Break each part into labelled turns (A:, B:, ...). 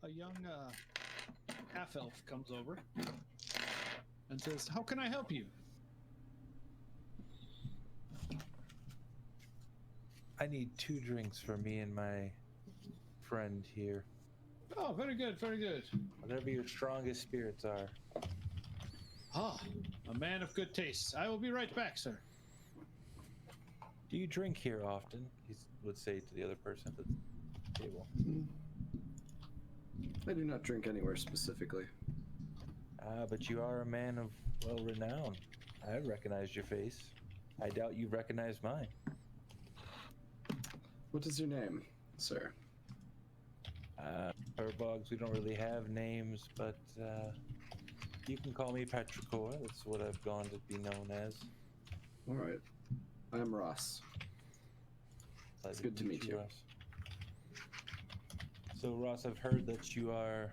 A: a young half-elf comes over and says, "How can I help you?"
B: I need 2 drinks for me and my friend here.
A: Oh, very good, very good.
B: Whatever your strongest spirits are.
A: Ah, a man of good taste. I will be right back, sir.
B: Do you drink here often? He would say to the other person at the table.
C: I do not drink anywhere specifically.
B: But you are a man of well renown. I recognized your face. I doubt you recognized mine.
C: What is your name, sir?
B: Herbogs, we don't really have names, but you can call me Petrichor. That's what I've gone to be known as.
C: All right. I am Ross. It's good to meet you.
B: Ross. So, Ross, I've heard that you are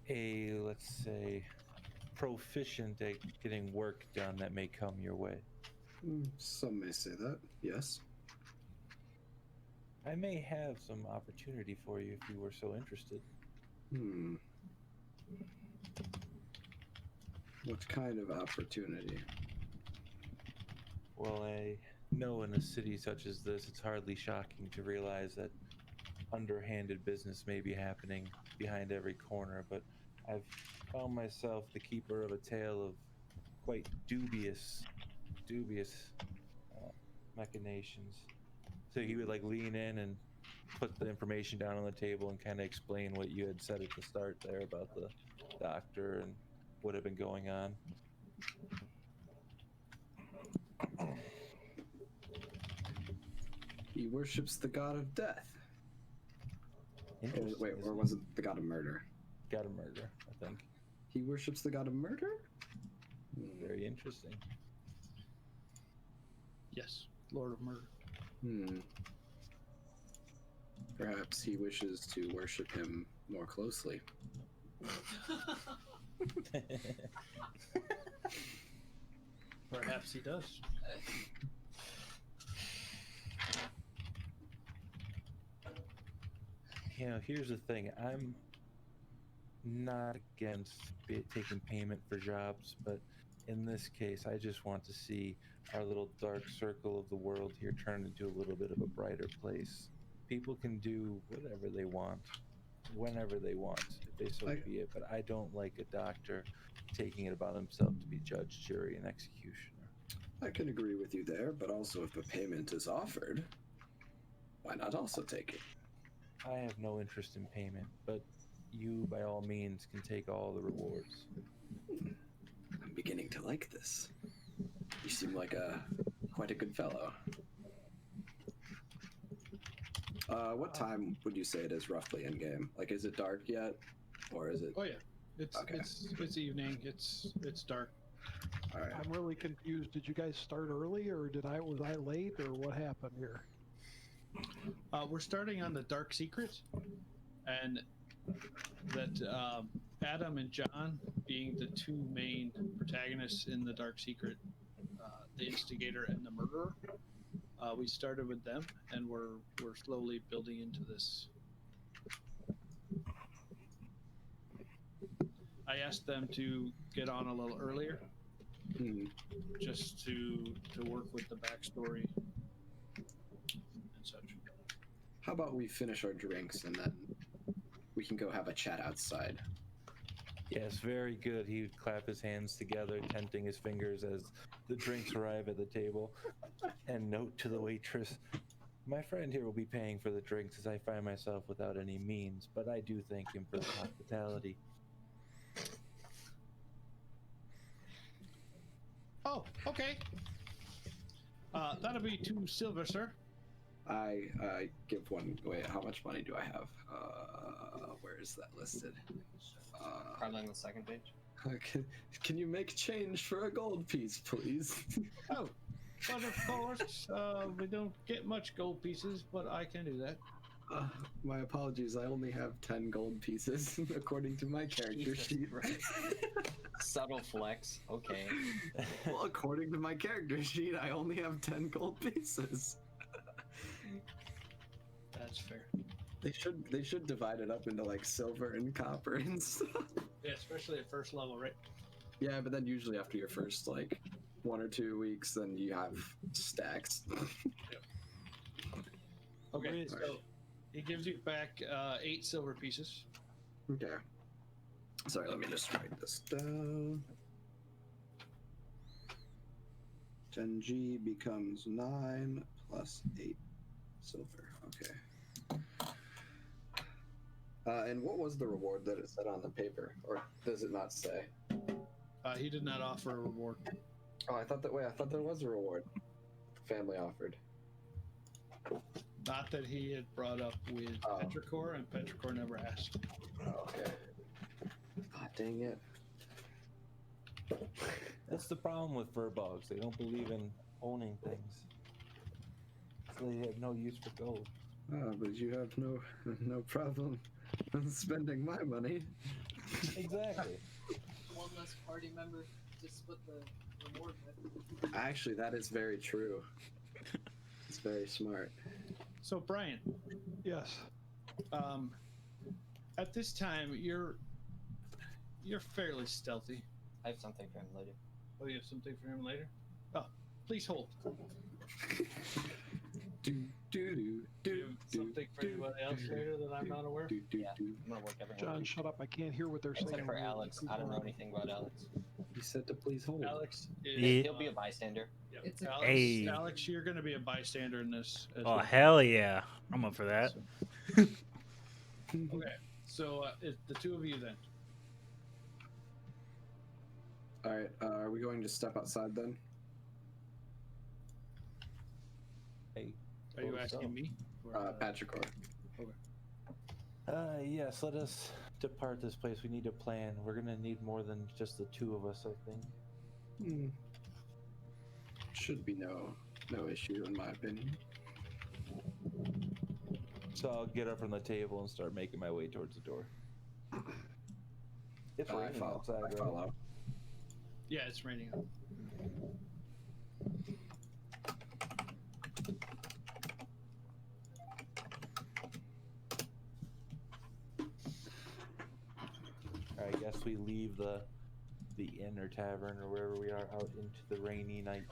B: let's say, proficient at getting work done that may come your way.
C: Some may say that, yes.
B: I may have some opportunity for you if you were so interested.
C: What kind of opportunity?
B: Well, I know in a city such as this, it's hardly shocking to realize that underhanded business may be happening behind every corner, but I've found myself the keeper of a tale of quite dubious machinations. So he would like lean in and put the information down on the table and kind of explain what you had said at the start there about the doctor and what had been going on.
C: He worships the god of death.
B: Interesting.
C: Wait, or was it the god of murder?
B: God of murder, I think.
C: He worships the god of murder?
B: Very interesting.
A: Yes, Lord of Murder.
C: Perhaps he wishes to worship him more closely.
A: Perhaps he does.
B: You know, here's the thing. I'm not against taking payment for jobs, but in this case, I just want to see our little dark circle of the world here turn into a little bit of a brighter place. People can do whatever they want, whenever they want, if they so be it, but I don't like a doctor taking it upon himself to be judge, jury, and executioner.
C: I can agree with you there, but also if a payment is offered, why not also take it?
B: I have no interest in payment, but you, by all means, can take all the rewards.
C: I'm beginning to like this. You seem like quite a good fellow. What time would you say it is roughly in game? Like, is it dark yet, or is it?
A: Oh yeah, it's evening. It's dark.
C: All right.
D: I'm really confused. Did you guys start early, or was I late, or what happened here?
A: We're starting on the Dark Secret, and that Adam and John being the 2 main protagonists in the Dark Secret, the instigator and the murderer. We started with them, and we're slowly building into this. I asked them to get on a little earlier, just to work with the backstory and such.
C: How about we finish our drinks and then we can go have a chat outside?
B: Yes, very good. He would clap his hands together, tenting his fingers as the drinks arrive at the table, and note to the waitress, "My friend here will be paying for the drinks as I find myself without any means, but I do thank him for the hospitality."
A: Oh, okay. That'll be 2 silver, sir.
C: I give one. Wait, how much money do I have? Where is that listed?
E: Probably on the second page.
C: Can you make change for a gold piece, please?
A: Oh, but of course, we don't get much gold pieces, but I can do that.
C: My apologies, I only have 10 gold pieces, according to my character sheet. Right?
E: Subtle flex, okay.
C: Well, according to my character sheet, I only have 10 gold pieces.
A: That's fair.
C: They should divide it up into like silver and copper and stuff.
A: Yeah, especially at first level, right?
C: Yeah, but then usually after your first like 1 or 2 weeks, then you have stacks.
A: Okay,
D: Great.
A: so he gives you back 8 silver pieces.
C: Okay. Sorry, let me just write this down. 10G becomes 9 plus 8 silver. Okay. And what was the reward that it said on the paper, or does it not say?
A: He did not offer a reward.
C: Oh, I thought there was a reward. The family offered.
A: Not that he had brought up with
C: Oh.
A: Petrichor, and Petrichor never asked.
C: Oh, okay. God dang it.
B: That's the problem with furbogs. They don't believe in owning things. So they have no use for gold.
C: Oh, but you have no problem spending my money.
B: Exactly.
F: One less party member to split the reward with.
C: Actually, that is very true. It's very smart.
A: So, Brian,
D: Yes.
A: at this time, you're fairly stealthy.
E: I have something for him later.
A: Oh, you have something for him later? Oh, please hold.
C: Do do do do.
A: You have something for anybody else later that I'm not aware of?
E: Yeah, I'm gonna work everyone.
D: John, shut up. I can't hear what they're saying.
E: Except for Alex. I don't know anything about Alex.
C: He said to please hold.
A: Alex is,
G: Yeah.
E: He'll be a bystander.
A: Yep.
F: It's a-
A: Alex,
G: Hey.
A: Alex, you're going to be a bystander in this. As
G: Oh
A: well.
G: hell yeah! I'm up for that.
A: Okay, so the two of you then.
C: All right. Are we going to step outside then?
B: Hey.
A: Are you
B: Oh,
A: asking
B: so.
A: me? Or,
C: Patrick.
B: Yes, let us depart this place. We need a plan. We're gonna need more than just the two of us, I think.
C: Should be no issue in my opinion.
B: So I'll get up from the table and start making my way towards the door. It's
C: I
B: raining
C: follow.
B: outside,
C: I
B: right?
C: follow.
A: yeah, it's raining out.
B: I guess we leave the inn or tavern or wherever we are out into the rainy night.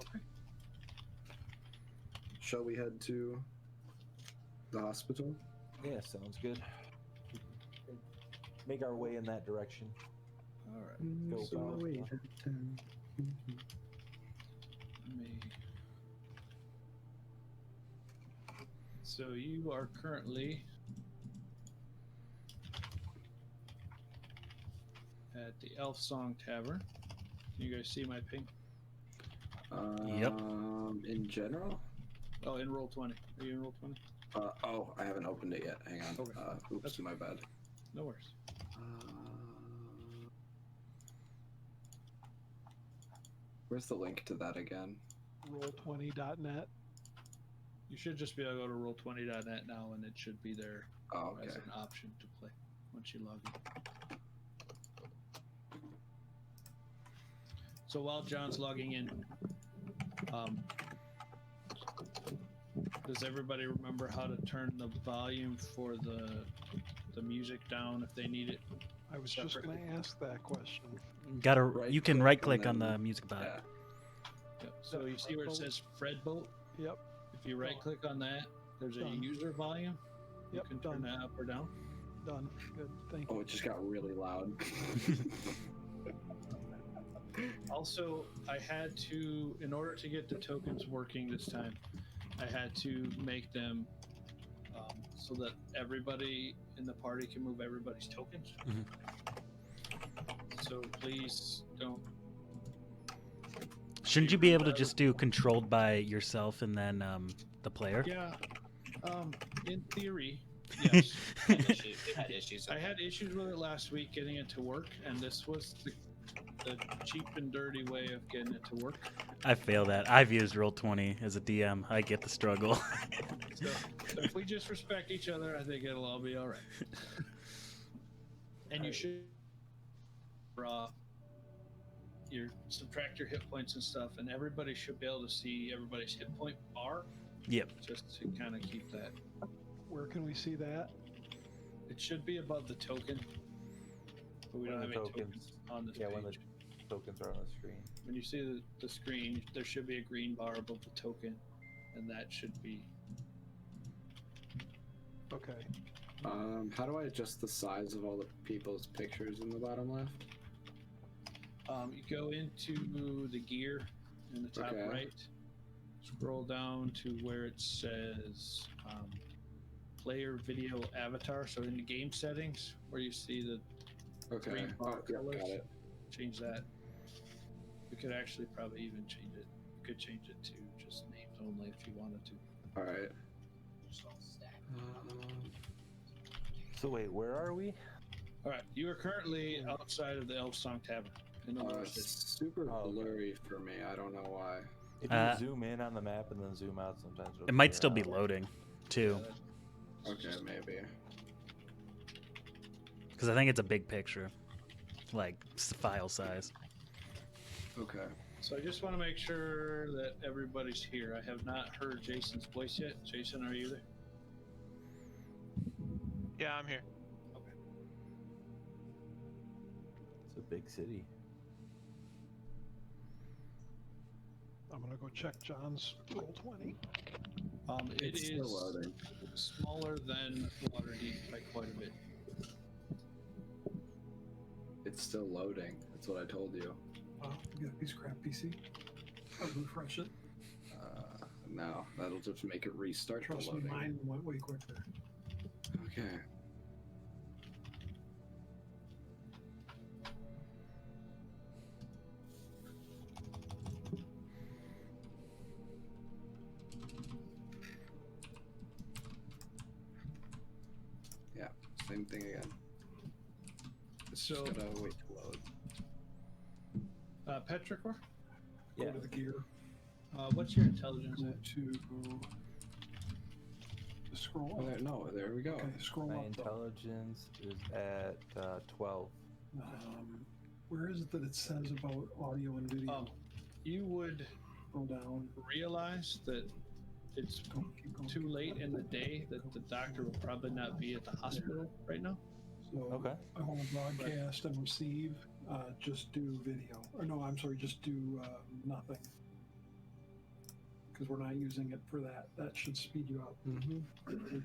C: Shall we head to the hospital?
B: Yeah, sounds good. Make our way in that direction.
A: All right.
B: Go
C: So
B: south,
C: we
B: huh?
C: head to-
A: Let me... So you are currently at the Elf Song Tavern. Can you guys see my ping?
G: Yep.
C: In general?
A: Oh, in roll 20. Are you in roll 20?
C: Oh, I haven't opened it yet. Hang on.
A: Okay.
C: Oops,
A: That's-
C: my bad.
A: No worries.
C: Where's the link to that again?
D: Roll20.net.
A: You should just be able to go to roll20.net now, and it should be there
C: Oh,
A: as
C: okay.
A: an option to play once you log in. So while John's logging in, does everybody remember how to turn the volume for the music down if they need it?
D: I was just going to ask that question.
G: Gotta.
C: Right
G: You can
C: click
G: right
C: and
G: click on
C: then-
G: the music bot.
C: Yeah.
A: Yep. So you see where it says Fred Boat?
D: Yep.
A: If you right click on that, there's a
D: Done.
A: user volume. You
D: Yep,
A: can turn
D: done.
A: that up or down.
D: Done. Good. Thank
C: Oh,
D: you.
C: it just got really loud.
A: Also, I had to, in order to get the tokens working this time, I had to make them so that everybody in the party can move everybody's tokens.
G: Mhm.
A: So please don't.
G: Shouldn't you be able to just do controlled by yourself and then the player?
A: Yeah. In theory, yes.
E: We had issues.
A: I had issues with it last week getting it to work, and this was the cheap and dirty way of getting it to work.
G: I fail that. I've used Roll20 as a DM. I get the struggle.
A: So if we just respect each other, I think it'll all be all right. And you should subtract your hit points and stuff, and everybody should be able to see everybody's hit point bar,
G: Yep.
A: just to kind of keep that.
D: Where can we see that?
A: It should be above the token, but we don't
B: When
A: have
B: the
A: any tokens
B: tokens-
A: on this
B: Yeah,
A: page.
B: when the tokens are on the screen.
A: When you see the screen, there should be a green bar above the token, and that should be.
D: Okay.
C: How do I adjust the size of all the people's pictures in the bottom left?
A: You go into the gear in the top
C: Okay.
A: right, scroll down to where it says player video avatar. So in the game settings, where you see the
C: Okay.
A: green bar
C: Yeah,
A: colors,
C: got it.
A: change that. We could actually probably even change it. You could change it to just names only if you wanted to.
C: All right.
E: Just all stacked.
B: So wait, where are we?
A: All right, you are currently outside of the Elf Song Tavern in the Lower City.
C: Super
B: Oh, okay.
C: blurry for me. I don't know why.
B: If you zoom in on the map and then zoom out, sometimes it'll
G: It might
B: clear
G: still be
B: out.
G: loading, too,
C: Okay, maybe.
G: because I think it's a big picture, like file size.
C: Okay.
A: So I just want to make sure that everybody's here. I have not heard Jason's voice yet. Jason, are you there?
H: Yeah, I'm here.
B: It's a big city.
D: I'm gonna go check John's roll 20.
A: It
C: It's
A: is
C: still loading.
A: smaller than Waterdeep by quite a bit.
C: It's still loading. That's what I told you.
I: You got a piece of crap PC. I'll refresh it.
C: No, that'll just make it restart the
I: Trust me,
C: loading.
I: mine went way quicker.
C: Okay. Yeah, same thing again. It's
A: So-
C: just gotta wait to load.
A: Petrichor,
I: Go
B: Yeah.
I: to the gear.
A: what's your intelligence
I: Go
A: at?
I: to scroll
C: Oh,
I: up.
C: there, no, there we go.
I: Okay, scroll
B: My
I: up. though.
B: intelligence is at 12.
I: Where is it that it says about audio and video?
A: You would
I: Scroll down.
A: realize that it's
I: Keep going.
A: too late in the day that the doctor will probably not be at the hospital right now.
I: So
B: Okay.
I: I want to broadcast and receive. Just do video. Or no, I'm sorry, just do nothing. Because we're not using it for that. That should speed you up.
C: Mm-hmm.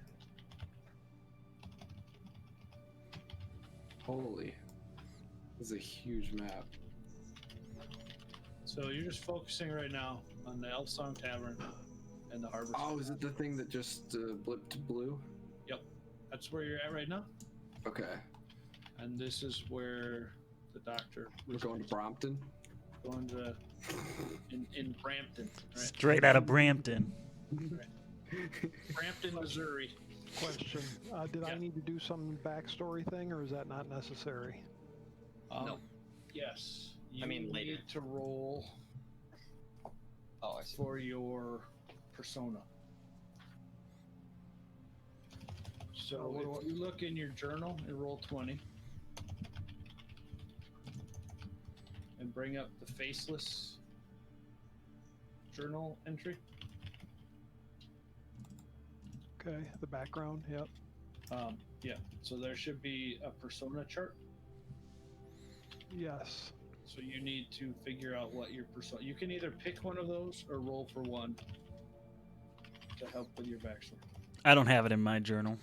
C: Holy. This is a huge map.
A: So you're just focusing right now on the Elf Song Tavern and the harbor.
C: Oh, is it the thing that just blipped blue?
A: That's where you're at right now.
C: Okay.
A: And this is where the doctor
C: We're going to Brompton?
A: going to in Brampton, right?
G: Straight out of Brampton.
A: Brampton, Missouri.
D: Question: Did
A: Yeah.
D: I need to do some backstory thing, or is that not necessary?
E: No.
A: Yes. You
E: I mean, later.
A: need to roll
E: Oh, I see.
A: for your persona. So if you look in your journal and roll 20 and bring up the faceless journal entry.
D: Okay, the background. Yep.
A: Yeah, so there should be a persona chart.
D: Yes.
A: So you need to figure out what your persona. You can either pick one of those or roll for one to help with your backstory.
G: I don't have it in my journal.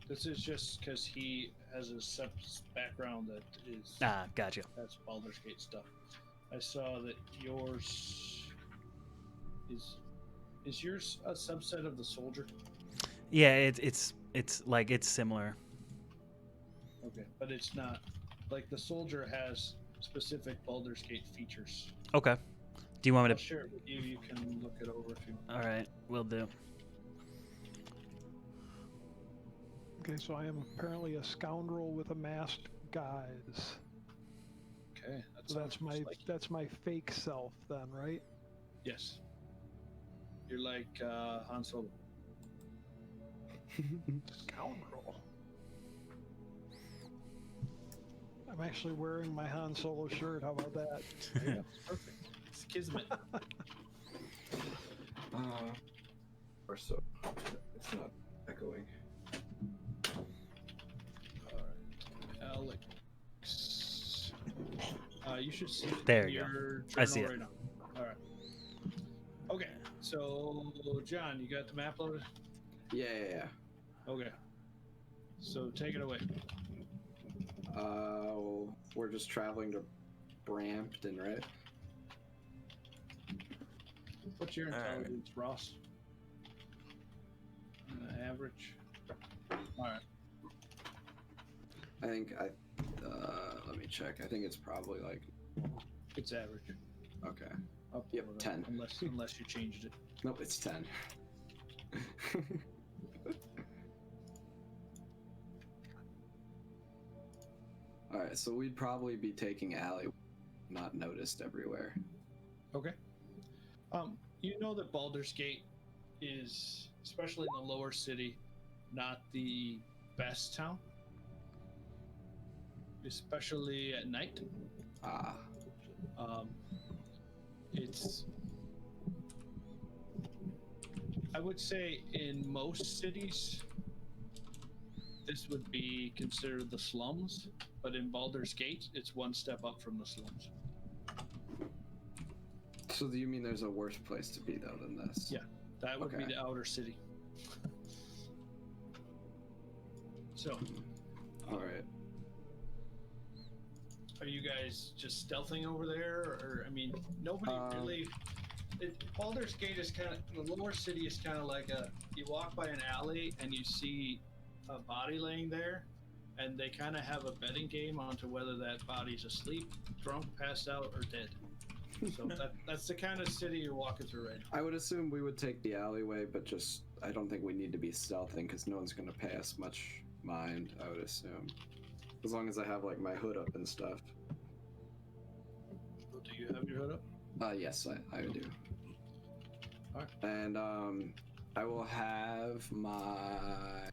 A: This is just because he has a background that is
G: Ah, gotcha.
A: that's Baldur's Gate stuff. I saw that yours is yours a subset of the soldier?
G: Yeah, it's like it's similar.
A: Okay, but it's not like the soldier has specific Baldur's Gate features.
G: Okay. Do you want me
A: I'll
G: to?
A: share it with you. You can look it over if you want.
G: All right, will do.
D: Okay, so I am apparently a scoundrel with a masked guise.
A: Okay,
D: So that's my fake self then, right?
A: Yes. You're like Han Solo.
D: Scoundrel. I'm actually wearing my Han Solo shirt. How about that?
A: Yeah, it's perfect. It's Kismet.
C: Or so. It's not echoing.
A: Alex. You should see
G: There you
A: your
G: I see
A: journal
G: it.
A: right now. All right. Okay, so John, you got the map loaded?
C: Yeah.
A: Okay. So take it away.
C: We're just traveling to Brampton, right?
A: What's your
B: All right.
A: intelligence, Ross? Average. All right.
C: I think let me check. I think it's probably like,
A: It's average.
C: okay.
A: Up
C: Yep,
A: over
C: 10.
A: Unless you changed it.
C: Nope, it's 10. All right, so we'd probably be taking alley, not noticed everywhere.
A: Okay. You know that Baldurs Gate is, especially in the lower city, not the best town, especially at night.
C: Ah,
A: It's, I would say, in most cities, this would be considered the slums, but in Baldur's Gate, it's one step up from the slums.
C: so do you mean there's a worse place to be though than this?
A: Yeah. That would be
C: Okay.
A: the outer city. So,
C: All right.
A: are you guys just stealthing over there, or I mean, nobody really. Baldur's Gate is kind of, the lower city is kind of like you walk by an alley and you see a body laying there, and they kind of have a betting game onto whether that body's asleep, drunk, passed out, or dead. So that's the kind of city you're walking through right now.
C: I would assume we would take the alleyway, but just I don't think we need to be stealthing because no one's gonna pay us much mind. I would assume, as long as I have like my hood up and stuff.
A: Do you have your hood up?
C: Yes, I do.
A: Alright.
C: And I will have my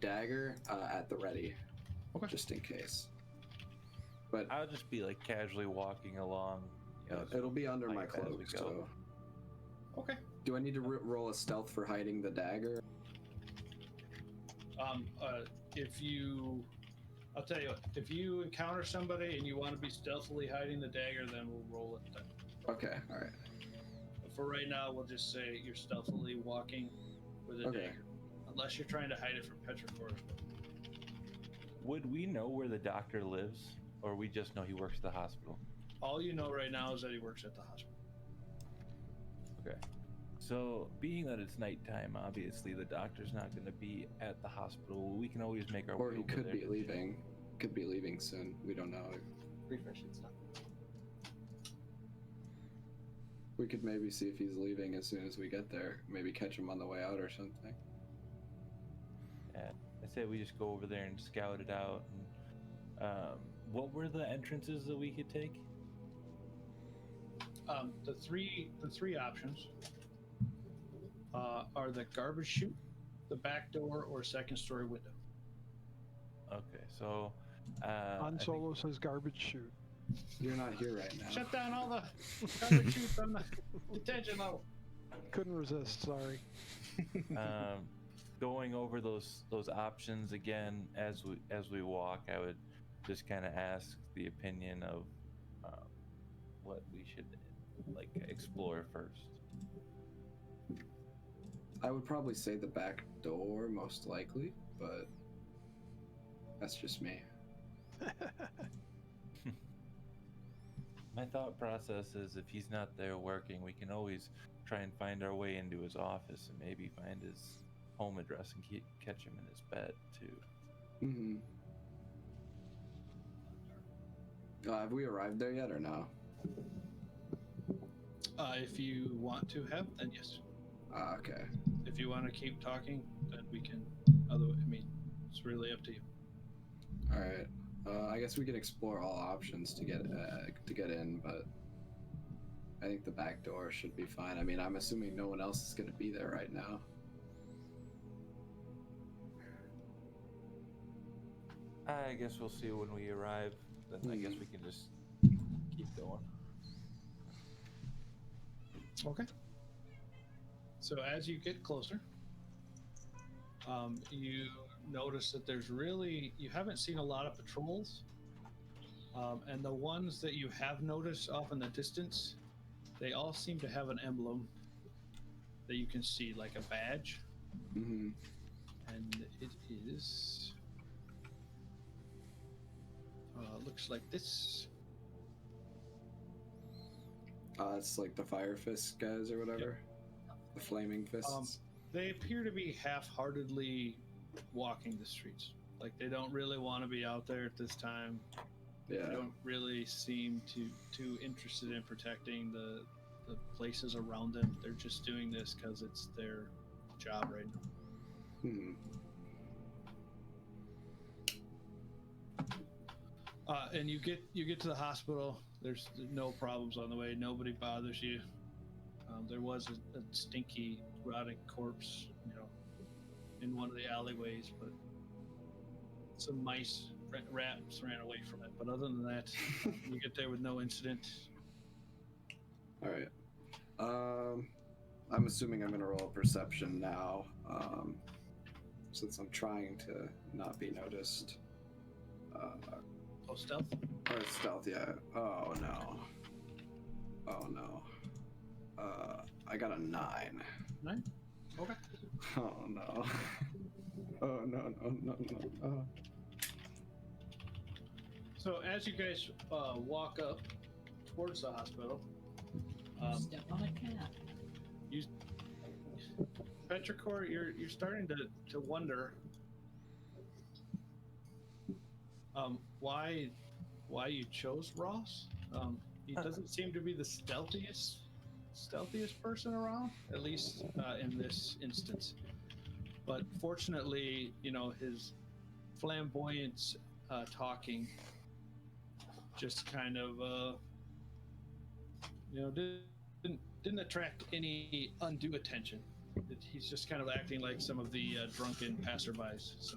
C: dagger at the ready,
A: Okay.
C: just in case. But
B: I'll just be like casually walking along. You know,
C: it'll be under my
B: like as we
C: cloak.
B: go.
C: So,
A: Okay.
C: do I need to roll a stealth for hiding the dagger?
A: I'll tell you what, if you encounter somebody and you want to be stealthily hiding the dagger, then we'll roll it then.
C: Okay, all right.
A: But for right now, we'll just say you're stealthily walking with a
C: Okay.
A: dagger. Unless you're trying to hide it from Petrichor.
B: Would we know where the doctor lives, or we just know he works at the hospital?
A: All you know right now is that he works at the hospital.
B: Okay. So, being that it's nighttime, obviously the doctor's not going to be at the hospital. We can always make our
C: Or
B: way
C: he
B: over
C: could
B: there.
C: be leaving. Could be leaving soon. We don't know.
E: Refresh it, stuff.
C: We could maybe see if he's leaving as soon as we get there. Maybe catch him on the way out or something.
B: Yeah, I say we just go over there and scout it out. And, what were the entrances that we could take?
A: The three options are the garbage chute, the back door, or second story window.
B: Okay, so
D: Han Solo says garbage chute.
C: You're not here right now.
A: Shut down all the garbage chutes on the detention level.
D: Couldn't resist, sorry.
B: Going over those options again as we walk, I would just kind of ask the opinion of what we should like explore first.
C: I would probably say the back door, most likely, but that's just me.
B: My thought process is if he's not there working, we can always try and find our way into his office and maybe find his home address and catch him in his bed too.
C: Mm-hmm. Have we arrived there yet or no?
A: If you want to have, then yes.
C: Okay.
A: If you want to keep talking, then we can. Otherwise, I mean, it's really up to you.
C: All right. I guess we could explore all options to get in, but I think the back door should be fine. I mean, I'm assuming no one else is going to be there right now.
B: I guess we'll see when we arrive. Then I guess we can just keep going.
A: Okay. So as you get closer, you notice that you haven't seen a lot of patrols, and the ones that you have noticed off in the distance, they all seem to have an emblem that you can see, like a badge,
C: Mm-hmm.
A: and it is looks like this.
C: It's like the Fire Fist guys or whatever. The Flaming Fists.
A: They appear to be half-heartedly walking the streets. Like they don't really want to be out there at this time.
C: Yeah.
A: They don't really seem too interested in protecting the places around them. They're just doing this because it's their job right now.
C: Hmm.
A: And you get to the hospital. There's no problems on the way. Nobody bothers you. There was a stinky, rotting corpse, in one of the alleyways, but some mice, rats ran away from it. But other than that, you get there with no incident.
C: All right. I'm assuming I'm gonna roll a perception now, since I'm trying to not be noticed.
A: Oh, stealth?
C: Or stealth, yeah. Oh no. Oh no. I got a 9.
A: 9? Okay.
C: Oh no. Oh no.
A: So as you guys walk up towards the hospital,
F: Step on a cat.
A: Petrichor, you're starting to wonder why you chose Ross. He doesn't seem to be the stealthiest person around, at least in this instance. But fortunately, his flamboyant talking just kind of didn't attract any undue attention. He's just kind of acting like some of the drunken passerbys. So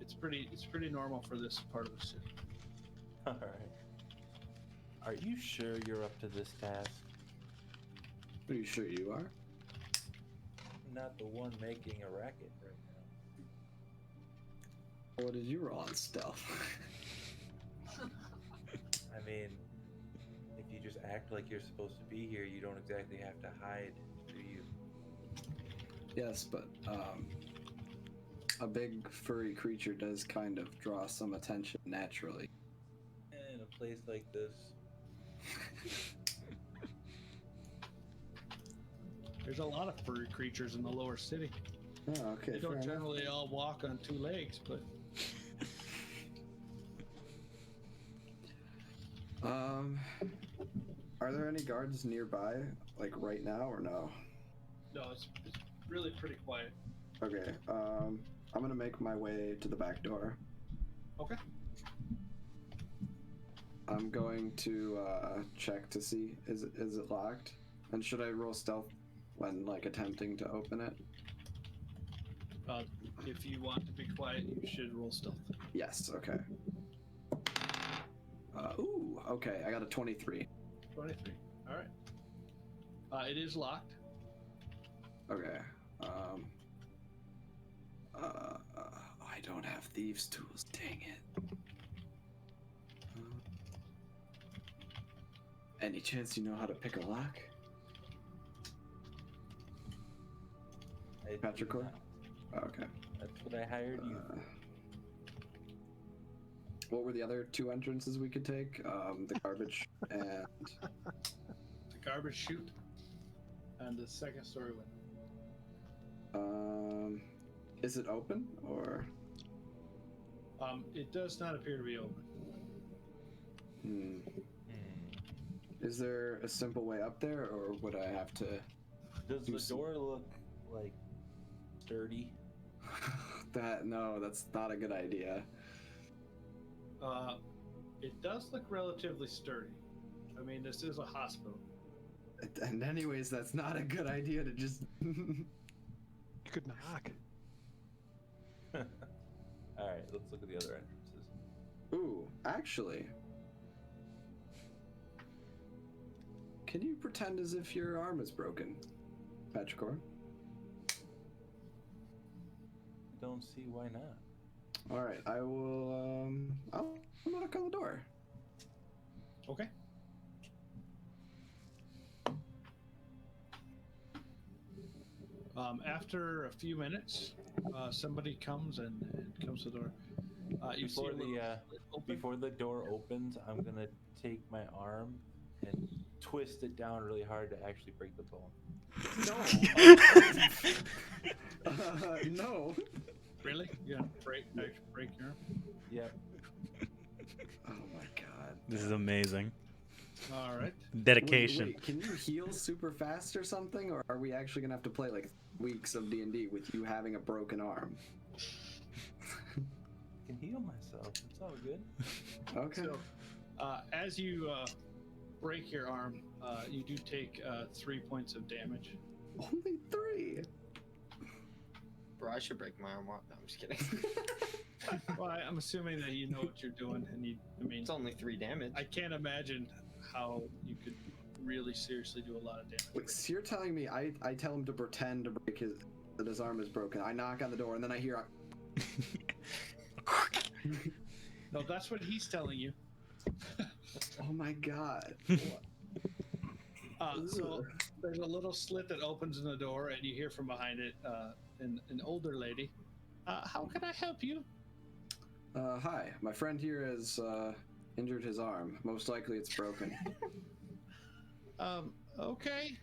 A: it's pretty normal for this part of the city.
B: All right. Are you sure you're up to this task?
C: Are you sure you are?
B: Not the one making a racket right now.
C: What did you roll on stealth?
B: I mean, if you just act like you're supposed to be here, you don't exactly have to hide, do you?
C: Yes, but a big furry creature does kind of draw some attention naturally.
B: In a place like this.
A: There's a lot of furry creatures in the lower city.
C: Oh, okay.
A: They don't
C: fair enough.
A: generally all walk on 2 legs, but
C: Are there any guards nearby, like right now, or no?
A: no, it's really pretty quiet.
C: Okay. I'm gonna make my way to the back door.
A: Okay.
C: I'm going to check to see is it locked, and should I roll stealth when attempting to open it?
A: If you want to be quiet, you should roll stealth.
C: Yes. Okay. Ooh. Okay. I got a 23.
A: 23. All right. It is locked.
C: Okay. I don't have thieves' tools. Dang it. Any chance you know how to pick a lock? Patrick Core? Okay.
B: That's what I hired you for.
C: What were the other 2 entrances we could take? The garbage and...
A: The garbage chute and the second story window.
C: Is it open, or...?
A: It does not appear to be open.
C: Is there a simple way up there, or would I have to...
B: Does the door look, sturdy?
C: No, that's not a good idea.
A: It does look relatively sturdy. I mean, this is a hospital.
C: And anyways, that's not a good idea to just...
D: You could knock.
B: Alright, let's look at the other entrances.
C: Ooh, actually... Can you pretend as if your arm is broken? Petrichor.
B: Don't see why not.
C: All right, I will. I'll knock on the door.
A: Okay. After a few minutes, somebody comes and comes to the door. You see
B: Before
A: a little
B: the
A: slit open.
B: before the door opens, I'm gonna take my arm and twist it down really hard to actually break the bone.
C: No. No.
A: Really? Yeah. Break your arm.
B: Yep.
C: Oh my god.
G: This is amazing.
A: All right.
G: Dedication.
C: Wait, can you heal super fast or something, or are we actually gonna have to play like weeks of D&D with you having a broken arm?
B: I can heal myself. It's all good.
C: Okay.
A: So, as you break your arm, you do take 3 points of damage.
C: Only 3.
E: Bro, I should break my arm off. No, I'm just kidding.
A: Well, I'm assuming that you know what you're doing, and I mean,
E: It's only 3 damage.
A: I can't imagine how you could really seriously do a lot of damage.
C: Wait, so you're telling me I tell him to pretend to break that his arm is broken. I knock on the door and then I hear.
A: No, that's what he's telling you.
C: Oh my god.
A: So there's a little slit that opens in the door, and you hear from behind it an older lady. How can I help you?
C: Hi, my friend here has injured his arm. Most likely it's broken.
A: Okay.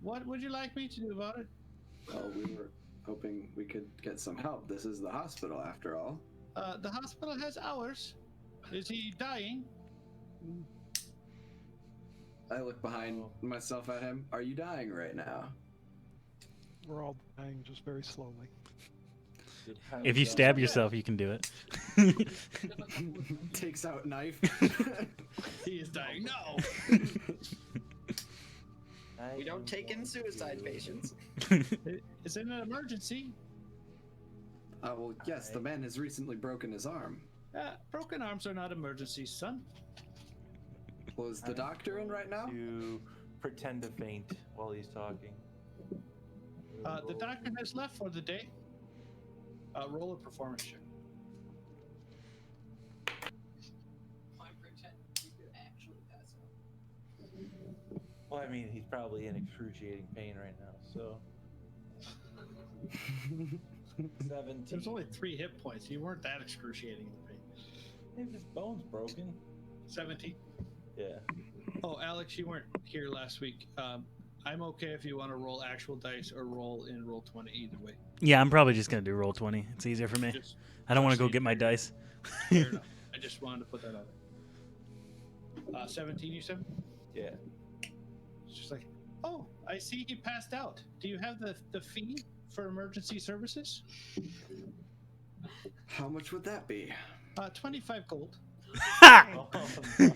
A: What would you like me to do about it?
C: Well, we were hoping we could get some help. This is the hospital, after all.
A: The hospital has hours. Is he dying?
C: I look behind myself at him. Are you dying right now?
D: We're all dying just very slowly.
G: If you stab yourself, you can do it.
C: Takes out knife.
A: He is dying. No.
E: We don't take in suicide patients.
A: Is it an emergency?
C: Well, yes, the man has recently broken his arm.
A: Broken arms are not emergencies, son.
C: Well, is the doctor in right now?
B: To pretend to faint while he's talking.
A: The doctor has left for the day. Roll a performance check.
F: I pretend you could actually pass out.
B: Well, I mean, he's probably in excruciating pain right now, so. 17.
A: There's only 3 hit points. You weren't that excruciating in the pain.
B: Maybe his bone's broken.
A: 17.
B: Yeah.
A: Oh, Alex, you weren't here last week. I'm okay if you want to roll actual dice or roll in roll 20 either way.
G: Yeah, I'm probably just gonna do roll 20. It's easier for me.
A: Just
G: I don't want to go get my dice.
A: fair enough. I just wanted to put that out there. 17, you said?
B: Yeah.
A: It's just like, oh, I see he passed out. Do you have the fee for emergency services?
C: How much would that be?
A: 25 gold.
B: Oh, no.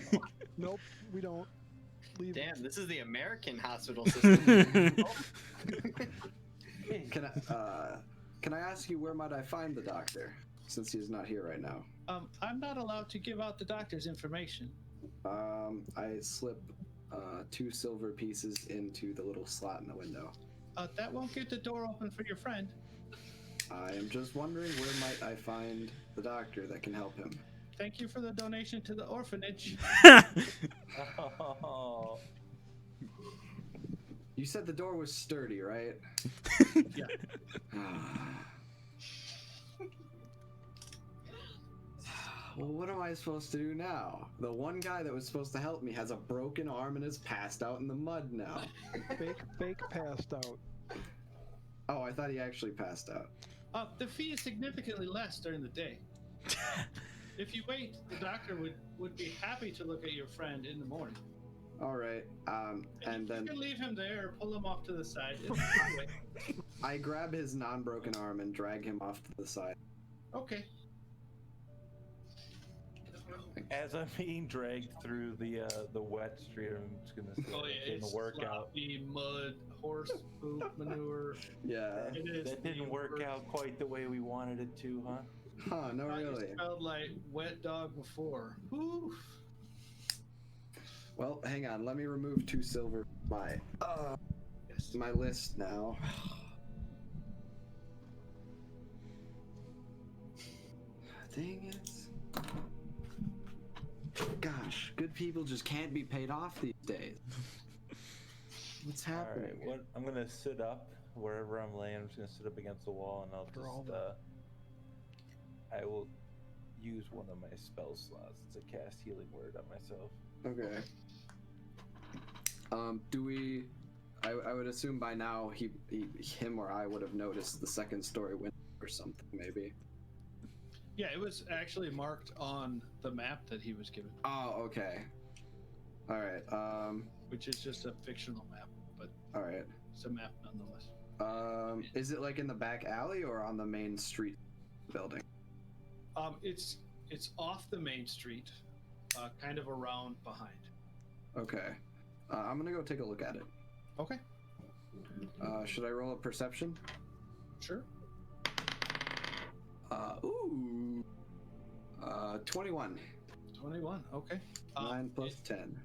D: Nope, we don't. Leave.
E: Damn, this is the American hospital system.
C: Can I ask you where might I find the doctor, since he's not here right now?
A: I'm not allowed to give out the doctor's information.
C: I slip 2 silver pieces into the little slot in the window.
A: That won't get the door open for your friend.
C: I am just wondering where might I find the doctor that can help him.
A: Thank you for the donation to the orphanage.
B: Oh.
C: You said the door was sturdy, right?
A: Yeah.
C: Well, what am I supposed to do now? The one guy that was supposed to help me has a broken arm and is passed out in the mud now.
D: Fake passed out.
C: Oh, I thought he actually passed out.
A: The fee is significantly less during the day. If you wait, the doctor would be happy to look at your friend in the morning.
C: All right, and
A: you
C: then
A: can leave him there or pull him off to the side.
C: I grab his non-broken arm and drag him off to the side.
A: Okay.
B: As I'm being dragged through the wet street, I'm just gonna say
A: Oh yeah,
B: it didn't
A: it's
B: work out.
A: sloppy, mud, horse poop, manure.
C: Yeah.
A: It is.
B: That didn't work out quite the way we wanted it to, huh?
C: Huh, no really.
A: It smelled like wet dog before. Whew.
C: Well, hang on, let me remove 2 silver. My
A: list.
C: my list now. Dang it. Gosh, good people just can't be paid off these days. What's
B: All
C: happening?
B: right, what I'm gonna sit up wherever I'm laying. I'm just gonna sit up against the wall, and I'll
D: For all
B: just I will use one of my spell slots to cast Healing Word on myself.
C: Okay. Do we? I would assume by now him or I would have noticed the second story window or something, maybe.
A: Yeah, it was actually marked on the map that he was given,
C: Oh, okay. All right.
A: which is just a fictional map, but
C: All right.
A: it's a map nonetheless.
C: Is it like in the back alley or on the main street building?
A: It's off the main street, kind of around behind.
C: Okay. I'm gonna go take a look at it.
A: Okay,
C: Should I roll a perception?
A: sure.
C: Ooh. 21.
A: 21. Okay.
C: 9 plus 10.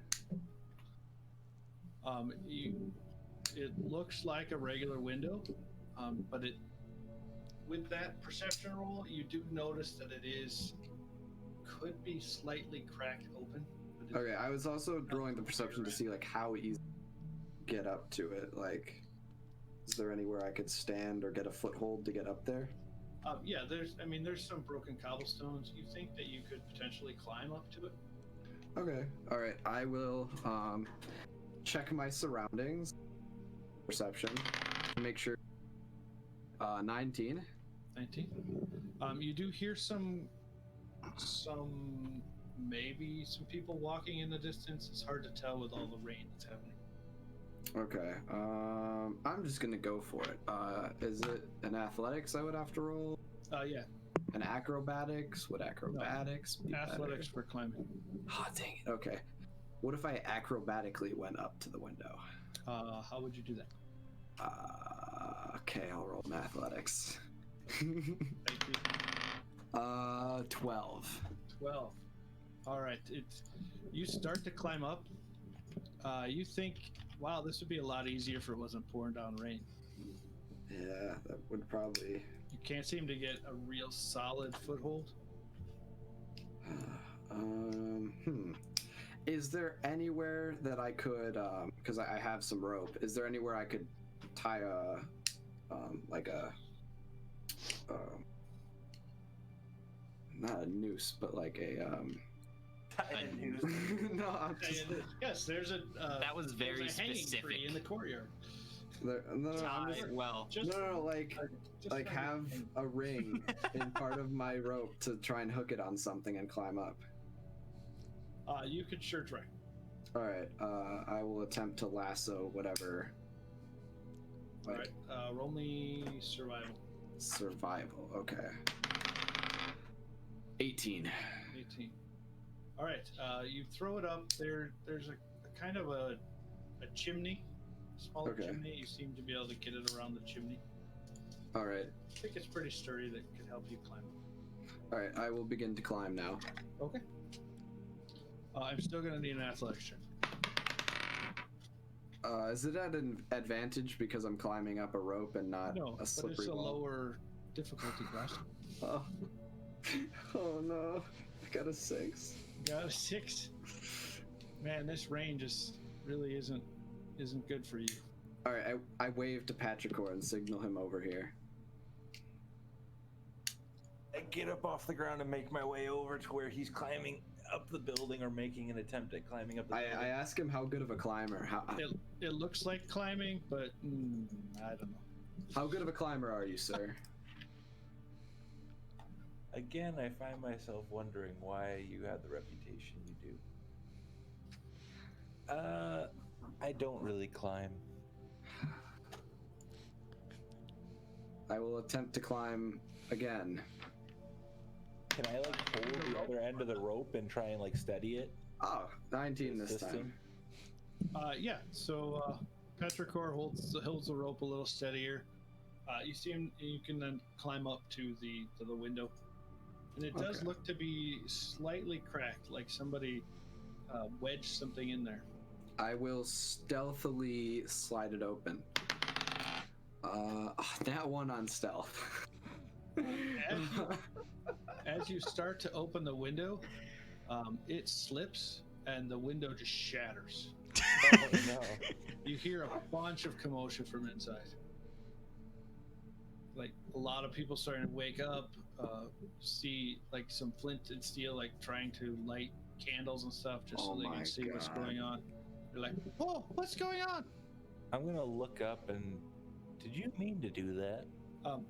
A: It looks like a regular window, but with that perception roll, you do notice that could be slightly cracked open. But
C: Okay, I was also rolling the perception to see like how easy to get up to it. Like, is there anywhere I could stand or get a foothold to get up there?
A: Yeah, there's some broken cobblestones. You think that you could potentially climb up to it?
C: Okay. All right. I will check my surroundings. Perception. Make sure. 19.
A: 19. You do hear maybe some people walking in the distance. It's hard to tell with all the rain that's happening.
C: Okay. I'm just gonna go for it. Is it an athletics I would have to roll?
A: Yeah,
C: An acrobatics? Would acrobatics be
A: athletics for climbing.
C: Oh, dang it. Okay. What if I acrobatically went up to the window?
A: How would you do that?
C: Okay, I'll roll an athletics.
A: Thank you.
C: 12.
A: 12. All right. You start to climb up. You think, wow, this would be a lot easier if it wasn't pouring down rain.
C: Yeah, that would probably.
A: You can't seem to get a real solid foothold.
C: Is there anywhere that I could, because I have some rope, is there anywhere I could tie not a noose, but like a, no, I'm just,
A: Yes, there's a.
E: That was very
A: there's a hanging
E: specific.
A: tree in the courtyard.
C: no, I'm just,
E: Well,
C: like have a ring in part of my rope to try and hook it on something and climb up.
A: You could sure try.
C: All right, I will attempt to lasso whatever.
A: All right, roll me survival.
C: Survival, okay. 18.
A: 18. All right, you throw it up. There's a kind of a chimney, small
C: Okay.
A: chimney. You seem to be able to get it around the chimney.
C: All right,
A: I think it's pretty sturdy. That could help you climb.
C: all right. I will begin to climb now.
A: Okay. I'm still gonna need an athletics check.
C: Is it at an advantage because I'm climbing up a rope and not
A: No,
C: a
A: but
C: slippery
A: it's a
C: wall?
A: lower difficulty class.
C: Oh. Oh no! I got a 6.
A: Got a 6. Man, this rain just really isn't good for you.
C: All right, I wave to Patricor and signal him over here.
B: I get up off the ground and make my way over to where he's climbing up the building or making an attempt at climbing up the building.
C: I ask him how good of a climber.
A: It looks like climbing, but I don't know.
C: How good of a climber are you, sir?
B: Again, I find myself wondering why you have the reputation you do. I don't really climb.
C: I will attempt to climb again.
B: Can I like hold the other end of the rope and try and like steady it?
C: Oh, 19 this
B: Assist
C: time.
B: him?
A: Yeah. So Petrichor holds the rope a little steadier. You see him. You can then climb up to the window, and it does
C: Okay.
A: look to be slightly cracked, like somebody wedged something in there.
C: I will stealthily slide it open. That one on stealth.
A: As you start to open the window, it slips and the window just shatters.
B: Oh no.
A: You hear a bunch of commotion from inside. Like a lot of people starting to wake up, see like some flint and steel, like trying to light candles and stuff just so
C: Oh
A: they
C: my
A: can see what's
C: God.
A: going on. They're like, "Whoa, what's going on?"
B: I'm gonna look up and. Did you mean to do that?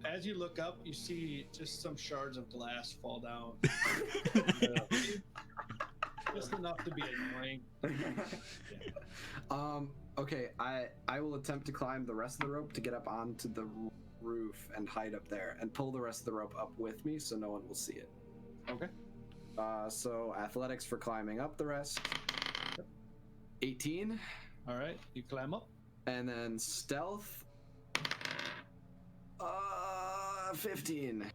A: As you look up, you see just some shards of glass fall down. Just enough to be annoying.
C: Okay, I will attempt to climb the rest of the rope to get up onto the roof and hide up there and pull the rest of the rope up with me so no one will see it.
A: Okay.
C: So athletics for climbing up the rest. 18.
A: All right, you climb up.
C: And then stealth. 15.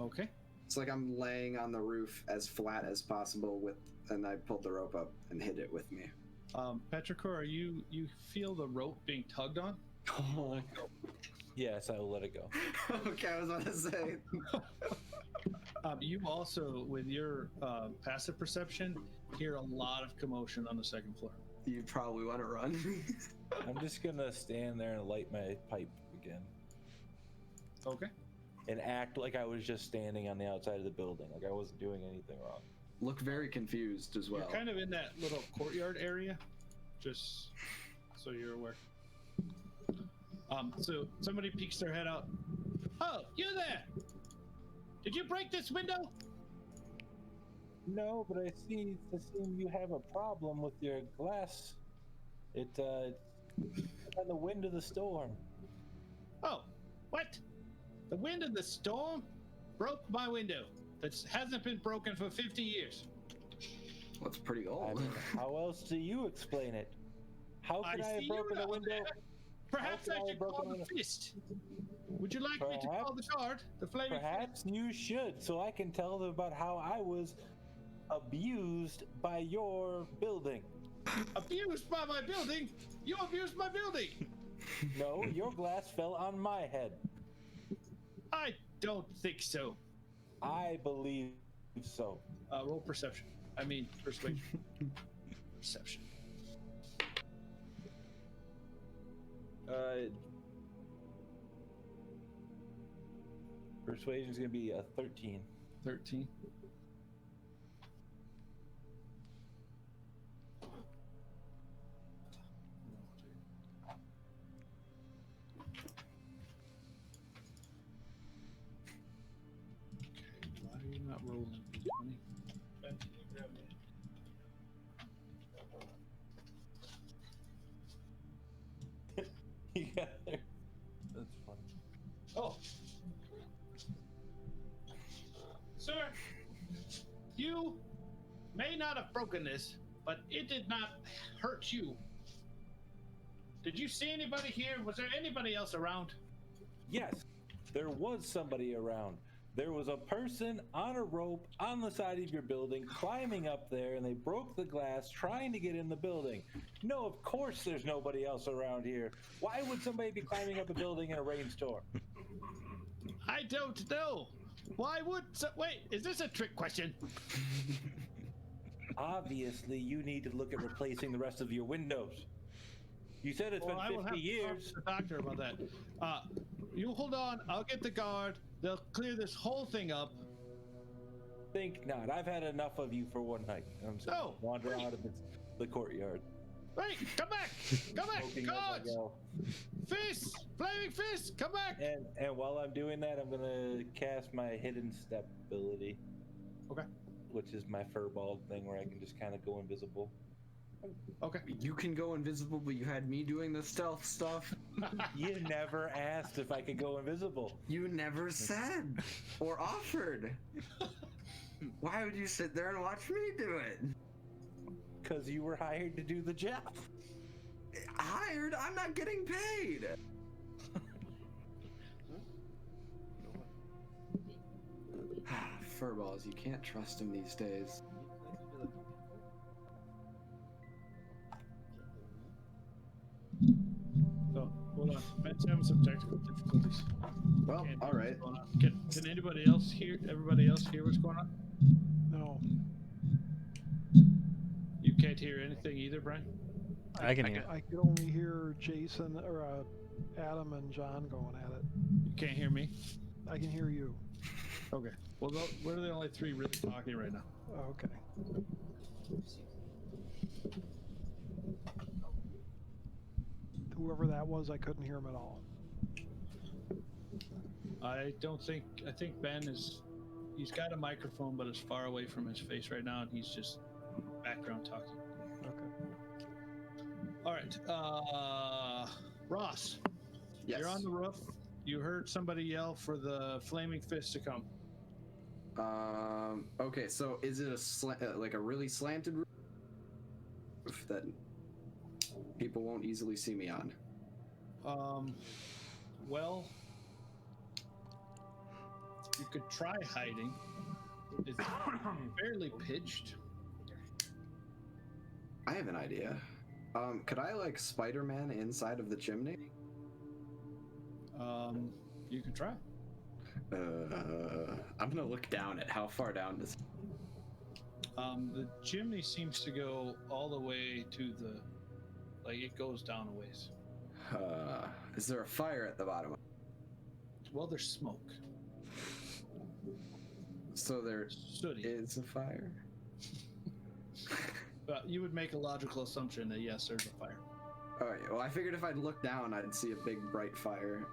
A: Okay.
C: It's like I'm laying on the roof as flat as possible and I pulled the rope up and hid it with me.
A: Petrichor, you feel the rope being tugged on?
C: Oh.
B: Yes, I will let it go.
C: Okay, I was about to say.
A: You also, with your passive perception, hear a lot of commotion on the second floor.
C: You probably want to run.
B: I'm just gonna stand there and light my pipe again.
A: Okay.
B: And act like I was just standing on the outside of the building, like I wasn't doing anything wrong.
C: Look very confused as well.
A: You're kind of in that little courtyard area, just so you're aware. So somebody peeks their head out. Oh, you there! Did you break this window?
B: No, but I seem you have a problem with your glass. It's on the wind of the storm.
A: Oh, what? The wind of the storm broke my window. That hasn't been broken for 50 years.
C: Well, it's pretty
B: I
C: old.
B: mean, how else do you explain it? How could I have
A: see
B: broken
A: you
B: the window?
A: Perhaps
B: How
A: I
B: could I
A: should
B: have
A: call
B: broken
A: the fist. Would you like me to call the guard? The flaming
B: Perhaps you should, so I can tell them about how I was abused by your building.
A: Abused by my building? You abused my building!
B: No, your glass fell on my head.
A: I don't think so.
B: I believe so.
A: Roll perception. I mean, persuasion. Perception.
B: Persuasion's gonna be a 13.
A: 13. Why are you not rolling? 20?
B: You got there. That's funny.
A: Oh. Sir, you may not have broken this, but it did not hurt you. Did you see anybody here? Was there anybody else around?
B: Yes, there was somebody around. There was a person on a rope on the side of your building climbing up there, and they broke the glass trying to get in the building. No, of course there's nobody else around here. Why would somebody be climbing up a building in a rainstorm?
A: I don't know. Why would wait, is this a trick question?
B: Obviously, you need to look at replacing the rest of your windows. You said it's
A: I will
B: been
A: have
B: 50
A: to talk
B: years.
A: to the doctor about that. You hold on. I'll get the guard. They'll clear this whole thing up.
B: Think not. I've had enough of you for one night. I'm sorry.
A: No,
B: Wander
A: wait.
B: out of the courtyard.
A: Wait, come back! Come back!
B: Poking as I
A: Guards!
B: go.
A: Fists! Flaming fists! Come back!
B: And while I'm doing that, I'm gonna cast my hidden step ability.
A: Okay.
B: Which is my furball thing where I can just kind of go invisible.
A: Okay.
C: You can go invisible, but you had me doing the stealth stuff.
B: You never asked if I could go invisible.
C: You never said or offered. Why would you sit there and watch me do it?
B: Because you were hired to do the job.
C: Hired? I'm not getting paid. Furballs, you can't trust him these days.
A: So, hold on. having some technical difficulties.
C: Well,
A: Can't
C: all
A: hear
C: right.
A: what's going on. Can anybody else hear? Everybody else hear what's going on?
D: No,
A: You can't hear anything either, Brian.
G: I can hear.
D: I could only hear Jason or Adam and John going at it.
A: You can't hear me.
D: I can hear you.
A: Okay. Well, we're the only three really talking right now.
D: Okay. Whoever that was, I couldn't hear him at all.
A: I think Ben is. He's got a microphone, but it's far away from his face right now, and he's just background talking.
D: Okay.
A: All right. Ross,
C: Yes.
A: you're on the roof. You heard somebody yell for the flaming fist to come.
C: Okay, so is it like a really slanted roof that people won't easily see me on?
A: Well, you could try hiding. It's fairly pitched.
C: I have an idea. Could I like Spider-Man inside of the chimney?
A: You can try.
C: I'm gonna look down at how far down this.
A: The chimney seems to go all the way to the, like it goes down a ways.
C: Is there a fire at the bottom?
A: Well, there's smoke.
C: So there
A: Sooty.
C: is a fire.
A: But you would make a logical assumption that yes, there's a fire.
C: All right. Well, I figured if I'd look down, I'd see a big bright fire.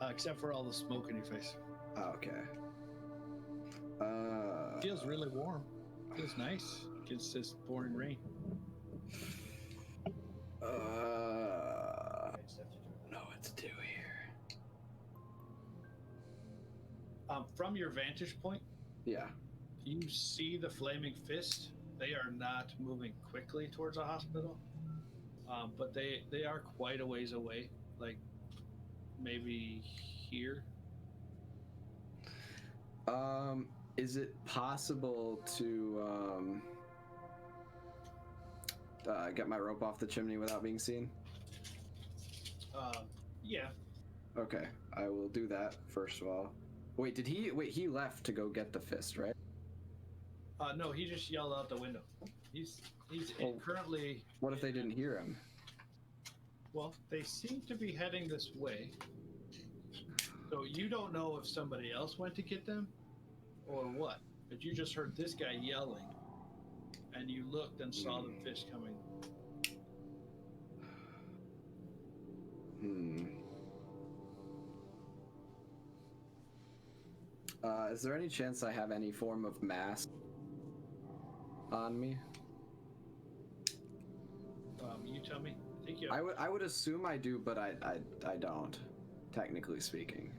A: Except for all the smoke in your face.
C: Oh, okay.
A: Feels really warm. Feels nice against this pouring rain.
C: I don't know what to do here.
A: From your vantage point,
C: Yeah.
A: you see the flaming fist. They are not moving quickly towards the hospital, but they are quite a ways away, like maybe here.
C: Is it possible to get my rope off the chimney without being seen?
A: Yeah.
C: Okay, I will do that first of all. Wait, he left to go get the fist, right?
A: No, he just yelled out the window. He's
C: Oh.
A: currently.
C: What if they didn't hear him?
A: Well, they seem to be heading this way. So you don't know if somebody else went to get them or what, but you just heard this guy yelling and you looked and saw the fist coming.
C: Is there any chance I have any form of mask on me?
A: You tell me. I think you.
C: I would assume I do, but I don't, technically speaking.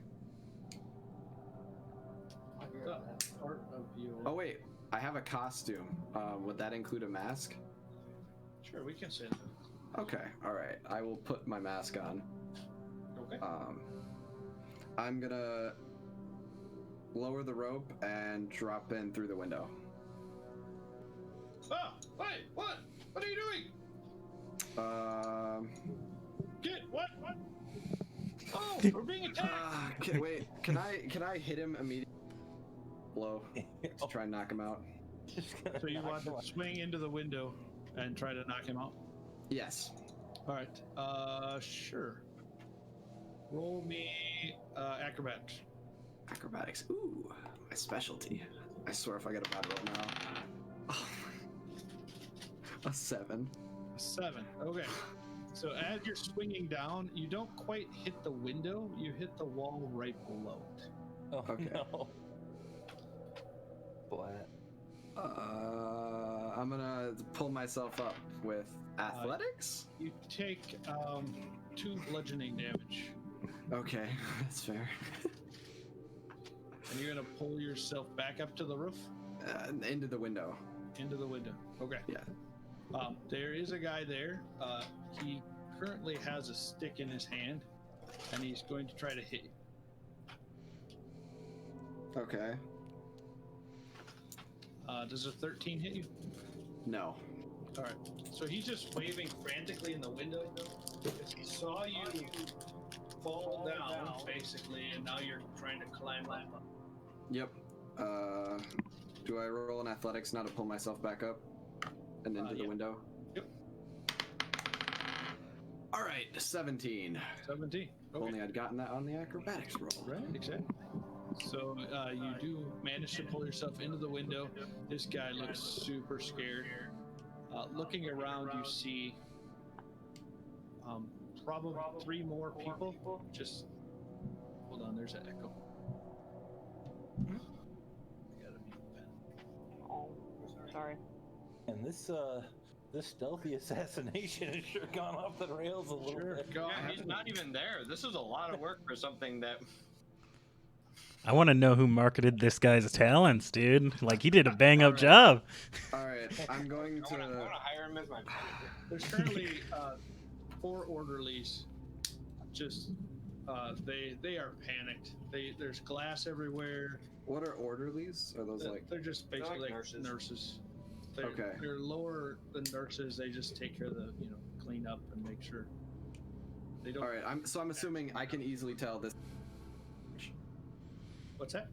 A: Part of your.
C: Oh wait, I have a costume. Would that include a mask?
A: Sure, we can say that.
C: Okay, all right. I will put my mask on.
A: Okay.
C: I'm gonna lower the rope and drop in through the window.
A: Oh, wait, what? What are you doing? Get what? What? Oh, we're being attacked.
C: Wait, can I hit him immediately? Blow to try and knock him out.
A: So you want to swing into the window and try to knock him out?
C: Yes.
A: All right. Sure. Roll me acrobatics.
C: Acrobatics. Ooh, my specialty. I swear if I get a bad roll now. A 7.
A: 7. Okay. So as you're swinging down, you don't quite hit the window. You hit the wall right below it.
B: Oh,
C: Okay.
B: no. Flat.
C: I'm gonna pull myself up with athletics.
A: You take 2 bludgeoning damage,
C: Okay, that's fair.
A: and you're gonna pull yourself back up to the roof,
C: Into the window.
A: into the window. Okay.
C: Yeah.
A: There is a guy there. He currently has a stick in his hand, and he's going to try to hit you.
C: Okay.
A: Does a 13 hit you?
C: No.
A: All right. So he's just waving frantically in the window because he saw you fall down, basically, and now you're trying to climb up.
C: Yep. Do I roll an athletics now to pull myself back up and into the
A: Yeah.
C: window?
A: Yep.
C: All right, 17.
A: 17.
C: If
A: Okay.
C: only I'd gotten that on the acrobatics roll.
A: Right, exactly. So you do manage to pull yourself into the window. This guy looks super scared. Looking around, you see probably 3 more people. Just hold on, there's an echo. I gotta mute the pen.
H: Oh, sorry.
B: And this stealthy assassination has sure gone off the rails a little
A: Sure,
B: bit.
A: go
E: Yeah,
A: ahead.
E: he's not even there. This is a lot of work for something that.
G: I want to know who marketed this guy's talents, dude. Like, he did a bang up
C: Alright.
G: job.
C: All right, I'm going
E: I want to
C: to.
E: hire him as my manager.
A: There's currently 4 orderlies. Just they are panicked. There's glass everywhere.
C: What are orderlies? Are those like?
A: They're just
E: They're
A: basically
E: like
A: like nurses. They're,
C: Okay.
A: They're lower than nurses. They just take care of the clean up and make sure they don't.
C: All right, I'm assuming I can easily tell this.
A: What's that?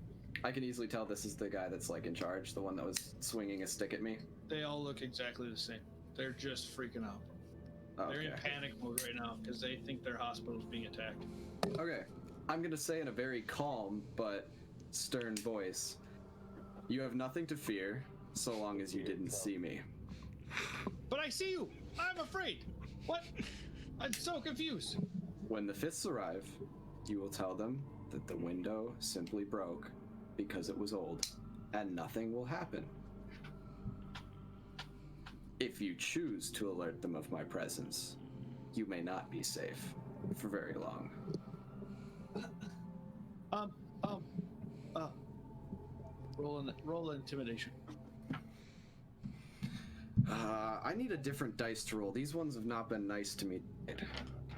C: I can easily tell this is the guy that's like in charge, the one that was swinging a stick at me.
A: They all look exactly the same. They're just freaking out. They're in
C: Okay.
A: panic mode right now because they think their hospital's being attacked.
C: Okay. I'm gonna say in a very calm but stern voice, you have nothing to fear so long as you didn't see me.
A: But I see you. I'm afraid. What? I'm so confused.
C: When the fists arrive, you will tell them that the window simply broke because it was old, and nothing will happen. If you choose to alert them of my presence, you may not be safe for very long.
A: Roll intimidation.
C: I need a different dice to roll. These ones have not been nice to me.
A: I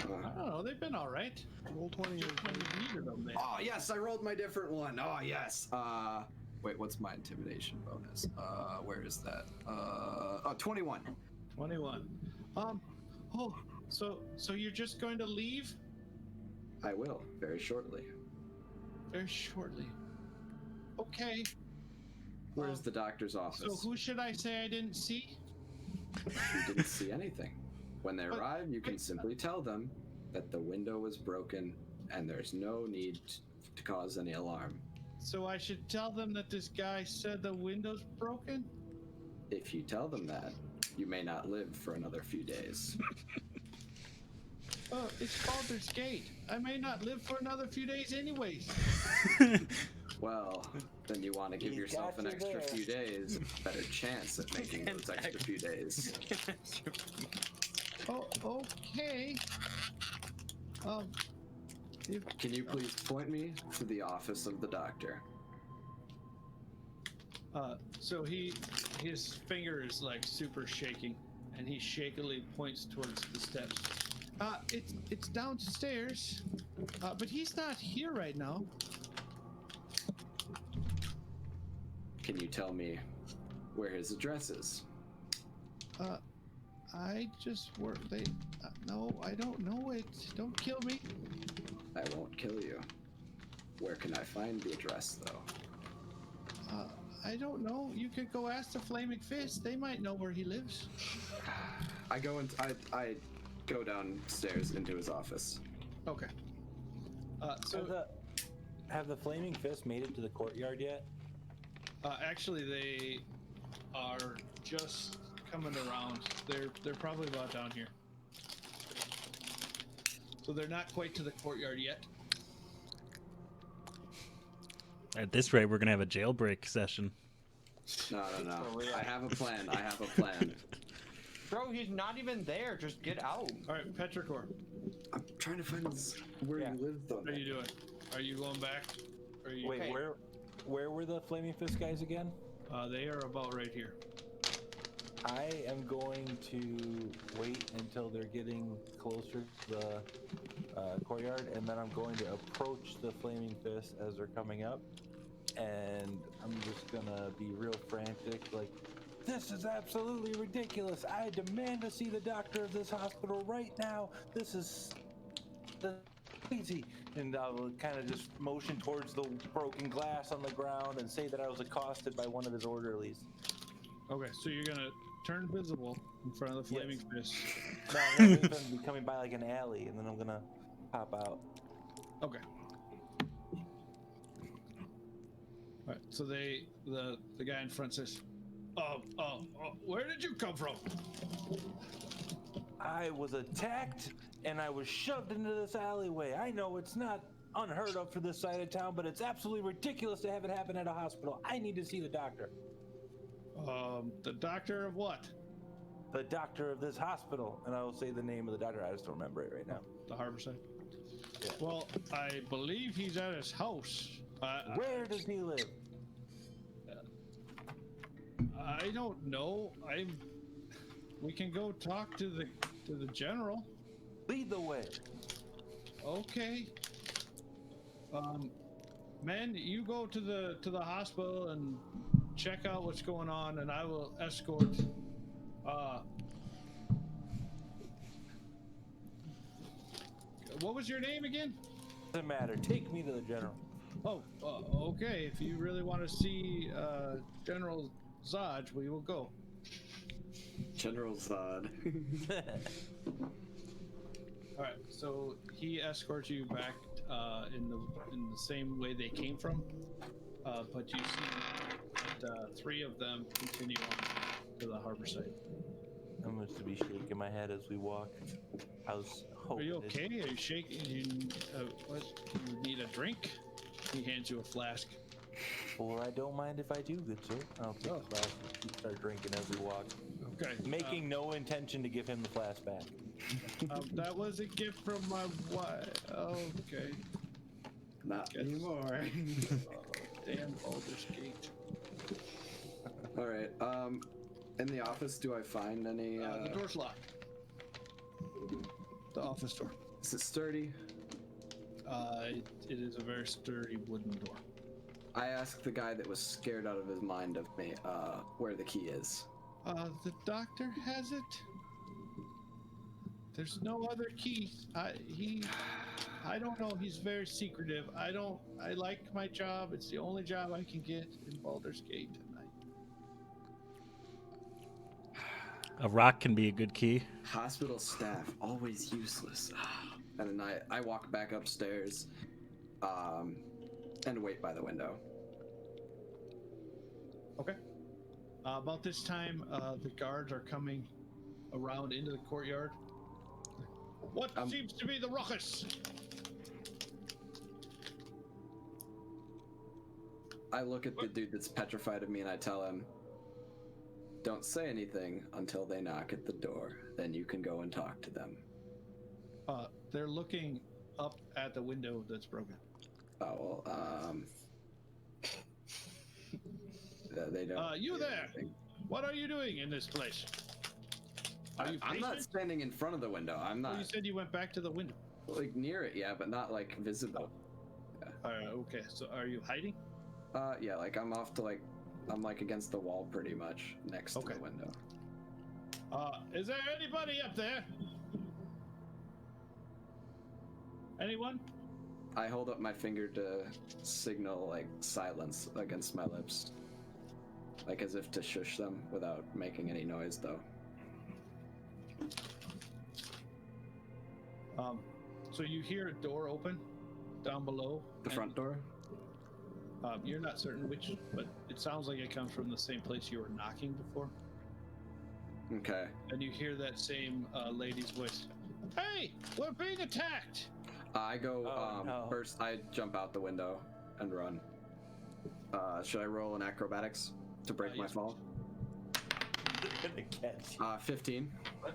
A: don't know. They've been all right.
D: Roll 20.
A: Just when you needed them, man.
C: Oh yes, I rolled my different one. Oh yes. Wait, what's my intimidation bonus? Where is that? 21.
A: 21. Oh, so you're just going to leave
C: I will very shortly.
A: very shortly? Okay.
C: Where's the doctor's
A: So
C: office?
A: who should I say I didn't see?
C: You didn't see anything. When they
A: But-
C: arrive, you can simply tell them that the window was broken and there's no need to cause any alarm.
A: So I should tell them that this guy said the window's broken?
C: If you tell them that, you may not live for another few days.
A: Oh, it's Baldurs Gate. I may not live for another few days anyways.
C: Well, then you want to give
B: He
C: yourself
B: got
C: an
B: you
C: extra
B: there.
C: few days, a better chance at making those extra few days.
A: Oh, okay. If,
C: Can you please point me to the office of the doctor?
A: so his finger is like super shaking, and he shakily points towards the steps. It's downstairs, but he's not here right now.
C: Can you tell me where his address is?
A: I just work. No, I don't know it. Don't kill me.
C: I won't kill you. Where can I find the address, though?
A: I don't know. You could go ask the Flaming Fist. They might know where he lives.
C: I go downstairs into his office.
A: Okay. So
B: Have the Flaming Fist made it to the courtyard yet?
A: actually, they are just coming around. They're probably about down here. So they're not quite to the courtyard yet.
G: At this rate, we're gonna have a jailbreak session.
C: No.
E: Oh, yeah.
C: I have a plan. I have a plan.
E: Bro, he's not even there. Just get out.
A: All right, Petrichor,
C: I'm trying to find where
B: Yeah.
C: you live, though.
A: what are you doing? Are you going back? Are you?
B: Wait,
E: Okay.
B: where were the Flaming Fist guys again?
A: They are about right here.
B: I am going to wait until they're getting closer to the courtyard, and then I'm going to approach the Flaming Fist as they're coming up, and I'm just gonna be real frantic, like, "This is absolutely ridiculous! I demand to see the doctor of this hospital right now! This is crazy. And I'll kind of just motion towards the broken glass on the ground and say that I was accosted by one of his orderlies.
A: Okay, so you're gonna turn visible in front of the flaming fist.
B: No, I'm gonna wait for him to be coming by like an alley, and then I'm gonna pop out.
A: Okay. All right. So the guy in front says, where did you come from?"
B: I was attacked, and I was shoved into this alleyway. I know it's not unheard of for this side of town, but it's absolutely ridiculous to have it happen at a hospital. I need to see the doctor.
A: The doctor of what?
B: The doctor of this hospital. And I will say the name of the doctor. I just don't remember it right now.
A: The Harborside.
B: Yeah.
A: Well, I believe he's at his house.
B: Where does he live?
A: I don't know. We can go talk to the general.
B: Lead the way.
A: Okay. Men, you go to the hospital and check out what's going on, and I will escort. What was your name again?
B: Doesn't matter. Take me to the general.
A: Oh, okay. If you really want to see General Zod, we will go.
C: General Zod.
A: All right. So he escorts you back in the same way they came from, but you see that three of them continue on to the harbor site.
B: I'm going to be shaking my head as we walk. How's hope?
A: Are you okay? Are you shaking? What? You need a drink? He hands you a flask.
B: Or I don't mind if I do, good sir. I'll take the flask and start drinking as we walk.
A: Okay.
B: Making no intention to give him the flask back.
A: That was a gift from my wife. Okay.
C: Not anymore.
A: Damn Baldurs Gate.
C: All right. In the office, do I find any?
A: The door's locked. The office door.
C: Is it sturdy?
A: It is a very sturdy wooden door.
C: I asked the guy that was scared out of his mind of me, where the key is.
A: The doctor has it. There's no other key. I don't know. He's very secretive. I like my job. It's the only job I can get in Baldurs Gate tonight.
G: A rock can be a good key.
C: Hospital staff, always useless. And then I walk back upstairs, and wait by the window.
A: Okay. About this time, the guards are coming around into the courtyard. What seems to be the ruckus?
C: I look at the dude that's petrified of me and I tell him, "Don't say anything until they knock at the door. Then you can go and talk to them."
A: They're looking up at the window that's broken.
C: Oh, well, they don't.
A: You
C: hear
A: there?
C: anything.
A: What are you doing in this place?
C: I'm not standing in front of the window. I'm
A: Oh,
C: not
A: you said you went back to the window.
C: like near it, yeah, but not like visible.
A: Okay, so are you hiding?
C: Yeah, like I'm off to I'm like against the wall pretty much next to the window.
A: Is there anybody up there? Anyone?
C: I hold up my finger to signal like silence against my lips. Like as if to shush them without making any noise though.
A: So you hear a door open down below.
C: The front door?
A: You're not certain which, but it sounds like it comes from the same place you were knocking before.
C: Okay.
A: And you hear that same lady's voice. Hey, we're being attacked!
C: I go,
B: no.
C: First I jump out the window and run. Should I roll an acrobatics to break my
A: yes,
C: fall?
B: They're gonna catch.
C: 15.
A: What?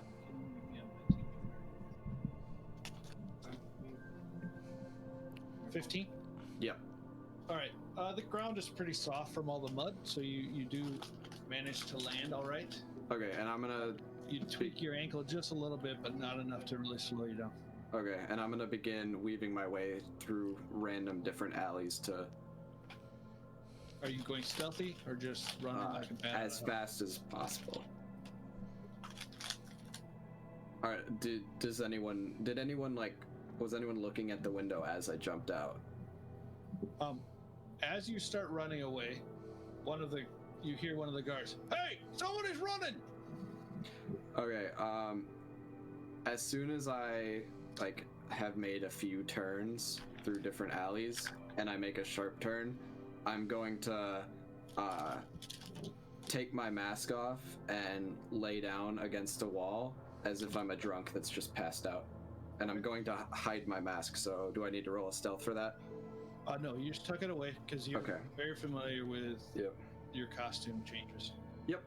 A: 15?
C: Yep.
A: All right. The ground is pretty soft from all the mud, so you do manage to land all right.
C: Okay, and I'm gonna...
A: You tweak your ankle just a little bit, but not enough to really slow you down.
C: Okay, and I'm gonna begin weaving my way through random different alleys to...
A: Are you going stealthy or just running like a bad
C: as fast as possible. All right. Did anyone like Was anyone looking at the window as I jumped out?
A: As you start running away, you hear one of the guards, "Hey, someone is running!"
C: Okay, as soon as I have made a few turns through different alleys and I make a sharp turn, I'm going to take my mask off and lay down against a wall as if I'm a drunk that's just passed out. And I'm going to hide my mask, so do I need to roll a stealth for that?
A: No, you just tuck it away because you're
C: Okay.
A: very familiar with
C: Yep.
A: your costume changes.
C: Yep.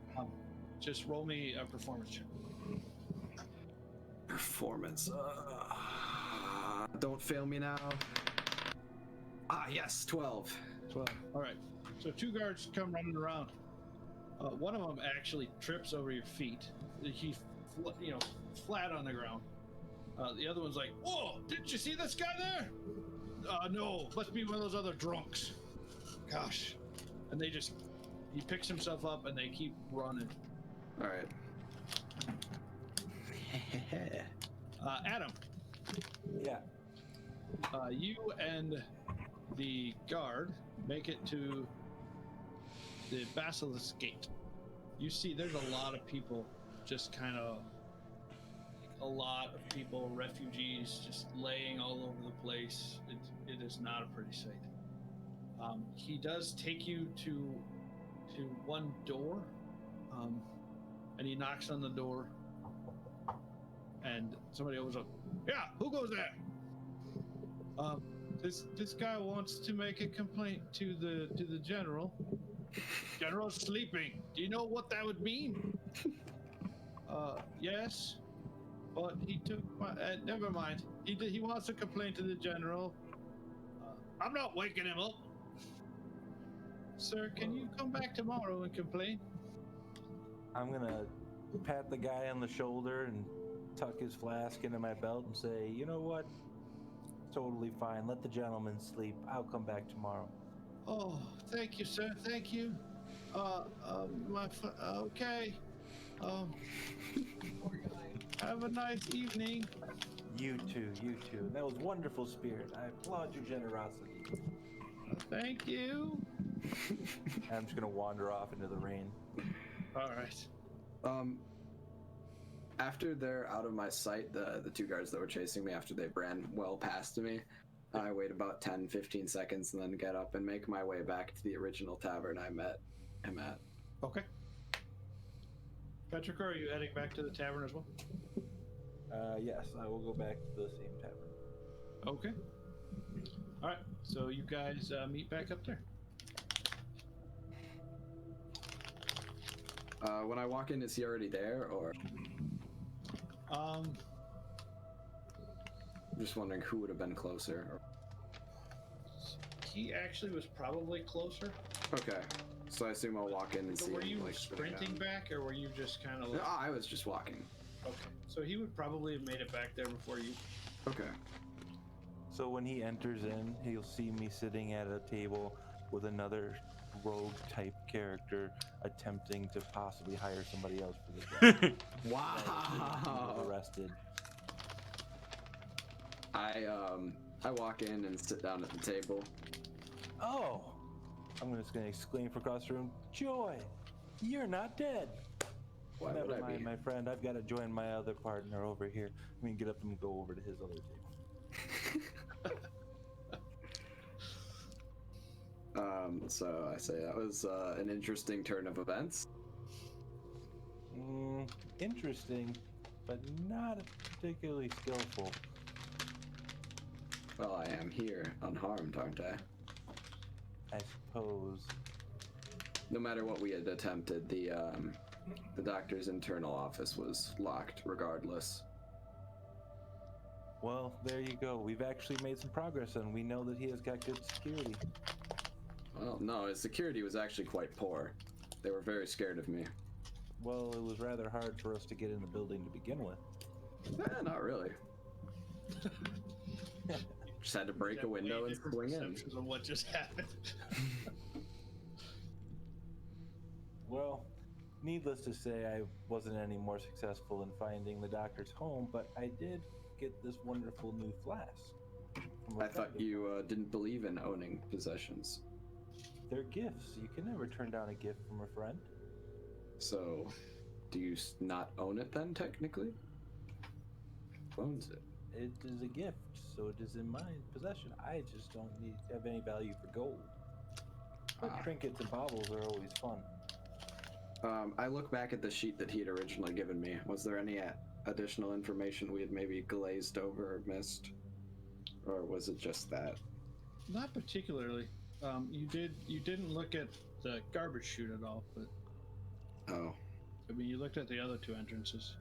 A: Just roll me a performance check.
C: Performance. Don't fail me now. Yes, 12.
A: 12. All right. So 2 guards come running around. One of them actually trips over your feet. He's, flat on the ground. The other one's like, "Whoa! Didn't you see this guy there?" No, must be one of those other drunks. Gosh. And he picks himself up and they keep running.
C: All right.
A: Adam,
B: Yeah.
A: you and the guard make it to the Baldurs Gate. You see there's a lot of people, just kind of a lot of people, refugees, just laying all over the place. It is not a pretty sight. He does take you to one door, and he knocks on the door, and somebody opens up. "Yeah, who goes there?" This guy wants to make a complaint to the general. General's sleeping. Do you know what that would mean? Yes, but he took my. Never mind. He wants to complain to the general. I'm not waking him up. Sir, can you come back tomorrow and complain?
B: I'm gonna pat the guy on the shoulder and tuck his flask into my belt and say, "You know what? Totally fine. Let the gentleman sleep. I'll come back tomorrow."
A: Oh, thank you, sir. Thank you. Okay. Have a nice evening.
B: You too. That was wonderful spirit. I applaud your generosity.
A: Thank you.
B: I'm just gonna wander off into the rain.
A: All right.
C: After they're out of my sight, the 2 guards that were chasing me, after they ran well past me, I wait about 10-15 seconds and then get up and make my way back to the original tavern I met him at.
A: Okay. Patrick, are you heading back to the tavern as well?
B: Yes, I will go back to the same tavern.
A: Okay. All right. So you guys meet back up there.
C: When I walk in, is he already there, or? I'm just wondering who would have been closer.
A: He actually was probably closer.
C: Okay, so I assume I'll walk in and
A: So
C: see
A: were
C: him,
A: you
C: like,
A: sprinting back, or were you just kind of like...
C: No, I was just walking.
A: Okay, so he would probably have made it back there before you.
C: Okay.
B: So when he enters in, he'll see me sitting at a table with another rogue type character attempting to possibly hire somebody else for the job.
C: Wow.
B: Was arrested.
C: I walk in and sit down at the table.
B: Oh! I'm just gonna exclaim from across the room, "Joy! You're not dead!"
C: Why
B: Never
C: would I
B: mind,
C: be?
B: my friend. I've got to join my other partner over here. Let me get up and go over to his other table.
C: So I say that was an interesting turn of events.
B: Interesting, but not particularly skillful.
C: Well, I am here unharmed, aren't I?
B: I suppose.
C: No matter what we had attempted, the doctor's internal office was locked regardless.
B: Well, there you go. We've actually made some progress, and we know that he has got good security.
C: Well, no, his security was actually quite poor. They were very scared of me.
B: Well, it was rather hard for us to get in the building to begin with.
C: Not really. Just had to break a window and swing in.
A: Perceptions of what just happened.
B: Well, needless to say, I wasn't any more successful in finding the doctor's home, but I did get this wonderful new flask. from a
C: I thought
B: friend.
C: you didn't believe in owning possessions.
B: They're gifts. You can never turn down a gift from a friend.
C: So, do you not own it then, technically? Who owns it?
B: It is a gift, so it is in my possession. I just don't have any value for gold. But trinkets and baubles are always fun.
C: I look back at the sheet that he had originally given me. Was there any additional information we had maybe glazed over or missed? Or was it just that?
A: Not particularly. You didn't look at the garbage chute at all, but
C: Oh.
A: I mean, you looked at the other two entrances.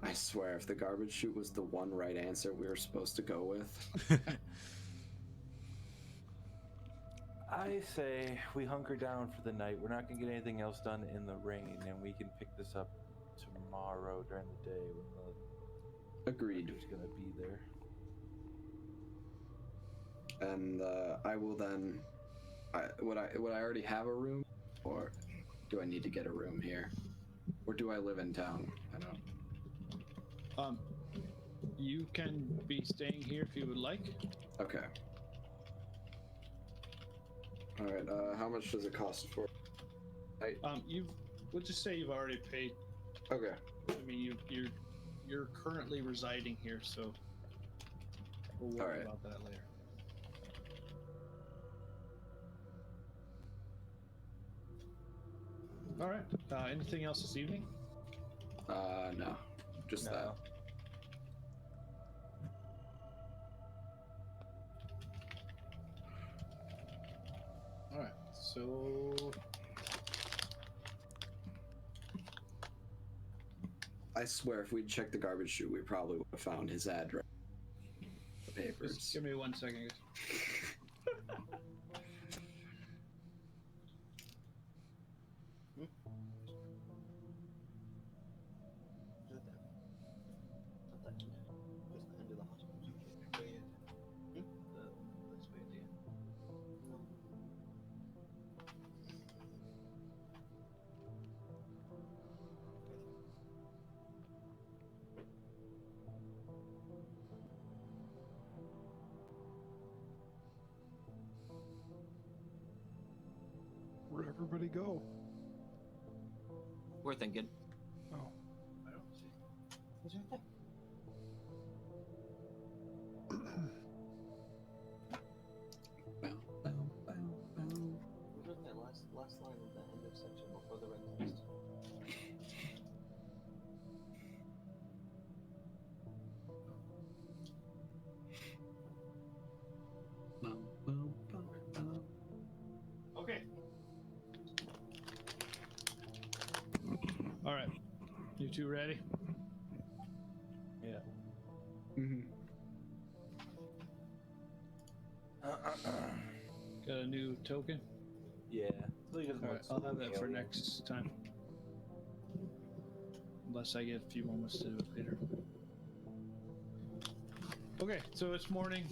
C: I swear, if the garbage chute was the one right answer we were supposed to go with.
B: I say we hunker down for the night. We're not going to get anything else done in the rain, and we can pick this up tomorrow during the day when the
C: Agreed.
B: doctor's going to be there.
C: And I will then. Would I already have a room, or do I need to get a room here, or do I live in town? I don't.
A: You can be staying here if you would like.
C: Okay. All right. How much does it cost for?
A: We'll just say you've already paid.
C: Okay.
A: I mean, you're currently residing here, so we'll worry
C: Alright.
A: about that later. All right. Anything else this evening?
C: No, just that.
B: No.
A: All right. So
C: I swear, if we'd checked the garbage chute, we probably would have found his address. The papers.
A: just give me 1 second, guys.
D: Where'd everybody go?
E: We're thinking.
D: Oh,
A: I don't see.
E: Who's right there? Who's right there? Last line of the end of section before the red text.
A: Okay. All right. You two ready?
B: Yeah.
C: Mm-hmm.
A: Got a new token?
B: Yeah. So he doesn't
A: All
B: look
A: right. I'll
B: so
A: have that for
B: alien.
A: next time. Unless I get a few moments to do it later. Okay, so it's morning.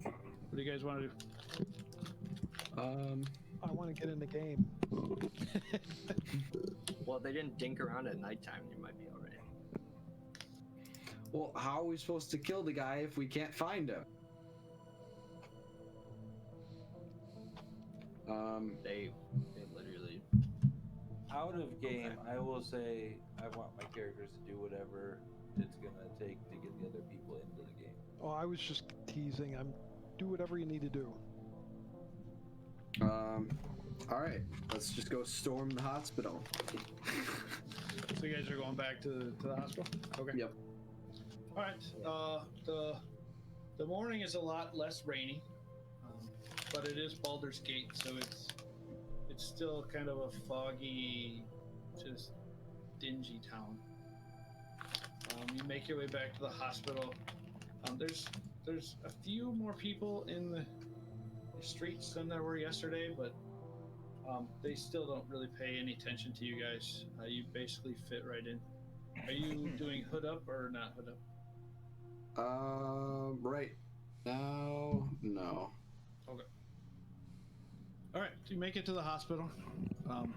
A: What do you guys want to do?
D: I want to get in the game.
E: Well, they didn't dink around at nighttime. You might be alright.
C: Well, how are we supposed to kill the guy if we can't find him?
E: They literally.
B: Out of game, I will say I want my characters to do whatever it's going to take to get the other people into the game.
D: Oh, I was just teasing. Do whatever you need to do.
C: All right. Let's just go storm the hospital.
A: So you guys are going back to the hospital? Okay.
C: Yep.
A: All right. The morning is a lot less rainy, but it is Baldurs Gate, so it's still kind of a foggy, just dingy town. You make your way back to the hospital. There's a few more people in the streets than there were yesterday, but they still don't really pay any attention to you guys. You basically fit right in. Are you doing hood up or not hood up?
C: Right now, no.
A: Okay. All right, so you make it to the hospital.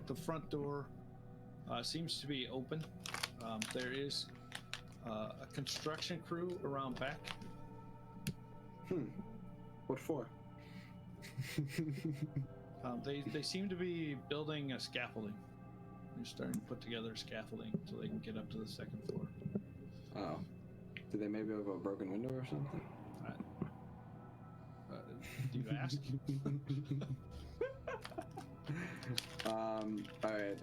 A: The front door seems to be open. There is a construction crew around back.
C: What for?
A: They seem to be building a scaffolding. They're starting to put together scaffolding so they can get up to the second floor.
C: Oh. Do they maybe have a broken window or something?
A: Do you ask?
C: Alright.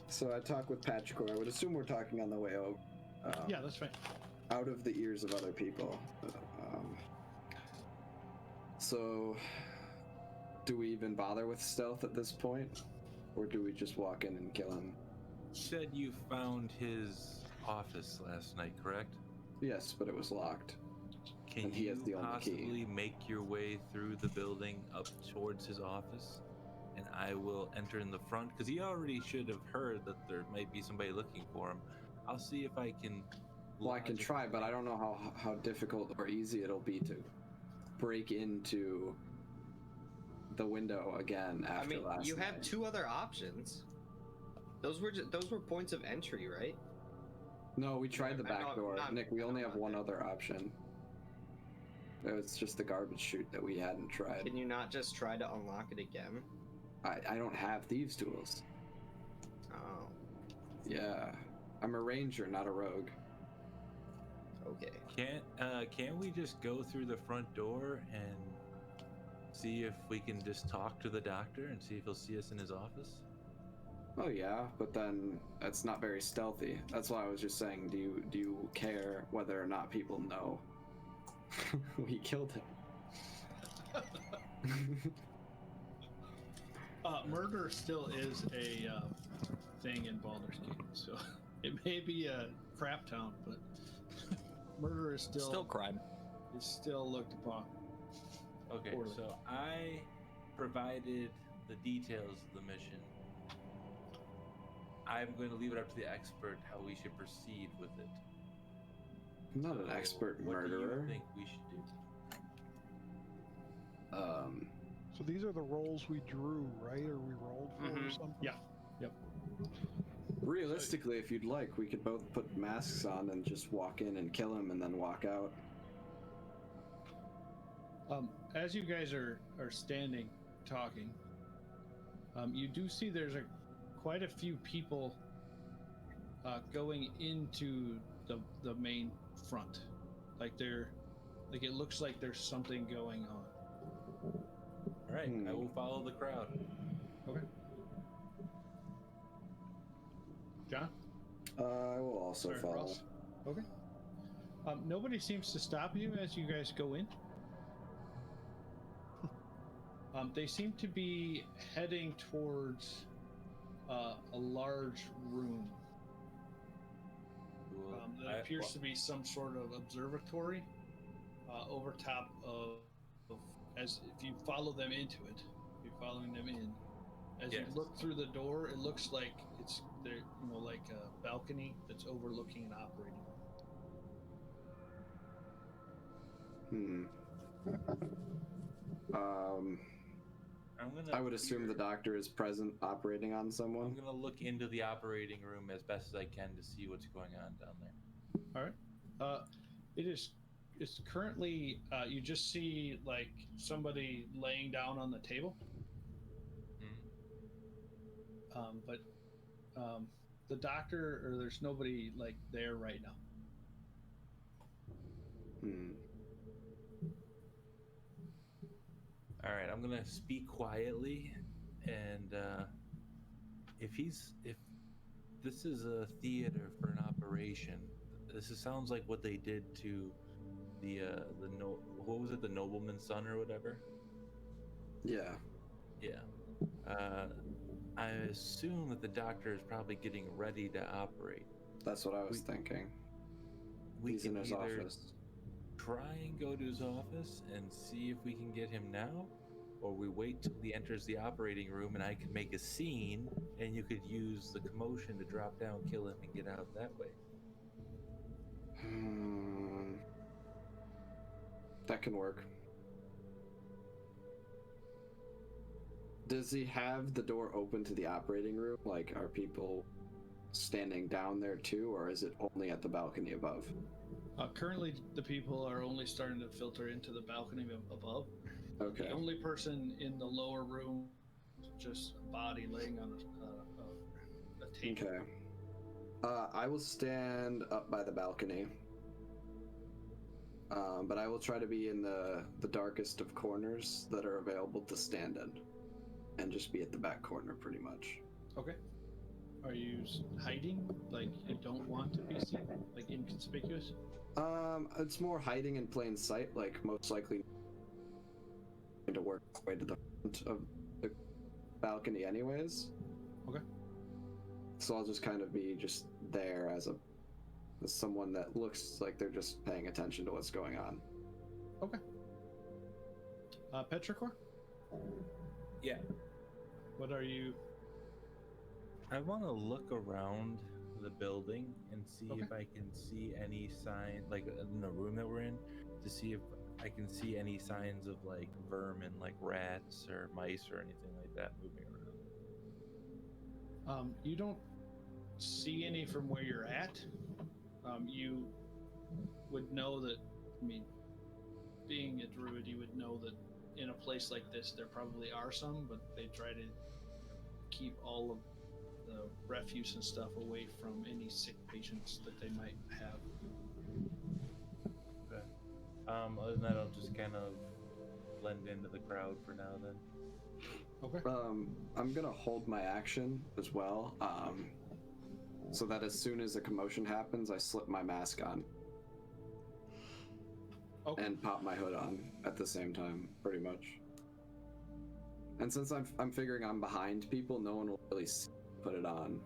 C: So I talk with Patrick. I would assume we're talking on the way over.
A: Yeah, that's fine.
C: Out of the ears of other people. So, do we even bother with stealth at this point? Or do we just walk in and kill him?
B: You said you found his office last night, correct?
C: Yes, but it was locked.
B: Can
C: And he has
B: you
C: the only key.
B: possibly make your way through the building up towards his office? And I will enter in the front, because he already should have heard that there might be somebody looking for him. I'll see if I can...
C: Well, I can try, but I don't know how difficult or easy it'll be to break into the window again after
E: I mean,
C: last
E: you
C: night.
E: have two other options. Those were points of entry, right?
C: No, we tried the
E: I
C: back
E: know-
C: door.
E: not-
C: Nick, we
E: I
C: only
E: know
C: have
E: about
C: one
E: that.
C: other option. It's just the garbage chute that we hadn't tried.
E: Can you not just try to unlock it again?
C: I don't have thieves' tools.
E: Oh,
C: Yeah. I'm a ranger, not a rogue.
E: okay.
B: Can't we just go through the front door and see if we can just talk to the doctor and see if he'll see us in his office?
C: Oh yeah, but then that's not very stealthy. That's why I was just saying, do you care whether or not people know we killed him?
A: Murder still is a thing in Baldur's Gate, so it may be a crap town, but murder is
J: Still crime.
A: is still looked upon.
B: Okay,
A: Poorly.
B: so I provided the details of the mission. I'm going to leave it up to the expert how we should proceed with it.
C: I'm not an
B: So,
C: expert
B: what do
C: murderer.
B: you think we should do?
D: So these are the rolls we drew, right? Or we rolled for or
E: Mhm.
D: something?
A: Yeah. Yep.
C: Realistically, if you'd like, we could both put masks on and just walk in and kill him and then walk out.
A: As you guys are standing talking, you do see there's quite a few people going into the main front. Like it looks like there's something going on.
B: All right, I will follow the crowd.
A: Okay. John?
C: I will also
A: Sorry,
C: follow.
A: Ross? Okay. Nobody seems to stop you as you guys go in. They seem to be heading towards a large room
B: Cool.
A: that appears to be some sort of observatory over top of, as if you follow them into it, you're following them in. As you
B: Yes.
A: look through the door, it looks like it's there, like a balcony that's overlooking an operating room.
C: I would assume the doctor is present operating on
B: I'm
C: someone.
B: gonna look into the operating room as best as I can to see what's going on down there.
A: All right. It's currently you just see like somebody laying down on the table. But the doctor or there's nobody like there right now.
B: All right, I'm gonna speak quietly, and if this is a theater for an operation, sounds like what they did to what was it, the nobleman's son or whatever.
C: Yeah.
B: Yeah. I assume that the doctor is probably getting ready to operate.
C: That's what I was thinking. He's in
B: can
C: his
B: either
C: office.
B: try and go to his office and see if we can get him now, or we wait till he enters the operating room and I can make a scene and you could use the commotion to drop down, kill him, and get out that way.
C: That can work. Does he have the door open to the operating room? Like, are people standing down there too, or is it only at the balcony above?
A: Currently, the people are only starting to filter into the balcony above.
C: Okay.
A: The only person in the lower room, just a body laying on a table.
C: Okay. I will stand up by the balcony. But I will try to be in the darkest of corners that are available to stand in. And just be at the back corner pretty much.
A: Okay. Are you hiding? Like you don't want to be seen? Like inconspicuous?
C: It's more hiding in plain sight, like most likely going to work my way to the front of the balcony anyways.
A: Okay.
C: So I'll just kind of be just there as someone that looks like they're just paying attention to what's going on.
A: Okay. Petrichor?
B: Yeah.
A: What are you?
B: I want to look around the building and see
A: Okay.
B: if I can see any sign, like in the room that we're in, to see if I can see any signs of like vermin, like rats or mice or anything like that moving around.
A: You don't see any from where you're at. You would know that. I mean, being a druid, you would know that in a place like this, there probably are some, but they try to keep all of the refuse and stuff away from any sick patients that they might have.
B: Okay. Other than that, I'll just kind of blend into the crowd for now then.
A: Okay.
C: I'm gonna hold my action as well, so that as soon as a commotion happens, I slip my mask on.
A: Okay.
C: And pop my hood on at the same time, pretty much. And since I'm figuring I'm behind people, no one will really put it on.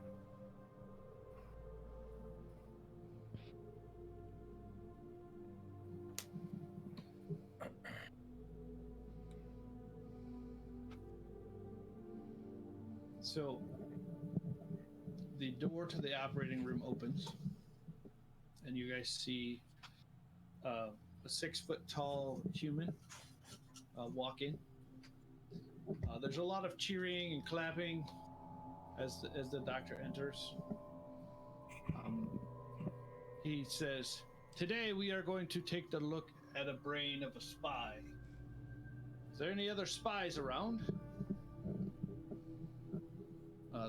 A: So the door to the operating room opens, and you guys see a 6-foot-tall human walk in. There's a lot of cheering and clapping as the doctor enters. He says, "Today we are going to take a look at a brain of a spy. Is there any other spies around?"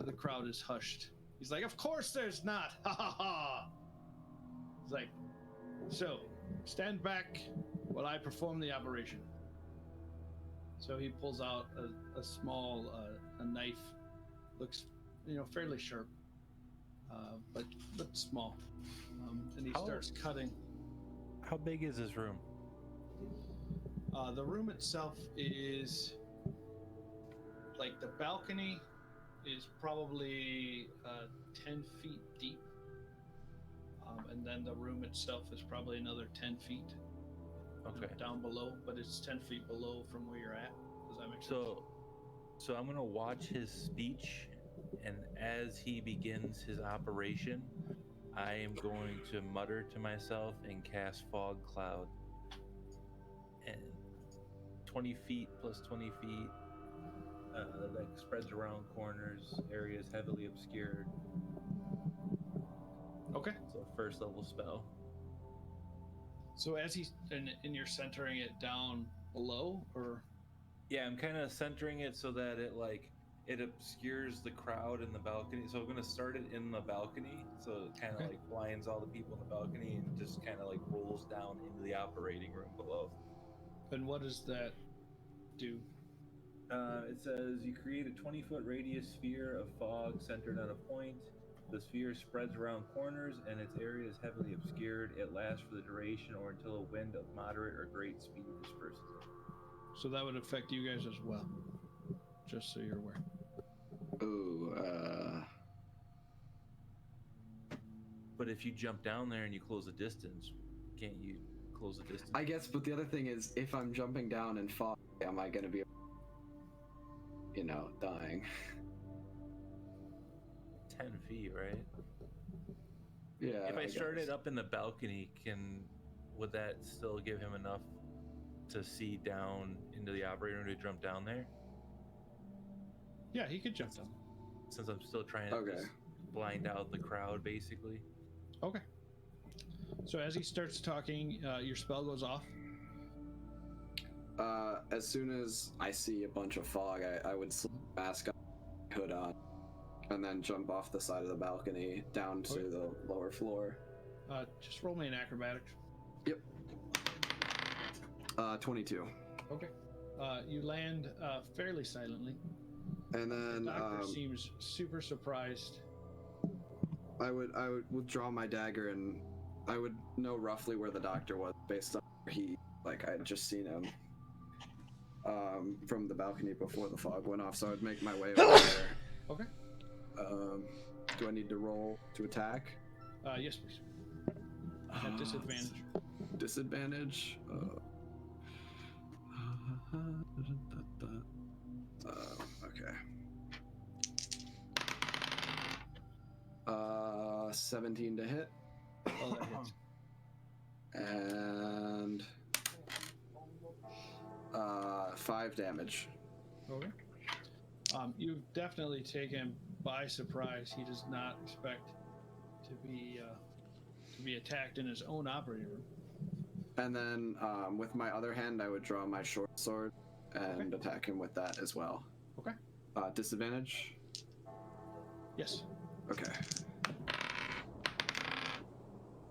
A: The crowd is hushed. He's like, "Of course there's not! Ha ha ha!" He's like, "So, stand back while I perform the operation." So he pulls out a small a knife, looks fairly sharp, but small, and he starts cutting.
B: How big is this room?
A: The room itself is like the balcony is probably 10 feet deep, and then the room itself is probably another 10 feet.
B: Okay.
A: Down below, but it's 10 feet below from where you're at. Does that make sense?
B: So I'm gonna watch his speech, and as he begins his operation, I am going to mutter to myself and cast Fog Cloud. And 20 feet plus 20 feet, that spreads around corners, areas heavily obscured.
A: Okay.
B: So first level spell.
A: So as he's and you're centering it down below, or
B: Yeah, I'm kind of centering it so that it obscures the crowd in the balcony. So I'm gonna start it in the balcony, so it kind of like blinds all the people in the balcony and just kind of like rolls down into the operating room below.
A: And what does that do?
B: It says you create a 20-foot radius sphere of fog centered on a point. The sphere spreads around corners and its area is heavily obscured. It lasts for the duration or until a wind of moderate or great speed disperses it.
A: So that would affect you guys as well, just so you're aware.
C: Ooh,
B: But if you jump down there and you close the distance, can't you close the distance?
C: I guess, but the other thing is, if I'm jumping down in fog, am I gonna be, dying?
B: 10 feet, right?
C: Yeah.
B: If I
C: guess.
B: started up in the balcony, would that still give him enough to see down into the operating room to jump down there?
A: Yeah, he could jump down.
B: Since I'm still trying to
C: Okay.
B: blind out the crowd, basically.
A: Okay. So as he starts talking, your spell goes off.
C: As soon as I see a bunch of fog, I would slip the mask on, hood on, and then jump off the side of the balcony down to
A: Okay.
C: the lower floor.
A: Just roll me an acrobatics.
C: Yep. 22.
A: Okay. You land fairly silently.
C: And then
A: The doctor seems super surprised.
C: I would withdraw my dagger, and I would know roughly where the doctor was based on where I had just seen him from the balcony before the fog went off. So I would make my way over there.
A: Okay.
C: Do I need to roll to attack?
A: Yes, please. At disadvantage.
C: Disadvantage. Okay. 17 to hit.
A: Oh, that hits.
C: And 5 damage.
A: Okay. You definitely take him by surprise. He does not expect to be attacked in his own operating room.
C: And then with my other hand, I would draw my short sword and attack him with that as well.
A: Okay.
C: Disadvantage?
A: Yes.
C: Okay.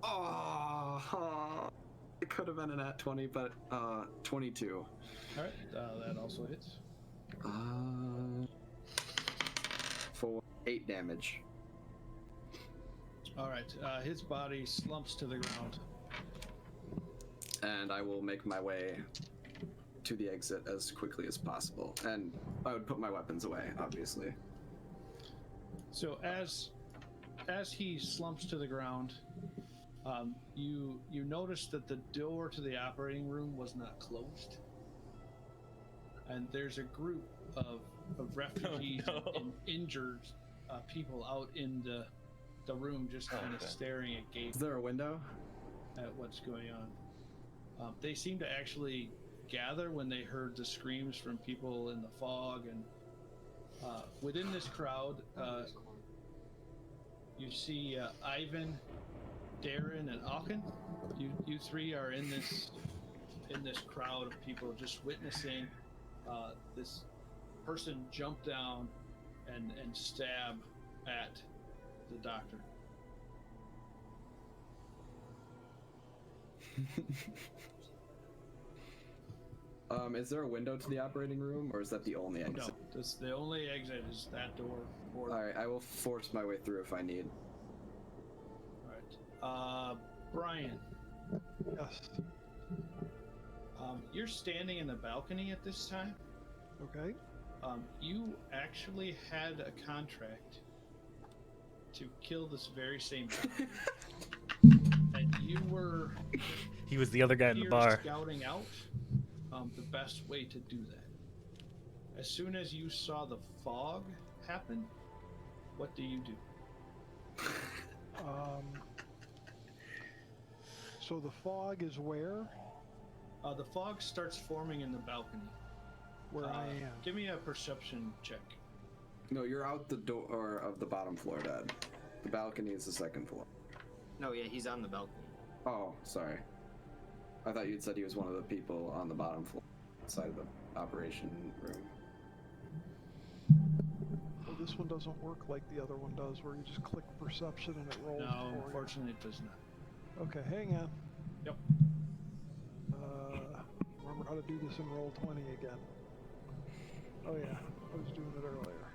C: Oh, it could have been an at 20, but 22.
A: All right. That also hits.
C: For 8 damage.
A: All right. His body slumps to the ground.
C: And I will make my way to the exit as quickly as possible. And I would put my weapons away, obviously.
A: So as he slumps to the ground, you notice that the door to the operating room was not closed, and there's a group of refugees and injured people out in the room, just kind of staring at Gabe.
C: Is there a window?
A: At what's going on. They seem to actually gather when they heard the screams from people in the fog, and within this crowd, you see Ivan, Darren, and Aachen. You three are in this crowd of people just witnessing this person jump down and stab at the doctor.
C: Is there a window to the operating room, or is that the only exit?
A: No, the only exit is that door.
C: Alright, I will force my way through if I need.
A: Alright. Brian.
D: Yes.
A: You're standing in the balcony at this time.
D: Okay.
A: You actually had a contract to kill this very same guy. And you were
G: He was the other guy in the
A: here
G: bar.
A: scouting out the best way to do that. As soon as you saw the fog happen, what do you do?
D: So the fog is where?
A: The fog starts forming in the balcony.
D: Where I am.
A: Give me a perception check.
C: No, you're out the door of the bottom floor, Dad. The balcony is the second floor.
E: No, yeah, he's on the balcony.
C: Oh, sorry. I thought you'd said he was one of the people on the bottom floor, side of the operation room.
D: Well, this one doesn't work like the other one does, where you just click perception and it rolls.
A: No,
D: for
A: unfortunately it does not.
D: you. Okay, hang on.
A: Yep.
D: Remember how to do this in Roll20 again. Oh yeah, I was doing it earlier.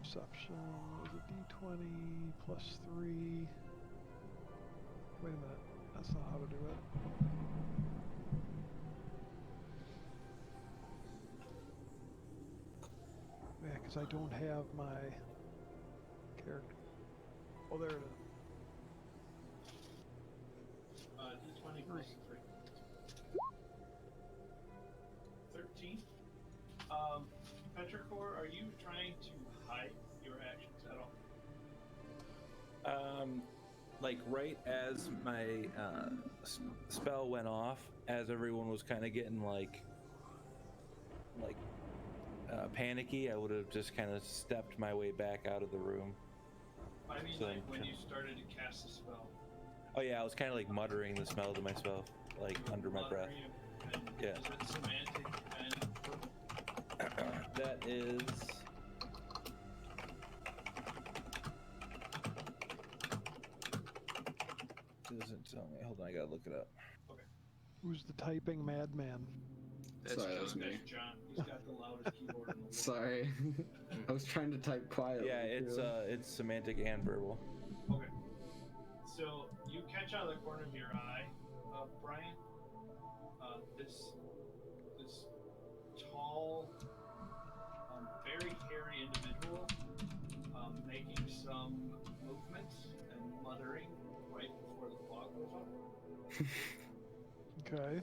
D: Perception is a D20 plus 3. Wait a minute, that's not how to do it. Yeah, because I don't have my character. Oh, there it is.
A: D20 plus 3. 13. Petrichor, are you trying to hide your actions at all?
B: Like right as my spell went off, as everyone was kind of getting like panicky, I would have just kind of stepped my way back out of the room.
A: I mean,
B: So
A: like
B: I'm
A: when
B: trying-
A: you started to cast the spell.
B: Oh yeah, I was kind of like muttering the smell to myself, like
A: you were
B: under my breath.
A: muttering And
B: Yeah.
A: Is it semantic and verbal?
B: That is. It doesn't tell me. Hold on, I gotta look it up.
D: Who's the typing madman?
C: Sorry, that was me.
A: That's John. He's got the loudest keyboard in the world.
C: Sorry. I was trying to type quietly.
B: Yeah,
C: too.
B: it's semantic and verbal.
A: Okay. So you catch out of the corner of your eye, Brian, this tall, very hairy individual making some movements and muttering right before the fog goes up.
D: Okay.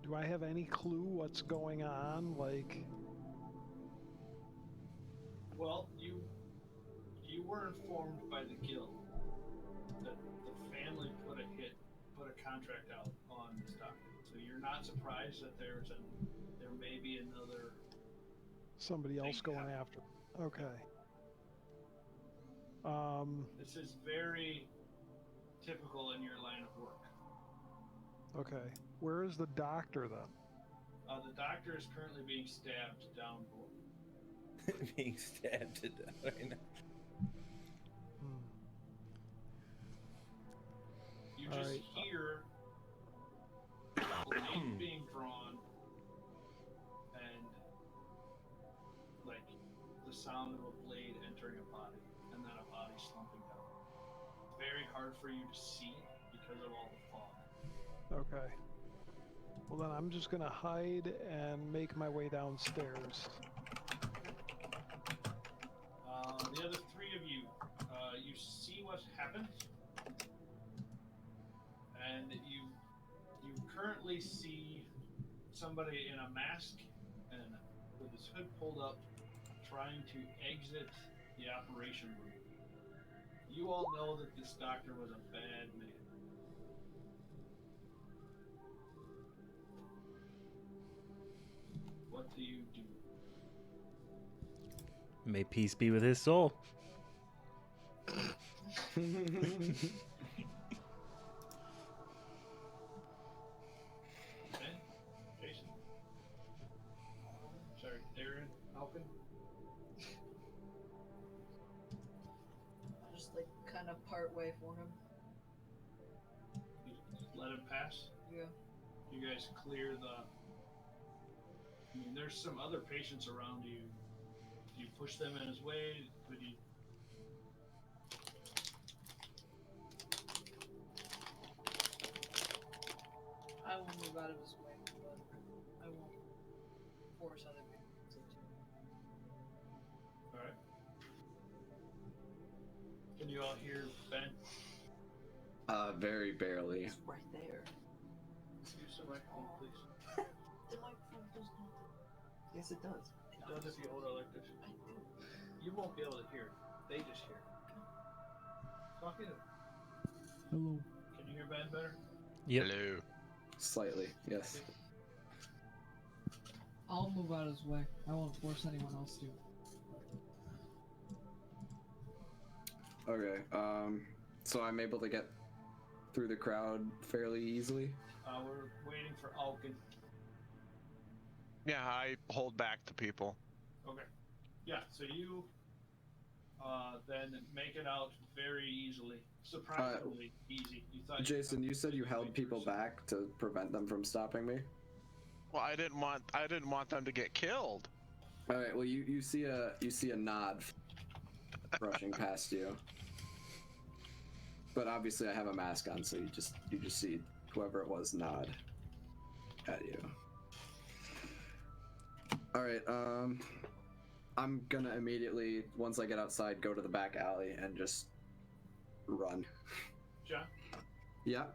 D: Do I have any clue what's going on? Like,
A: Well, you were informed by the guild that the family put a contract out on this document. So you're not surprised that there may be another
D: somebody else
A: thing
D: going
A: happening.
D: after. Okay.
A: This is very typical in your line of work.
D: Okay. Where is the doctor then?
A: The doctor is currently being stabbed down below.
B: Being stabbed to death right now.
A: You
D: All
A: just
D: right.
A: hear blade being drawn and like the sound of a blade entering a body and then a body slumping down. Very hard for you to see because of all the fog.
D: Okay. Well, then I'm just gonna hide and make my way downstairs.
A: The other three of you, you see what happened, and you currently see somebody in a mask and with his hood pulled up, trying to exit the operation room. You all know that this doctor was a bad man. What do you do?
G: May peace be with his soul.
A: Ben? Jason? Sorry, Darren? Alvin?
F: I'll just like kind of part way for him.
A: You just let him pass?
F: Yeah.
A: You guys clear the... I mean, there's some other patients around you. Do you push them in his way? Would you...
F: I won't move out of his way, but I won't force other people to.
A: Alright. Can you all hear Ben?
C: Very barely.
F: It's right there.
A: Use the microphone, please.
F: The microphone does not. Yes, it does.
A: It does if you hold it like this.
F: I do.
A: You won't be able to hear it. They just hear it. Talk it.
I: Hello.
A: Can you hear Ben better?
G: Yep.
J: Hello.
C: Slightly, yes.
F: I'll move out of his way. I won't force anyone else to.
C: Okay, so I'm able to get through the crowd fairly easily.
A: We're waiting for Alkin.
J: Yeah, I hold back the people.
A: Okay. Yeah, so you then make it out very easily. Surprisingly easy. You thought
C: Jason, you said you held people back to prevent them from stopping me.
J: Well, I didn't want them to get killed.
C: All right, well you see a nod brushing past you. But obviously I have a mask on, so you just see whoever it was nod at you. All right, I'm gonna immediately, once I get outside, go to the back alley and just run.
A: John,
C: Yeah.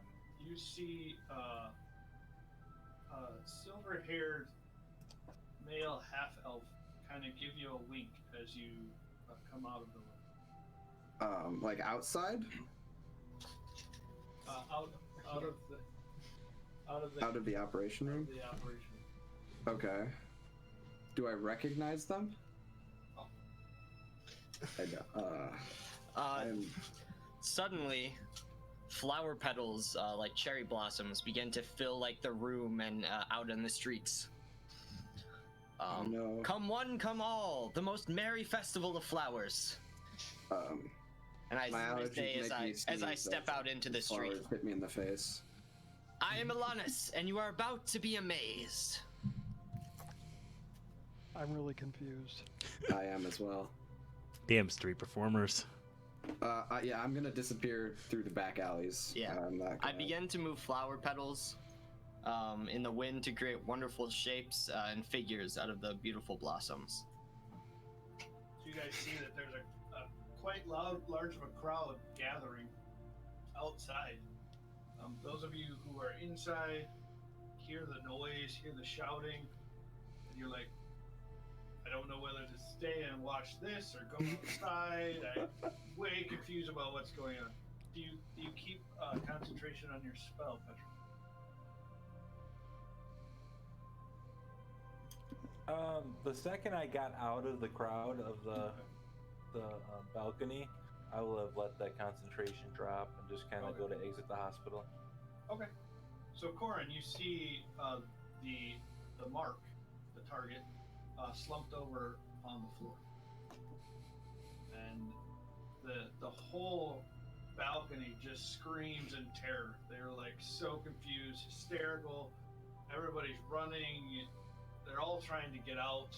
A: you see silver-haired male half-elf kind of give you a wink as you come out of the room.
C: Like outside? Out of the operation room?
A: The operation.
C: Okay. Do I recognize them? I know. I'm
K: Suddenly, flower petals, like cherry blossoms, begin to fill like the room and out in the streets.
C: Oh, no.
K: Come one, come all, the most merry festival of flowers. And I
C: My allergies
K: say
C: make me
K: as I
C: sneeze
K: step out into the street,
C: flowers hit me in the face.
K: I am Alanis, and you are about to be amazed.
D: I'm really confused.
C: I am as well.
G: Damn street performers.
C: Yeah, I'm gonna disappear through the back alleys.
K: Yeah.
C: I'm not
K: I
C: gonna...
K: begin to move flower petals in the wind to create wonderful shapes and figures out of the beautiful blossoms.
A: So you guys see that there's a quite large of a crowd gathering outside. Those of you who are inside hear the noise, hear the shouting, and you're like, I don't know whether to stay and watch this or go outside. I'm way confused about what's going on. Do you keep concentration on your spell, Petra?
B: The second I got out of the crowd of the balcony, I will have let that concentration drop and just kind of go to exit the hospital.
A: Okay. So Corin, you see the mark, the target, slumped over on the floor, and the whole balcony just screams in terror. They're like so confused, hysterical. Everybody's running. They're all trying to get out.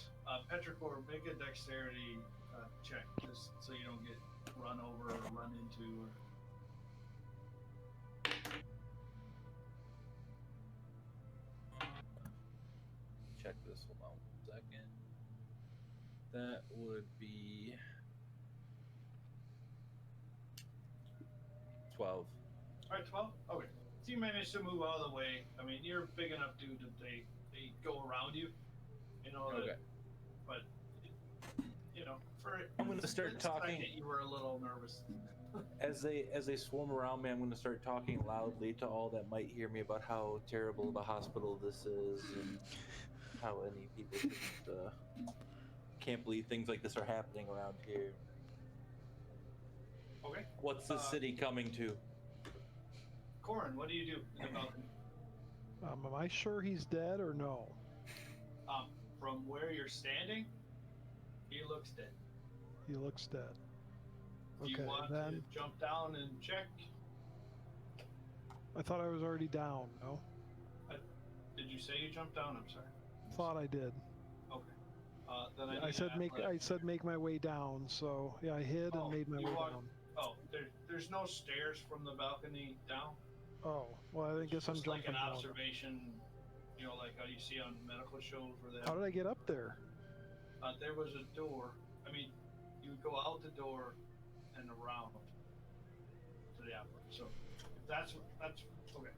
A: Petrichor, make a dexterity check, just so you don't get run over or run into.
B: Check this. Hold on 1 second. That would be 12.
A: All right, 12. Okay. So you managed to move out of the way. I mean, you're a big enough dude that they go around you. You know.
B: Okay.
A: But you know,
B: I'm gonna start talking.
A: You were a little nervous.
B: As they swarm around me, I'm going to start talking loudly to all that might hear me about how terrible of a hospital this is and how any people can't believe things like this are happening around here.
A: Okay.
B: What's the city coming to?
A: Corin, what do you do in the balcony?
D: Am I sure he's dead or no?
A: From where you're standing, he looks dead.
D: He looks dead.
A: Do you want to jump down and check?
D: I thought I was already down, no?
A: Did you say you jumped down? I'm sorry.
D: Thought I did.
A: Okay. Then I
D: said make my way down, so yeah, I hid and made my way down.
A: Oh, there's no stairs from the balcony down?
D: Oh, well, I guess I'm jumping
A: like an
D: down.
A: observation, you know, like how you see on medical shows where they...
D: How did I get up there?
A: There was a door. I mean, you would go out the door and around to the outlet. So if that's okay.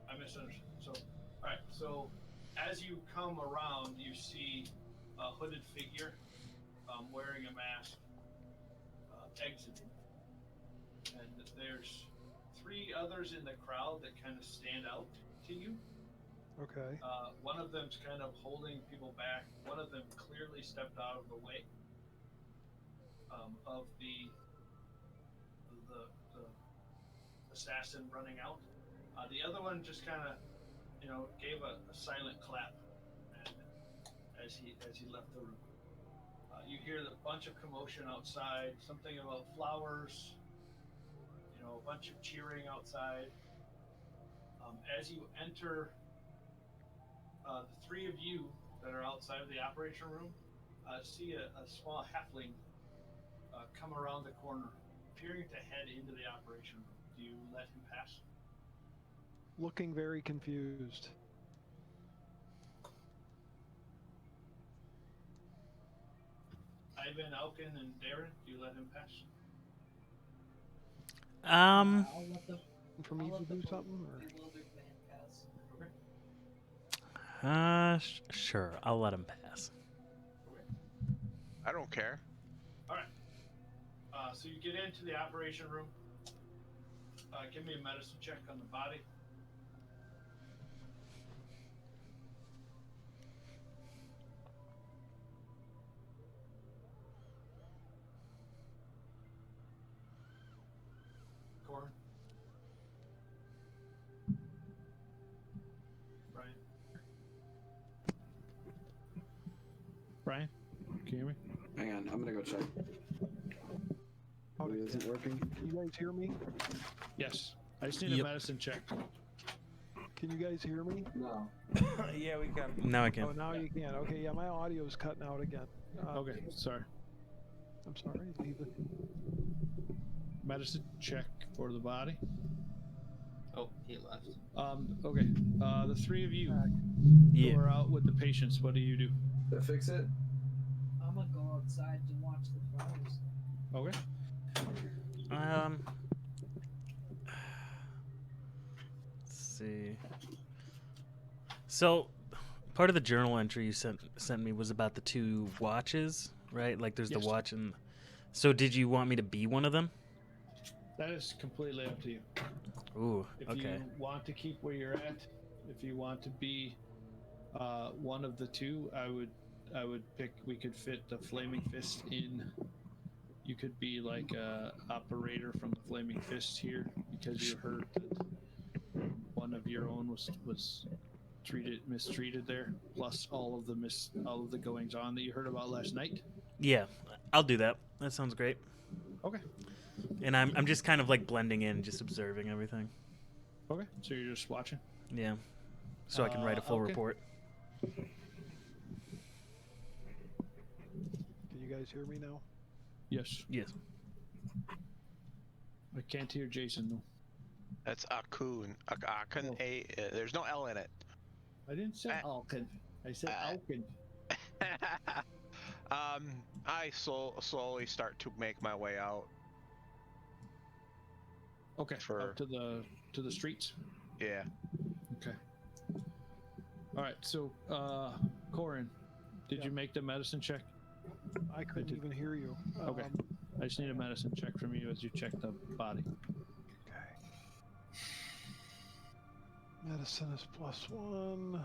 A: I misunderstood. So all right. So as you come around, you see a hooded figure wearing a mask exiting, and there's 3 others in the crowd that kind of stand out to you.
D: Okay.
A: One of them's kind of holding people back. One of them clearly stepped out of the way of the assassin running out. The other one just kind of, you know, gave a silent clap as he left the room. You hear a bunch of commotion outside, something about flowers, you know, a bunch of cheering outside. As you enter, the 3 of you that are outside of the operation room see a small halfling come around the corner, appearing to head into the operation room. Do you let him pass?
D: Looking very confused.
A: Ivan, Alkin, and Darren, do you let him pass?
F: I'll let the
D: For me to do something? Or?
F: bewildered man pass.
G: Sure. I'll let him pass.
J: I don't care.
A: All right. So you get into the operation room. Give me a medicine check on the body. Brian, can you hear me?
C: Hang on, I'm gonna go check. It isn't working.
D: Can you guys hear me?
A: Yes. I just need
G: Yep.
A: a medicine check.
D: Can you guys hear me?
C: No.
B: Yeah, we can.
G: Now I can.
D: Oh, now you can. Okay, yeah, my audio's cutting out again.
A: Okay, sorry.
D: I'm sorry. Leave it.
A: Medicine check for the body.
E: Oh, he left.
A: Okay. The three of you
G: Yeah.
A: who are out with the patients, what do you do?
C: To fix it?
F: I'm gonna go outside to watch the flowers.
A: Okay.
G: Let's see. So, part of the journal entry you sent me was about the two watches, right? Like, there's
A: Yes.
G: the watch and. So, did you want me to be one of them?
A: That is completely up to you.
G: Ooh.
A: If
G: Okay.
A: you want to keep where you're at, if you want to be one of the two, I would pick. We could fit the Flaming Fist in. You could be like a operator from the Flaming Fist here because you heard that one of your own was mistreated there. Plus all of the goings on that you heard about last night.
G: Yeah, I'll do that. That sounds great.
A: Okay.
G: And I'm just kind of like blending in, just observing everything.
A: Okay. So you're just watching.
G: Yeah. So I can write a full
A: okay.
G: report.
D: Can you guys hear me now?
A: Yes.
G: Yes.
A: I can't hear Jason though.
J: That's Akun. Akun. There's no L in it.
A: I didn't say Alkin. I said Alkin.
J: I slowly start to make my way out.
A: Okay. Up to the streets.
J: Yeah.
A: Okay. All right. So, Corin, did you make the medicine check?
D: I couldn't even hear you.
A: Okay. I just need a medicine check from you as you check the body.
D: Okay. Medicine is +1.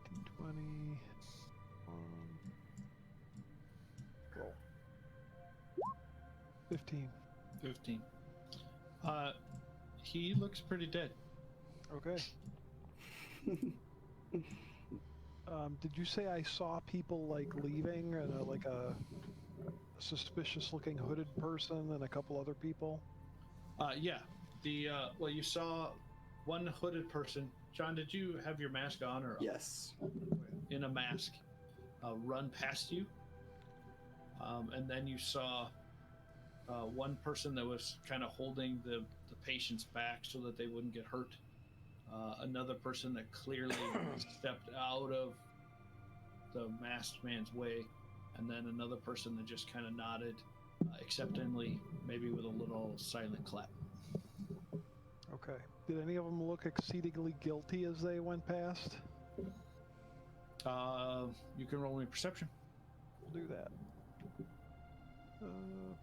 D: D20. Roll. 15.
A: 15. He looks pretty dead.
D: Okay. Did you say I saw people like leaving and like a suspicious-looking hooded person and a couple other people?
A: Yeah. Well, you saw one hooded person. John, did you have your mask on or
C: Yes.
A: in a mask run past you? And then you saw one person that was kind of holding the patients back so that they wouldn't get hurt. Another person that clearly stepped out of the masked man's way, and then another person that just kind of nodded acceptingly, maybe with a little silent clap.
D: Okay. Did any of them look exceedingly guilty as they went past?
A: You can roll me perception.
D: We'll do that.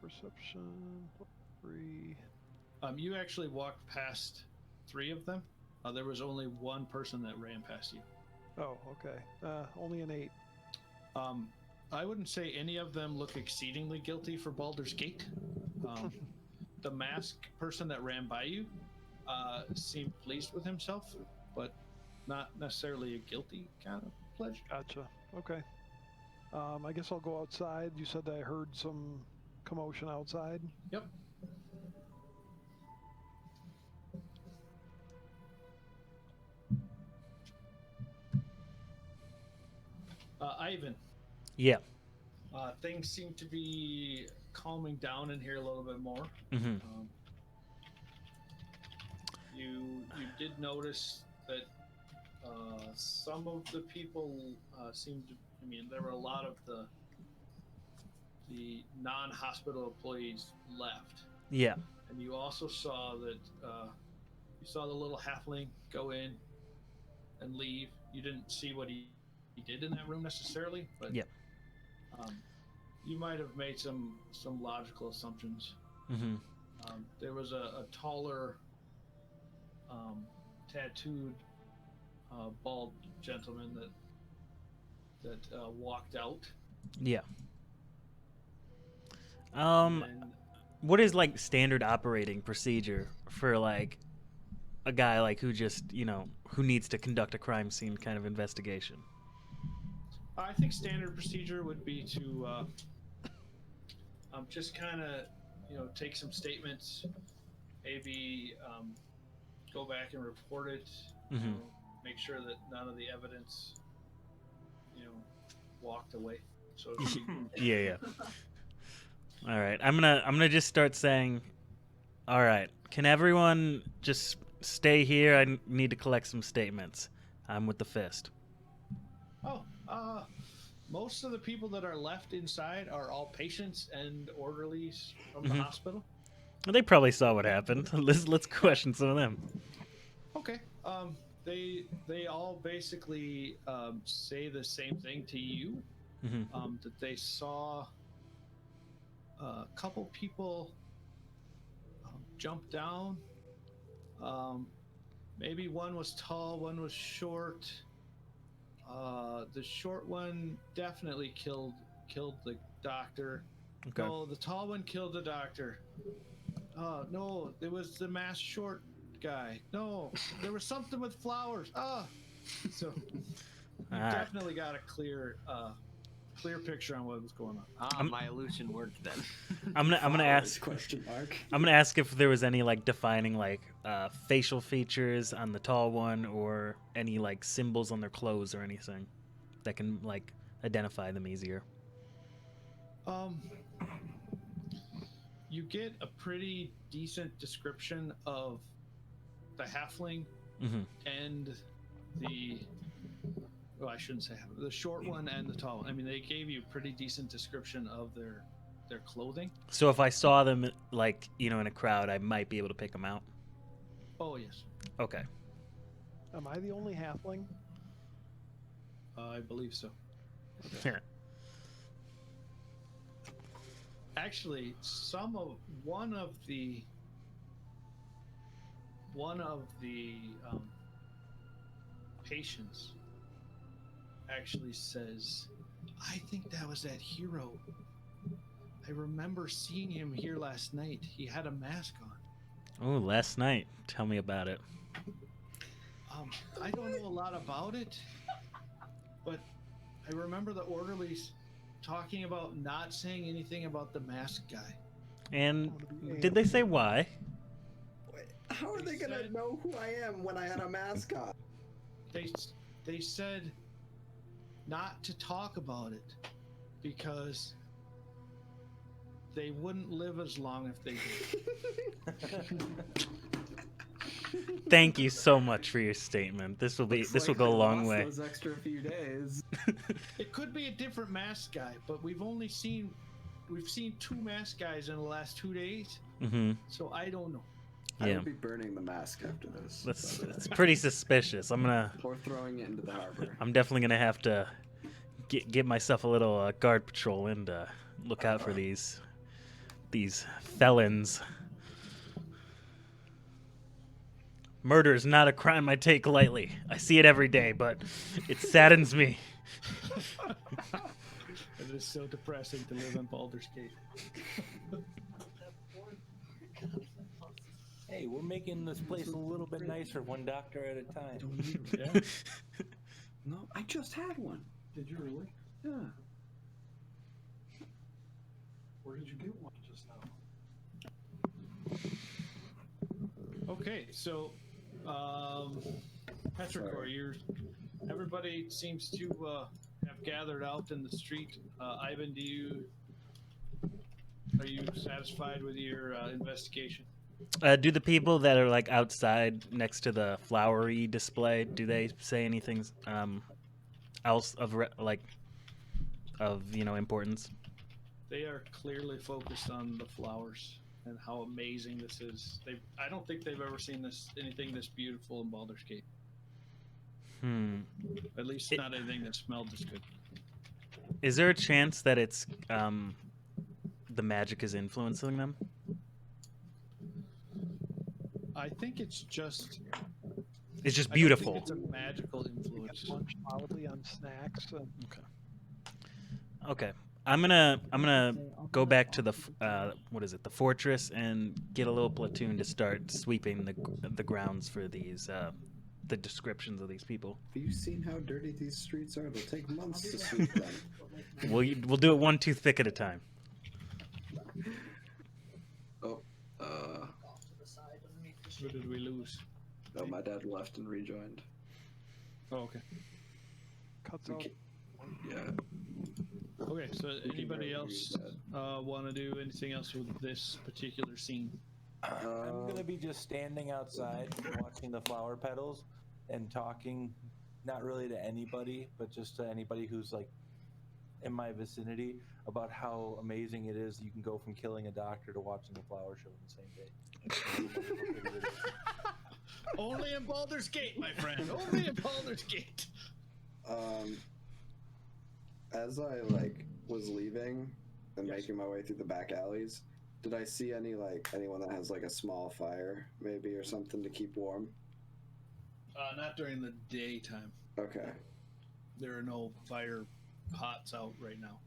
D: Perception, 3.
A: You actually walked past 3 of them. There was only one person that ran past you.
D: Oh, okay. Only an 8.
A: I wouldn't say any of them look exceedingly guilty for Baldur's Gate. The masked person that ran by you seemed pleased with himself, but not necessarily a guilty kind of pleasure.
D: Gotcha. Okay. I guess I'll go outside. You said I heard some commotion outside.
A: Yep. Ivan.
G: Yeah.
A: Things seem to be calming down in here a little bit more.
G: Mm-hmm.
A: You did notice that some of the people seemed to. I mean, there were a lot of the non-hospital employees left.
G: Yeah.
A: And you also saw that you saw the little halfling go in and leave. You didn't see what he did in that room necessarily, but
G: yeah.
A: You might have made some logical assumptions.
G: Mm-hmm.
A: There was a taller, tattooed, bald gentleman that walked out.
G: Yeah.
A: And
G: What is like standard operating procedure for like a guy like who just who needs to conduct a crime scene kind of investigation?
A: I think standard procedure would be to just kind of, take some statements, maybe go back and report it, make sure that none of the evidence, walked away. So to speak.
G: Yeah. All right. I'm gonna just start saying, all right, can everyone just stay here? I need to collect some statements. I'm with the fist.
A: Oh, most of the people that are left inside are all patients and orderlies from the hospital.
G: Well, they probably saw what happened. Let's question some of them.
A: Okay. They all basically say the same thing to you. That they saw a couple people jump down. Maybe one was tall, one was short. The short one definitely killed the doctor.
G: Okay.
A: No, the tall one killed the doctor. No, it was the masked short guy. No, there was something with flowers. So you definitely got a clear picture on what was going on.
K: My illusion worked then.
G: I'm gonna ask.
C: Question mark.
G: I'm gonna ask if there was any defining facial features on the tall one, or any symbols on their clothes or anything that can identify them easier.
A: You get a pretty decent description of the halfling and the. Well, I shouldn't say the short one and the tall one. I mean, they gave you a pretty decent description of their clothing.
G: So if I saw them in a crowd, I might be able to pick them out.
A: Oh yes.
G: Okay.
D: Am I the only halfling?
A: I believe so.
G: Okay.
A: Actually, one of the patients actually says, "I think that was that hero. I remember seeing him here last night. He had a mask on."
G: Oh, last night. Tell me about it.
A: I don't know a lot about it, but I remember the orderlies talking about not saying anything about the masked guy.
G: And did they say why?
C: Wait, how are they gonna know who I am when I had a mask on?
A: They said not to talk about it because they wouldn't live as long if they did.
G: Thank you so much for your statement. This will go a long way.
C: Those extra few days.
A: It could be a different mask guy, but we've seen two mask guys in the last 2 days. So I don't know.
C: I will be burning the mask after this.
G: That's pretty suspicious. Or
C: throwing it into the harbor.
G: I'm definitely gonna have to get myself a little guard patrol and look out for these felons. Murder is not a crime I take lightly. I see it every day, but it saddens me.
A: It is so depressing to live in Baldurs Gate.
B: Hey, we're making this place a little bit nicer, one doctor at a time.
A: Yeah.
C: No, I just had one.
I: Did you really?
C: Yeah.
I: Where did you get one just now?
A: Okay, so Petrichor, everybody seems to have gathered out in the street. Ivan, are you satisfied with your investigation?
G: Do the people that are outside next to the flowery display, do they say anything else of importance?
A: They are clearly focused on the flowers and how amazing this is. I don't think they've ever seen anything this beautiful in Baldur's Gate. At least not anything that smelled this good.
G: Is there a chance that it's the magic is influencing them?
A: I think it's just
G: beautiful.
A: I think it's a magical influence.
D: Lunch probably on snacks.
G: Okay. I'm gonna go back to the the fortress, and get a little platoon to start sweeping the grounds for these the descriptions of these people.
C: Have you seen how dirty these streets are? They'll take months to sweep them.
G: We'll do it one toothpick at a time.
C: Oh,
F: Off to the side underneath the
A: Who did we lose?
C: no, my dad left and rejoined.
A: Oh, okay.
D: Cuts out.
C: Yeah.
A: Okay, so anybody
C: barely
A: else
C: read
A: want to do anything else with this particular scene?
B: I'm gonna be just standing outside watching the flower petals and talking, not really to anybody, but just to anybody who's like in my vicinity about how amazing it is you can go from killing a doctor to watching the flower show in the same day.
A: Only in Baldur's Gate, my friend. Only in Baldur's Gate.
C: As I was leaving and making my way through the back alleys, did I see anyone that has a small fire maybe or something to keep warm?
A: Not during the daytime.
C: Okay.
A: There are no fire pots out right now.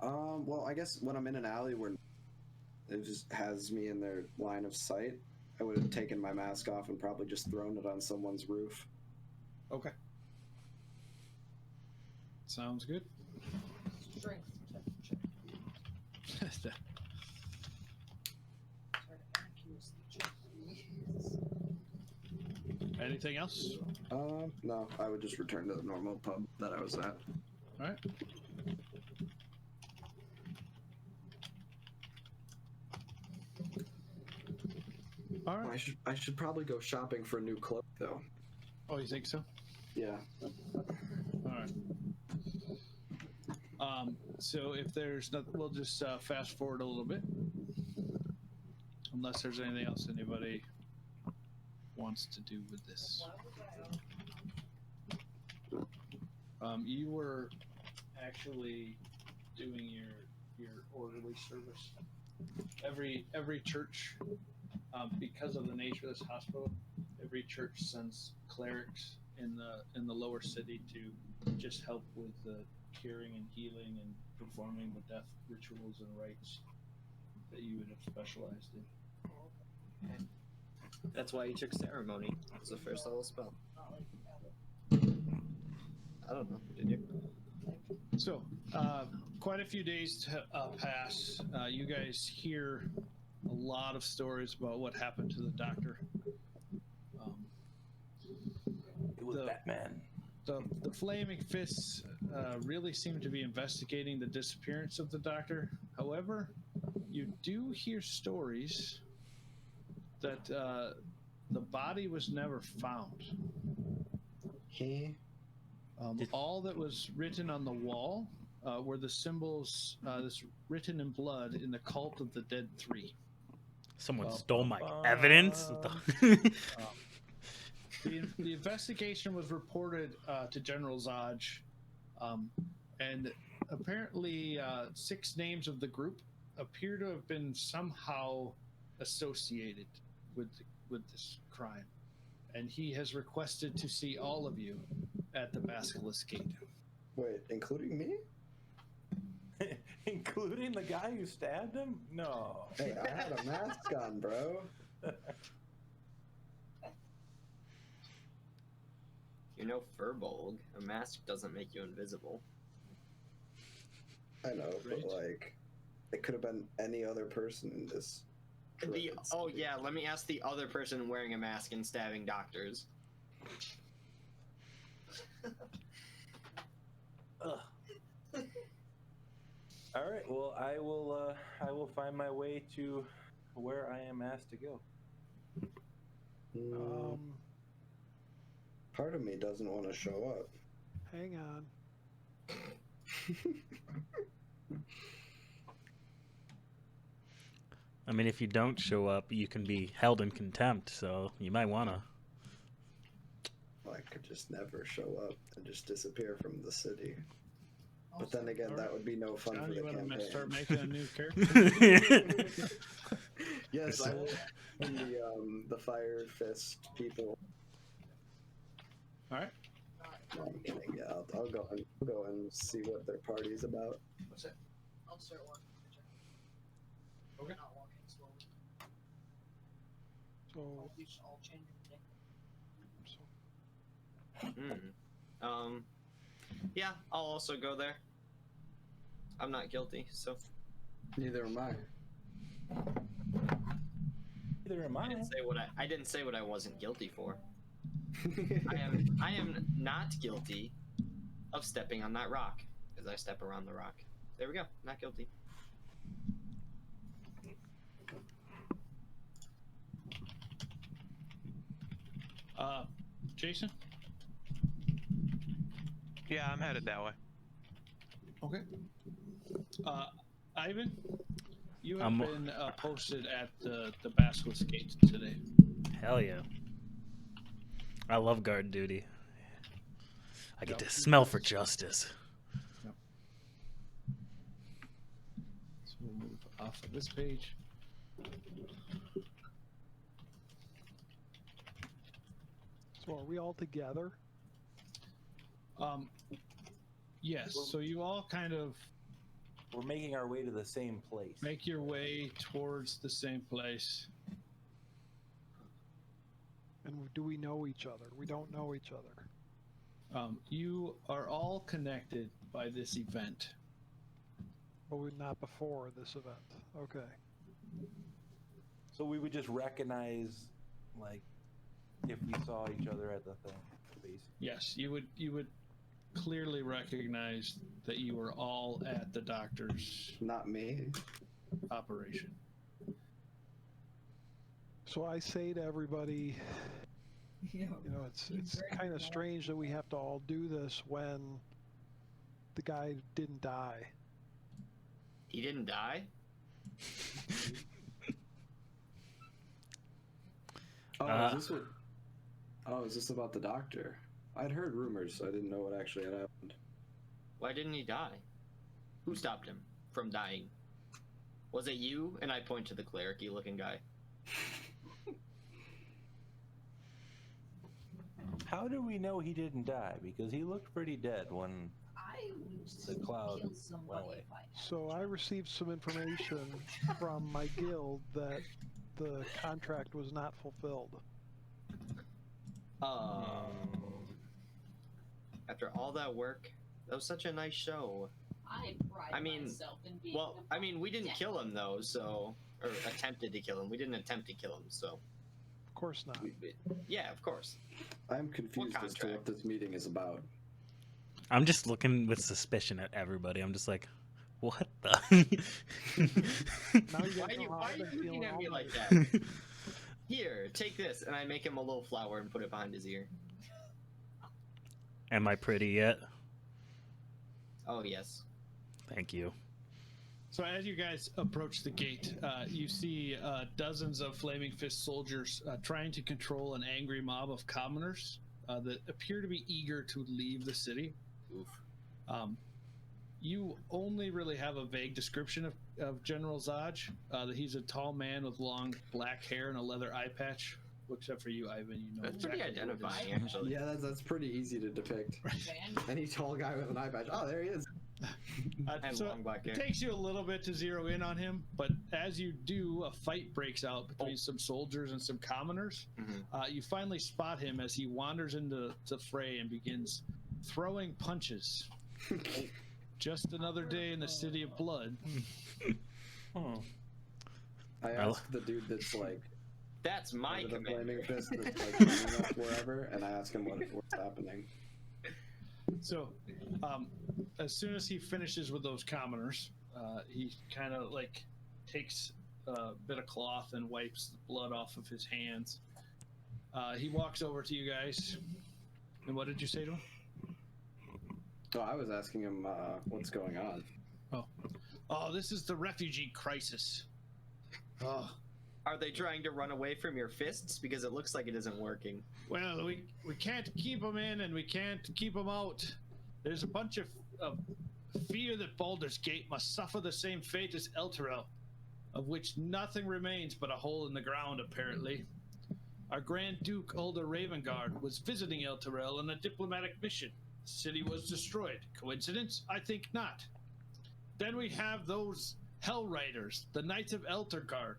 C: Well, I guess when I'm in an alley where it just has me in their line of sight, I would have taken my mask off and probably just thrown it on someone's roof.
A: Okay. Sounds good.
F: Strength check. Sorry, accuracy check, please.
A: Anything else?
C: No, I would just return to the normal pub that I was at.
A: All right. All right.
C: I should probably go shopping for a new cloak though.
A: Oh, you think so?
C: Yeah.
A: All right. So if there's nothing, we'll just fast forward a little bit. Unless there's anything else anybody wants to do with this. You were actually doing your orderly service. Every church, because of the nature of this hospital, every church sends clerics in the lower city to just help with the curing and healing and performing the death rituals and rites that you would have specialized in.
E: That's why you took ceremony. It's the first level spell. I don't know. Did you?
A: So, quite a few days pass. You guys hear a lot of stories about what happened to the doctor.
B: It was Batman.
A: The Flaming Fists really seem to be investigating the disappearance of the doctor. However, you do hear stories that the body was never found. All that was written on the wall were the symbols this written in blood in the cult of the Dead Three.
G: Someone stole my evidence.
A: The investigation was reported to General Zaj, and apparently 6 names of the group appear to have been somehow associated with this crime, and he has requested to see all of you at the Basilisk Gate.
C: Wait, including me?
B: Including the guy who stabbed him? No.
C: Hey, I had a mask on, bro.
E: You know, Furbolg, a mask doesn't make you invisible.
C: I know, but it could have been any other person in this.
E: Oh yeah, let me ask the other person wearing a mask and stabbing doctors.
B: All right. Well, I will find my way to where I am asked to go.
C: Part of me doesn't want to show up.
D: Hang on.
G: I mean, if you don't show up, you can be held in contempt, so you might want to.
C: I could just never show up and just disappear from the city. But then again, that would be no fun
A: John,
C: for the
A: you want to
C: campaign.
A: start making a new character?
C: Yes, I will. And the Fire Fist people.
A: All right.
C: No, I'm kidding. Yeah, I'll go and see what their party's about.
A: What's that?
F: I'll start walking.
A: Okay.
F: Not walking slowly.
D: So,
F: I'll change everything.
K: Yeah, I'll also go there. I'm not guilty, so.
C: Neither am I.
B: Neither am I.
K: I didn't say what I wasn't guilty for. I am not guilty of stepping on that rock, as I step around the rock. There we go. Not guilty.
A: Jason?
J: Yeah, I'm headed that way.
A: Okay. Ivan, you have been posted at the Baldurs Gate today.
G: Hell yeah. I love guard duty. I get to smell for justice.
A: Yep. So we'll move off of this page.
D: So are we all together?
A: Yes. So you all kind of
B: We're making our way to the same place.
A: make your way towards the same place.
D: And do we know each other? We don't know each other.
A: You are all connected by this event.
D: But we're not before this event. Okay.
B: So we would just recognize, like, if we saw each other at the thing, basically.
A: Yes, you would clearly recognize that you were all at the doctor's
C: Not me.
A: operation.
D: So I say to everybody, you know, it's kind of strange that we have to all do this when the guy didn't die.
K: He didn't die?
C: Is this about the doctor? I'd heard rumors, so I didn't know what actually had happened.
K: Why didn't he die? Who stopped him from dying? Was it you? And I point to the cleric-y looking guy.
B: How do we know he didn't die? Because he looked pretty dead when the cloud went away.
D: So I received some information from my guild that the contract was not fulfilled.
K: After all that work, that was such a nice show.
F: I pride myself in being
K: we didn't kill him though, so or attempted to kill him. We didn't attempt to kill him, so.
D: Of course not.
K: Yeah, of course.
C: I'm confused as to what this meeting is about.
G: I'm just looking with suspicion at everybody. I'm just like, what the?
K: Why are you looking at me like that? Here, take this, and I make him a little flower and put it behind his ear.
G: Am I pretty yet?
K: Oh, yes.
G: Thank you.
A: So as you guys approach the gate, you see dozens of Flaming Fist soldiers trying to control an angry mob of commoners that appear to be eager to leave the city.
K: Oof.
A: You only really have a vague description of General Zaj, that he's a tall man with long black hair and a leather eye patch. Except for you, Ivan, you know.
K: That's pretty identifying,
A: it is.
K: actually.
C: Yeah, that's pretty easy to depict. Any tall guy with an eye patch. Oh, there he is.
A: So it takes you a little bit to zero in on him, but as you do, a fight breaks out between some soldiers and some commoners. You finally spot him as he wanders into the fray and begins throwing punches. Just another day in the city of blood.
C: I asked the dude that's like,
K: that's my commander.
C: Flaming Fist that's like running up wherever, and I ask him what's happening.
A: So, as soon as he finishes with those commoners, he kind of like takes a bit of cloth and wipes the blood off of his hands. He walks over to you guys, and what did you say to him?
C: Oh, I was asking him what's going on.
A: Oh, this is the refugee crisis. Oh.
K: Are they trying to run away from your fists? Because it looks like it isn't working.
A: Well, we can't keep them in and we can't keep them out. There's a bunch of fear that Baldurs Gate must suffer the same fate as Elturel, of which nothing remains but a hole in the ground, apparently. Our Grand Duke Ulder Ravengard was visiting Elturel on a diplomatic mission. The city was destroyed. Coincidence? I think not. Then we have those Hell Riders, the Knights of Elturgard.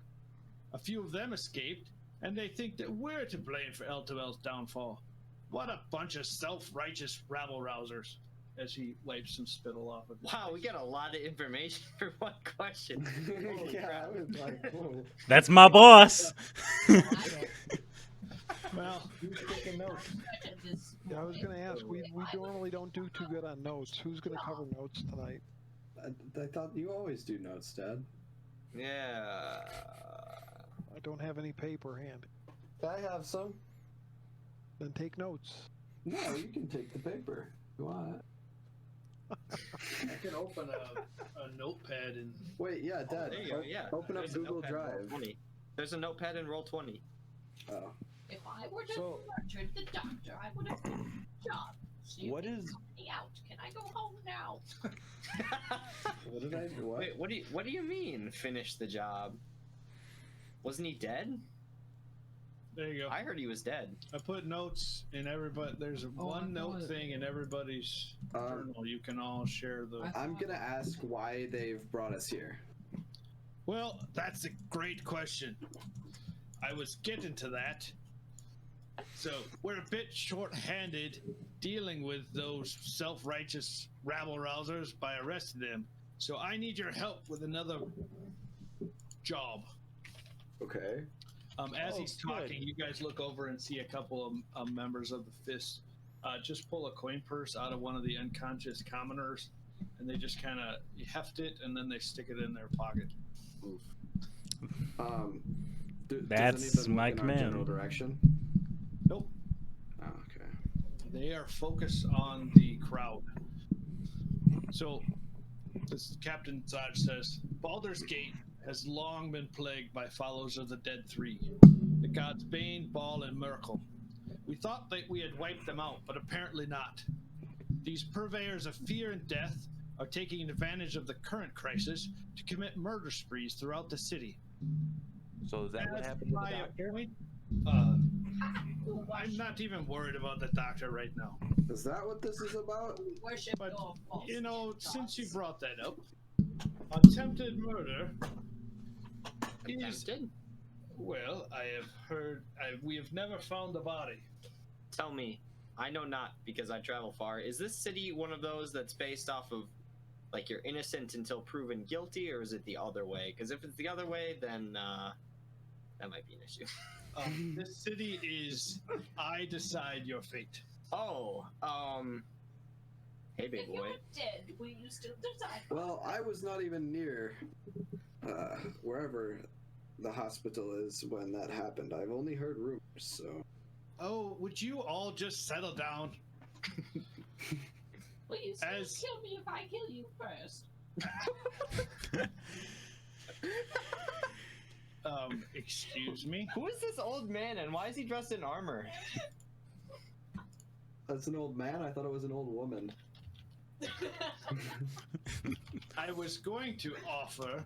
A: A few of them escaped, and they think that we're to blame for Elturel's downfall. What a bunch of self-righteous rabble-rousers. As he wipes some spittle off of his
K: Wow, we
A: face.
K: got a lot of information for one question. Holy
C: Yeah,
K: crap.
C: I was like, whoa.
G: That's my boss.
A: Well,
B: Who's taking notes?
D: Yeah, I was gonna ask. We normally don't do too good on notes. Who's gonna cover notes tonight?
C: I thought you always do notes, Dad.
K: Yeah.
D: I don't have any paper handy.
C: I have some.
D: Then take notes.
C: No, you can take the paper. If you want.
A: I can open a notepad and
C: Wait, yeah, Dad.
K: There you go, yeah.
C: Open up
K: There's a
C: Google
K: notepad in
C: Drive.
K: Roll20. There's a notepad in Roll20.
C: Oh.
F: If I were to
G: So-
F: murder the doctor, I would have done a job. So you
B: What
F: can
B: is-
F: cut me out? Can I go home now?
C: What did I do? What?
K: Wait, what do you mean finish the job? Wasn't he dead?
A: there you go.
K: I heard he was dead.
A: I put notes in everybody. There's one note thing in everybody's journal. You can all share the.
C: I'm gonna ask why they've brought us here.
A: Well, that's a great question. I was getting to that. So we're a bit short-handed dealing with those self-righteous rabble-rousers by arresting them. So I need your help with another job.
C: Okay.
A: As
G: Oh,
A: he's
G: good.
A: talking, you guys look over and see a couple of members of the Fist just pull a coin purse out of one of the unconscious commoners, and they just kind of heft it, and then they stick it in their pocket.
C: Does
G: That's
C: any of them look
G: Mike
C: in our
G: Man.
C: general direction?
A: Nope.
C: Oh, okay.
A: They are focused on the crowd. So, this Captain Zaj says, Baldurs Gate has long been plagued by followers of the Dead Three, the gods Bane, Baal, and Merkel. We thought that we had wiped them out, but apparently not. These purveyors of fear and death are taking advantage of the current crisis to commit murder sprees throughout the city.
B: So is that what
A: As
B: happened to the
A: my
B: doctor?
A: point, I'm not even worried about the doctor right now.
C: Is that what this is about?
F: Worship
A: But,
F: your false
A: you know, since you
F: gods.
A: brought that up, attempted murder is...
K: Attempted?
A: Well, I have heard... we have never found the body.
K: Tell me, I know not because I travel far. Is this city one of those that's based off of, like, you're innocent until proven guilty, or is it the other way? Because if it's the other way, then that might be an issue.
A: This city is... I decide your fate.
K: Oh, hey, big
F: If you
K: boy.
F: were dead, will you still decide?
C: Well, I was not even near wherever the hospital is when that happened. I've only heard rumors, so.
A: Oh, would you all just settle down?
F: Will you still
A: As-
F: kill me if I kill you first?
A: Excuse me?
K: Who is this old man, and why is he dressed in armor?
C: That's an old man? I thought it was an old woman.
A: I was going to offer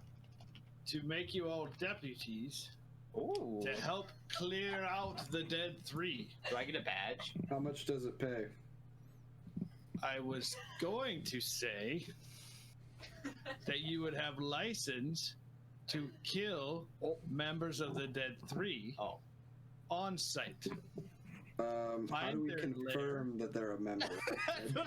A: to make you all deputies
K: Ooh.
A: to help clear out the Dead Three.
K: Do I get a badge?
C: How much does it pay?
A: I was going to say that you would have license to kill members of the Dead Three on site.
C: How
A: Find
C: do we
A: their
C: confirm that they're a member?
K: Do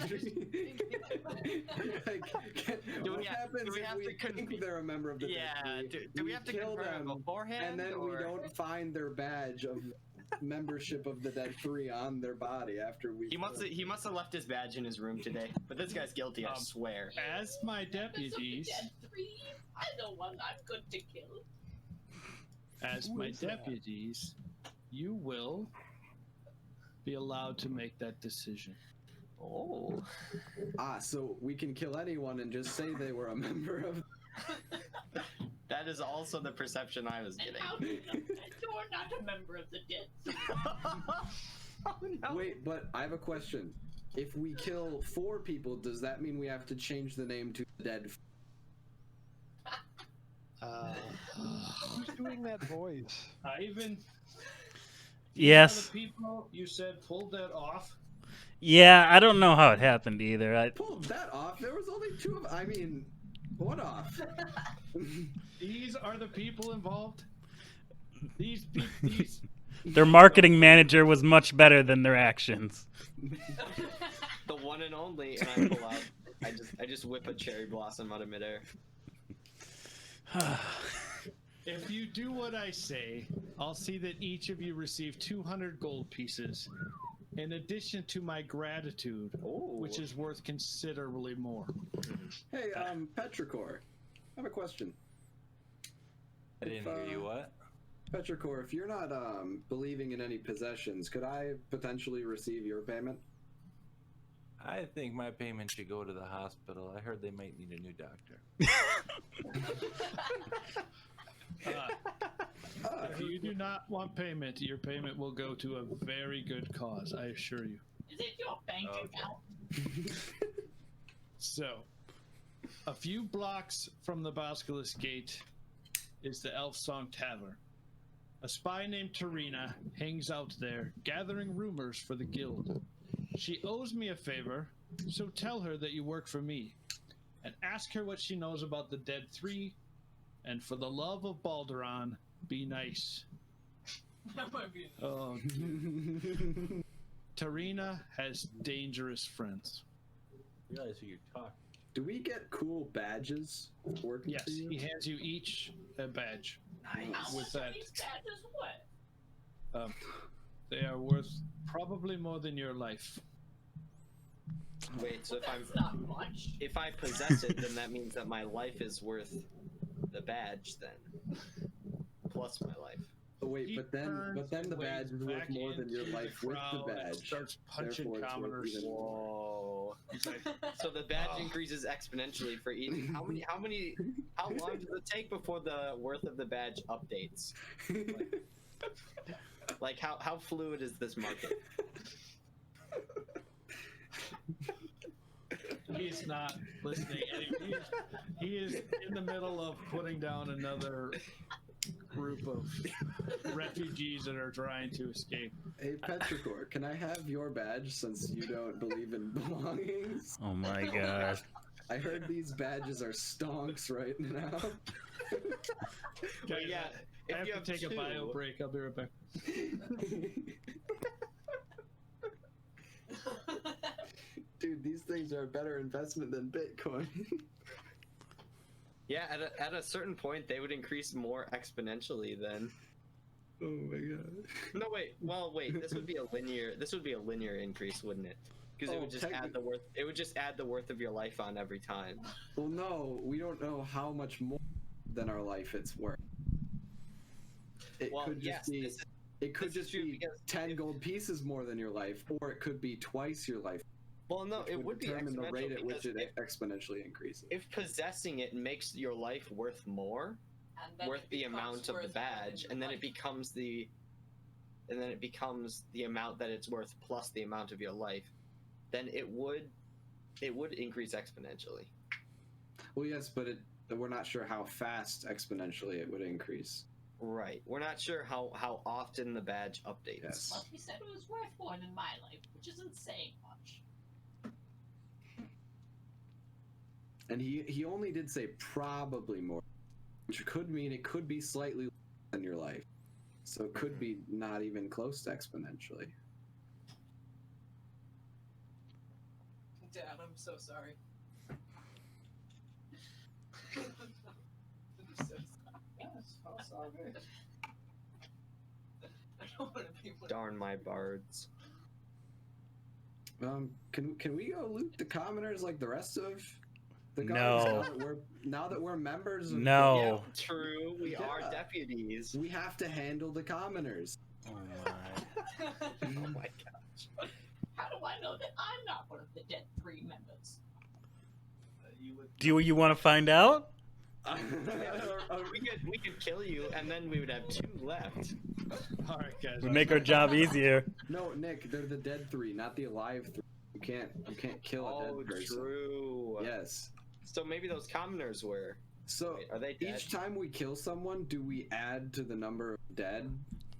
C: What
K: we have-
C: happens
K: do we
C: if
K: have
C: we
K: to con-
C: think they're a member of the
K: Yeah,
C: Dead Three,
K: do we have to
C: kill
K: confirm
C: them,
K: beforehand,
C: and then we
K: or-
C: don't find their badge of membership of the Dead Three on their body after we.
K: He must have left his badge in his room today. But this guy's guilty, I swear.
A: As my
F: Members of the
A: deputies,
F: Dead Three? I know one I'm good to kill.
A: as
C: Who
A: my
C: is that?
A: deputies, you will be allowed to make that decision.
K: Oh.
C: So we can kill anyone and just say they were a member of.
K: That is also the perception I was
F: And
K: getting.
F: how do you know that you're not a member of the Dead Three?
K: Oh, no.
C: Wait, but I have a question. If we kill 4 people, does that mean we have to change the name to the Dead?
D: Who's doing that voice?
A: Ivan,
G: Yes.
A: the people you said pulled that off.
G: Yeah, I don't know how it happened either.
C: Pulled that off? There was only 2 of. I mean, what off?
A: These are the people involved. These
G: Their marketing manager was much better than their actions.
K: The one and only, and I pull out. I just whip a cherry blossom out of midair.
A: If you do what I say, I'll see that each of you receive 200 gold pieces, in addition to my gratitude, which is worth considerably more.
C: Hey, Petrichor, I have a question.
B: I didn't hear you. What?
C: Petrichor, if you're not believing in any possessions, could I potentially receive your payment?
B: I think my payment should go to the hospital. I heard they might need a new doctor.
A: If you do not want payment, your payment will go to a very good cause, I assure you.
F: Is it your bank account?
A: So, a few blocks from the Baldurs Gate is the Elf Song Tavern. A spy named Tarina hangs out there, gathering rumors for the guild. She owes me a favor, so tell her that you work for me, and ask her what she knows about the Dead Three, and for the love of Balduran, be nice.
F: That might be.
A: Tarina has dangerous friends.
B: You realize who you're talking.
C: Do we get cool badges working
A: Yes,
C: for you?
A: he hands you each a badge.
F: How
A: With
F: much
A: that,
F: are these badges what?
A: they are worth probably more than your life.
K: Wait, so
F: That's not much.
K: if I possess it, then that means that my life is worth the badge then, plus my life.
C: Oh wait,
A: He
C: but then
A: turns
C: the badge is worth
A: back
C: more than your
A: into the
C: life with the
A: crowd and
C: badge.
A: starts punching
C: Therefore, it's worth
A: commoners.
C: even more.
K: Whoa! So the badge increases exponentially for each. How long does it take before the worth of the badge updates? Like how fluid is this market?
A: He's not listening. And he is in the middle of putting down another group of refugees that are trying to escape.
C: Hey Petrichor, can I have your badge since you don't believe in belongings?
G: Oh my god.
C: I heard these badges are stonks right now.
K: Well, yeah,
A: I have
K: you
A: to
K: have
A: take a
K: two-
A: bio break. I'll be right back.
C: Dude, these things are a better investment than Bitcoin.
K: Yeah, at a certain point, they would increase more exponentially then.
C: Oh my god.
K: No, wait. Well, wait. This would be a linear increase, wouldn't it? Because it would just add the worth. It would just add the worth of your life on every time.
C: Well, no, we don't know how much more than our life it's worth. It
K: Well,
C: could just
K: yes,
C: be.
K: this is-
C: It could
K: this is
C: just
K: true
C: be
K: because
C: 10 gold pieces more than your life, or it could be twice your life.
K: Well, no,
C: which
K: it would be
C: determine the rate
K: exponential
C: at which
K: because
C: it exponentially increases.
K: if possessing it makes your life worth more,
F: And then
K: worth
F: it
K: the
F: becomes
K: amount of the
F: worth more
K: badge,
F: than
K: and then
F: your
K: it becomes the amount that it's worth plus the amount of your life, then it would increase exponentially.
C: Well, yes, but we're not sure how fast exponentially it would increase.
K: Right. We're not sure how often the badge updates.
C: Yes.
F: Plus, he said it was worth more than my life, which isn't saying much.
C: And he only did say probably more, which could mean it could be slightly less than your life. So it could be not even close to exponentially.
F: Dad, I'm so sorry. I'm so sorry.
E: Yes, I'm sorry.
F: I don't want to be one.
K: Darn my bards.
C: Can we go loot the commoners like the rest of the
G: No.
C: guards now that we're members of
G: No.
K: Yeah, true. We are
C: Yeah.
K: deputies.
C: we have to handle the commoners.
G: Oh my.
K: Oh my gosh.
F: How do I know that I'm not one of the Dead Three members?
G: Do you want to find out?
K: We could kill you, and then we would have 2 left.
A: All right, guys.
G: Would make our job easier.
C: No, Nick, they're the dead 3, not the alive 3. You can't kill a
K: Oh,
C: dead person.
K: true.
C: Yes.
K: So maybe those commoners were.
C: So
K: Wait, are they dead?
C: each time we kill someone, do we add to the number of dead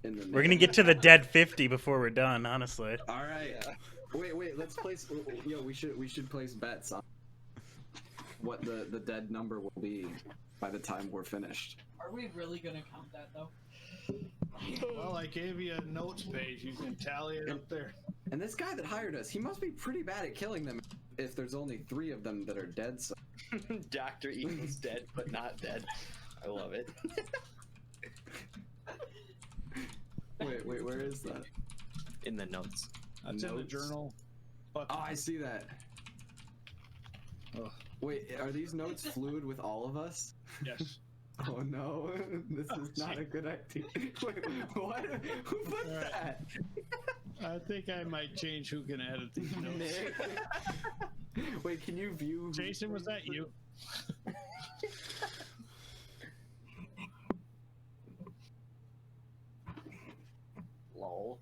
C: in the
G: We're gonna
C: name?
G: get to the dead 50 before we're done, honestly.
C: All right.
K: Yeah.
C: Wait. Let's place. Yo, we should place bets on what the dead number will be by the time we're finished.
F: Are we really gonna count that though?
A: Well, I gave you a notes page. You can tally it up there.
C: And this guy that hired us, he must be pretty bad at killing them if there's only 3 of them that are dead. So.
K: Dr. Evil's dead, but not dead. I love it.
C: Wait, where is that?
K: In the notes.
A: That's in the journal.
C: Oh, I see that.
A: Oh.
C: Wait, are these notes fluid with all of us?
A: Yes.
C: Oh no, this is not a good idea. Wait, what? Who put that?
A: I think I might change who can edit these notes.
C: Wait, can you view?
A: Jason, was that you?
K: Lol.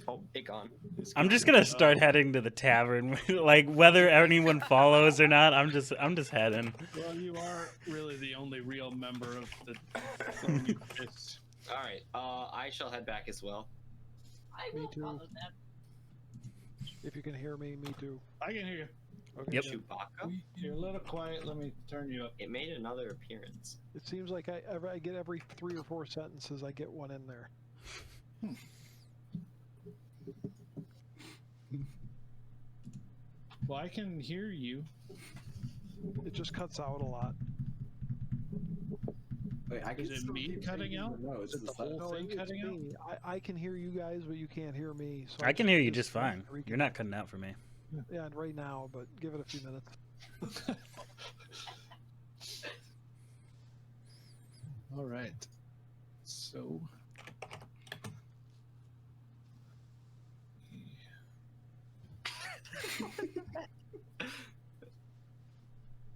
K: Oh, it gone.
G: I'm just gonna start heading to the tavern, like whether anyone follows or not. I'm just heading.
A: Well, you are really the only real member of the Thorny Fists.
K: All right. I shall head back as well.
F: I
D: Me
F: will
D: too.
F: follow them.
D: If you can hear me, me too.
A: I can hear you.
D: Okay.
G: Yep.
K: Chewbacca.
A: You're a little quiet. Let me turn you up.
K: It made another appearance.
D: It seems like I get every 3 or 4 sentences, I get one in there.
A: Well, I can hear you.
D: It just cuts out a lot.
C: Wait, I can
A: Is it
C: still
A: me
C: keep
A: cutting
C: reading
A: out?
C: the notes.
A: Is it the whole
D: No,
A: thing
D: it's
A: cutting out?
D: me. I can hear you guys, but you can't hear me. So
G: I can hear you
D: just
G: just fine. You're not cutting out for me.
D: Yeah, and right now, but give it a few minutes.
A: All right. So.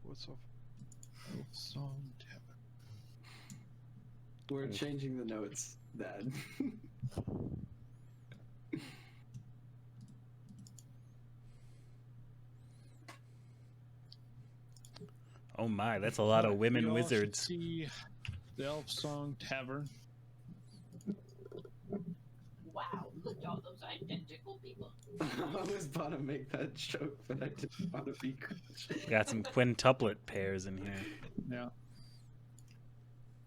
D: What's up?
A: Song Tavern.
C: We're changing the notes, Dad.
G: Oh my, that's a lot of women
A: You all should
G: wizards.
A: See the Elf Song Tavern.
F: Wow, look at all those identical people.
C: I was about to make that joke, but I didn't want to be cringe.
G: Got some quintuplet pairs in here.
A: Yeah.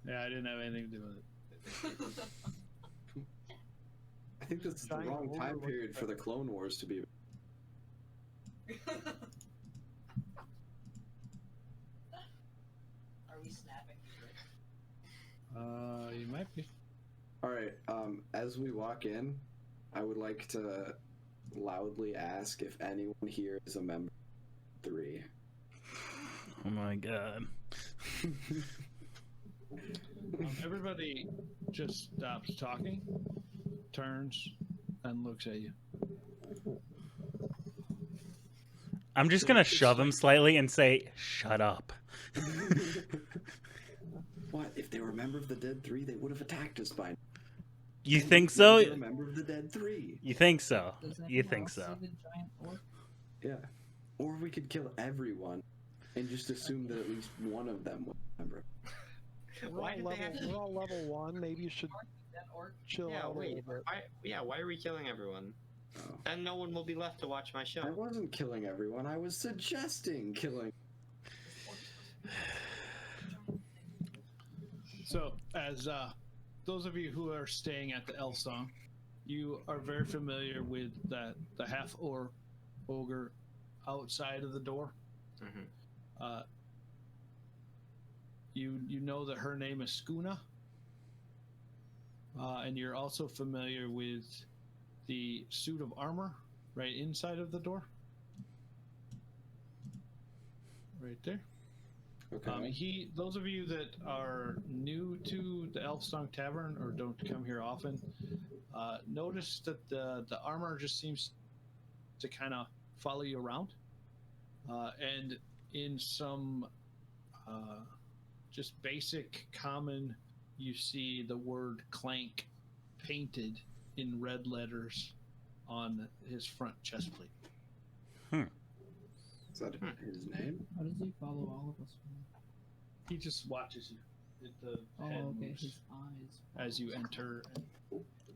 A: Yeah, I didn't have anything to do with it.
C: I think this is the
D: Giant
C: wrong
D: order
C: time
D: looks
C: period
D: like-
C: for the Clone Wars to be.
F: Are we snapping?
A: You might be.
C: All right. As we walk in, I would like to loudly ask if anyone here is a member of 3.
G: Oh my god.
A: Everybody just stops talking, turns, and looks at you.
G: I'm just gonna shove him slightly and say, "Shut up."
C: What? If they were a member of the Dead 3, they would have attacked us by now.
G: You think so?
C: They're a member of the Dead 3.
G: You think so?
F: Does
G: You
F: anyone
G: think
F: else
G: so?
F: see the giant orc?
C: Yeah. Or we could kill everyone and just assume that at least one of them was a member.
K: Why did they have to?
D: We're all level 1. Maybe you should
F: That orc?
D: chill
K: Yeah,
D: out a
K: wait.
D: little bit.
K: Why are we killing everyone?
C: Oh.
K: Then no one will be left to watch my
C: I
K: show.
C: wasn't killing everyone. I was suggesting killing.
A: So, as those of you who are staying at the Elf Song, you are very familiar with the half ogre outside of the door.
K: Mm-hmm.
A: You know that her name is Skuna, and you're also familiar with the suit of armor right inside of the door, right there.
C: Okay.
A: Those of you that are new to the Elf Song Tavern or don't come here often, notice that the armor just seems to kind of follow you around, and in some just basic common, you see the word clank painted in red letters on his front chest plate.
C: Is that his name?
L: How does he follow all of us?
A: He just watches you. The
L: Oh,
A: head
L: okay.
A: moves
L: His eyes.
A: as you enter.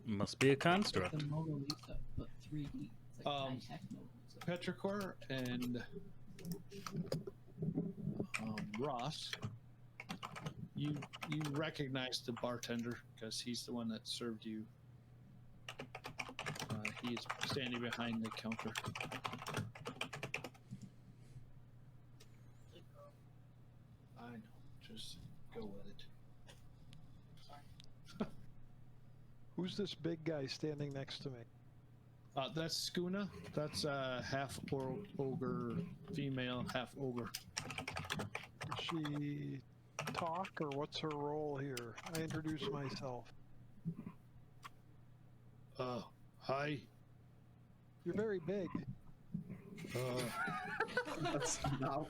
G: Must be a construct.
L: The Mona Lisa, but 3D. It's like high-tech Mona Lisa.
A: Petrichor and Ross, You recognize the bartender because he's the one that served you. He is standing behind the counter. I know. Just go with it.
D: Who's this big guy standing next to me?
A: That's Skuna. That's half ogre female, half ogre.
D: Does she talk, or what's her role here? I introduce myself.
A: Hi.
D: You're very big.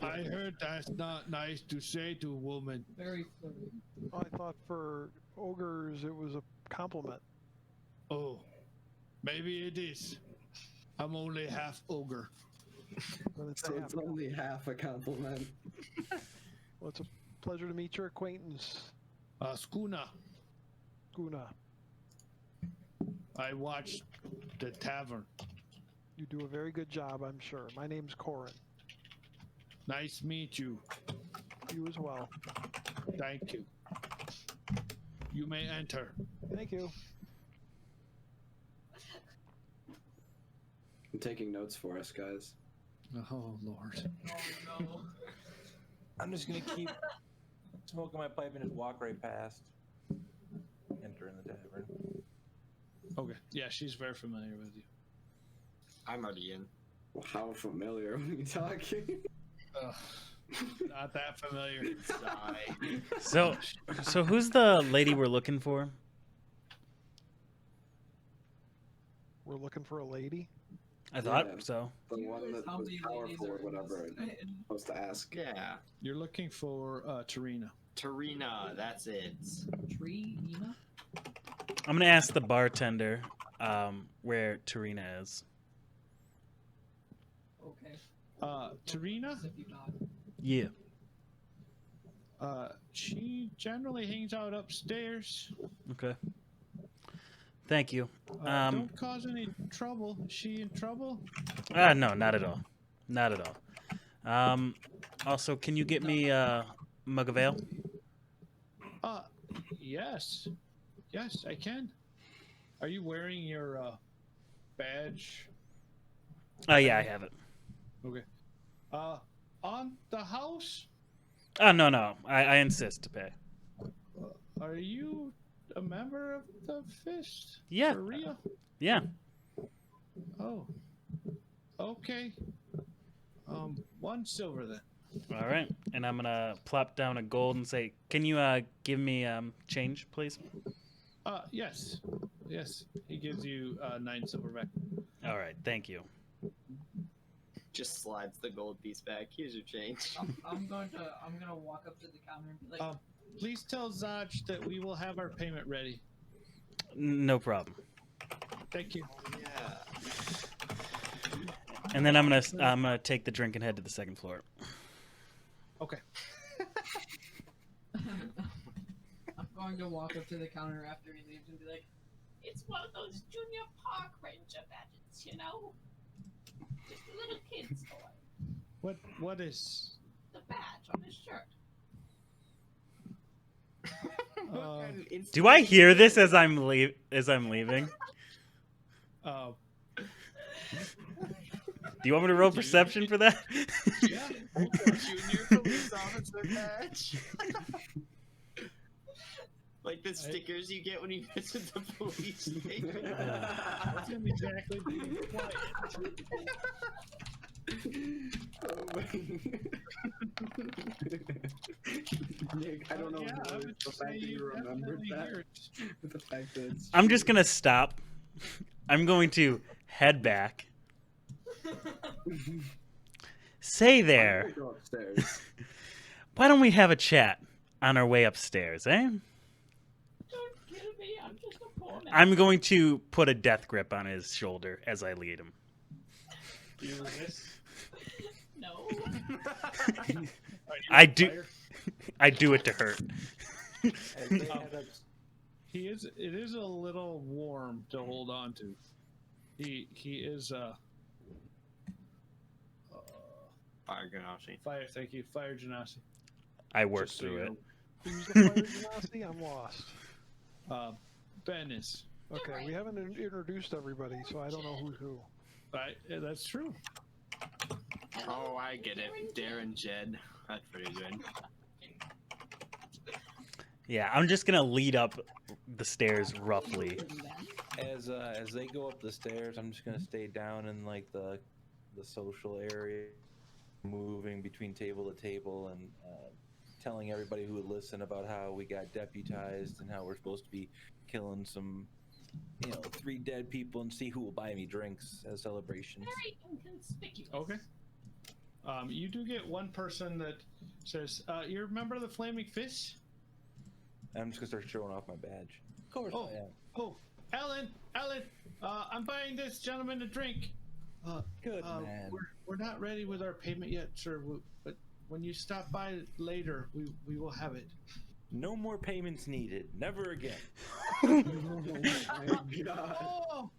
A: I heard that's not nice to say to a woman.
L: Very flirty.
D: I thought for ogres it was a compliment.
A: Oh, maybe it is. I'm only half ogre.
D: But it's
C: So
D: half.
C: it's only half a compliment.
D: Well, it's a pleasure to meet your acquaintance,
A: Skuna.
D: Guna.
A: I watched the tavern.
D: You do a very good job, I'm sure. My name's Corin.
A: Nice meet you.
D: You as well.
A: Thank you. You may enter.
D: Thank you.
C: I'm taking notes for us, guys.
A: Oh, Lord.
F: Oh no.
B: I'm just gonna keep smoking my pipe and just walk right past. Enter in the tavern.
A: Okay. Yeah, she's very familiar with you.
K: I'm already in.
C: Well, how familiar are we talking?
A: Not that familiar.
G: So who's the lady we're looking for?
D: We're looking for a lady.
G: I thought
C: Yeah.
G: so.
C: The one that
F: How
C: was
F: many ladies
C: powerful or
F: are in
C: whatever
F: this?
C: I'm supposed to ask.
K: Yeah.
A: You're looking for Tarina.
K: Tarina, that's it.
L: Tree, Nina?
G: I'm gonna ask the bartender where Tarina is.
L: Okay.
A: Tarina?
L: As if you nod.
G: Yeah.
A: She generally hangs out upstairs.
G: Okay. Thank you.
A: Don't cause any trouble. Is she in trouble?
G: No, not at all. Not at all. Also, can you get me a mug of ale?
A: Yes. Yes, I can. Are you wearing your badge?
G: Oh yeah, I have it.
A: Okay. On the house?
G: Oh no, I insist to pay.
A: Are you a member of the Fist?
G: Yeah.
A: For real?
G: Yeah.
A: Oh. Okay. 1 silver then.
G: All right, and I'm gonna plop down a gold and say, "Can you give me change, please?"
A: Yes. Yes. He gives you 9 silver back.
G: All right, thank you.
K: Just slides the gold piece back. Here's your change.
F: I'm gonna walk up to the counter and be like,
A: Please tell Zaj that we will have our payment ready.
G: No problem.
A: Thank you.
K: Yeah.
G: And then I'm gonna take the drink and head to the second floor.
A: Okay.
F: I'm going to walk up to the counter after he leaves and be like,
L: It's one of those junior park ranger badges, you know? Just a little kid's toy.
A: What is?
L: The badge on his shirt.
G: Do I hear this as I'm leaving? Do you want me to roll perception for that?
A: Yeah.
K: Junior police officer badge. Like the stickers you get when you visit the police station.
A: That's him exactly being quiet.
C: Nick, I don't know
A: Yeah, I
C: if
A: would
C: the
A: say
C: fact that you remembered
A: definitely
C: that.
A: hear it.
C: With the fact that it's
G: I'm just gonna stop. I'm going to head back. Say there.
C: Go upstairs.
G: Why don't we have a chat on our way upstairs, eh?
L: Don't kill me, I'm just a poor man.
G: I'm going to put a death grip on his shoulder as I lead him.
A: Do you resist?
L: No.
G: I do. I do it to hurt.
A: It is a little warm to hold on to. He is
K: Fire Ganassi.
A: fire. Thank you, fire genasi.
G: I work
A: Just so
G: through
A: you
G: it.
A: know.
D: Who's the player Genasi? I'm lost.
A: Venice.
D: Okay, we haven't introduced everybody, so I don't know who's who.
A: Right, yeah, that's true.
K: Oh, I get it. Darren Jed. That's pretty good.
G: Yeah, I'm just gonna lead up the stairs roughly.
B: As they go up the stairs, I'm just gonna stay down in like the social area, moving between table to table and telling everybody who would listen about how we got deputized and how we're supposed to be killing some, 3 dead people and see who will buy me drinks as celebrations.
L: Very inconspicuous.
A: Okay. You do get one person that says, "You remember the Flaming Fish?"
B: I'm just gonna start showing off my badge. Of course I am.
A: Oh, Alan, I'm buying this gentleman a drink.
B: Good man.
A: We're not ready with our payment yet, sir. But when you stop by later, we will have it.
B: No more payments needed. Never again.
C: Oh my god.
A: Oh,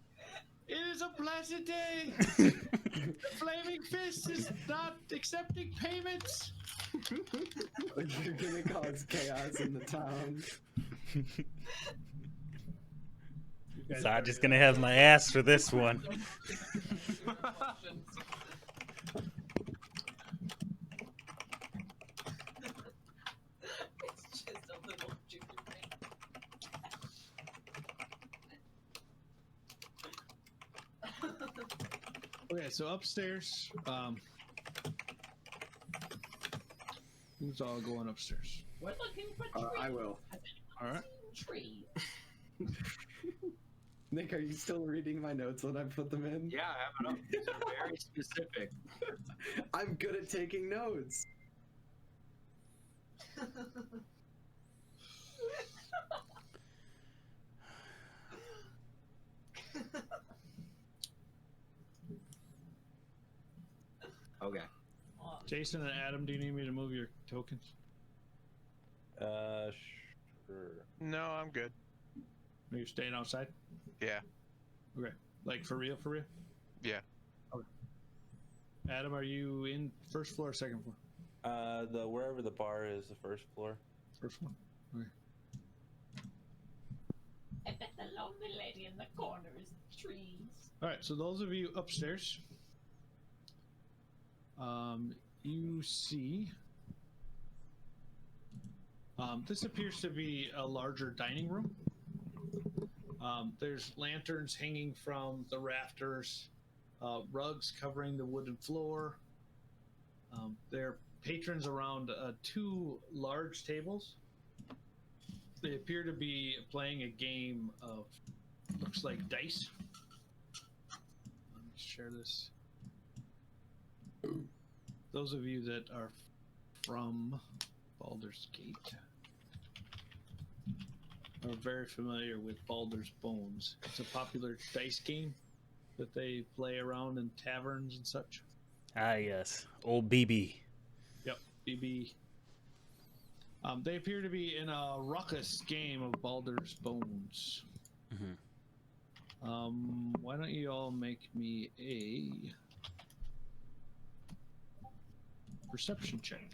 A: it is a blessed day. The Flaming Fist is not accepting payments.
C: You're gonna cause chaos in the town.
G: So I'm just gonna have my ass for this one.
F: It's just a little junior
A: Okay, so upstairs, who's all going upstairs?
L: We're looking for trees.
C: I will.
A: All right.
L: Trees.
C: Nick, are you still reading my notes when I put them in?
K: Yeah, I have it up. These are very specific.
C: I'm good at taking notes.
K: Okay.
A: Jason and Adam, do you need me to move your tokens?
B: Sure.
J: No, I'm good.
A: Are you staying outside?
J: Yeah.
A: Okay. Like for real?
J: Yeah.
A: Okay. Adam, are you in first floor or second floor?
B: Wherever the bar is, the first floor.
A: First floor. Okay.
L: I bet the lonely lady in the corner is the trees.
A: All right. So those of you upstairs, you see. This appears to be a larger dining room. There's lanterns hanging from the rafters, rugs covering the wooden floor. There are patrons around 2 large tables. They appear to be playing a game of, looks like dice. Let me share this. Those of you that are from Baldurs Gate are very familiar with Baldur's Bones. It's a popular dice game that they play around in taverns and such.
G: Ah, yes. Old BB.
A: Yep, BB. They appear to be in a ruckus game of Baldur's Bones.
G: Mm-hmm.
A: Why don't you all make me a perception check?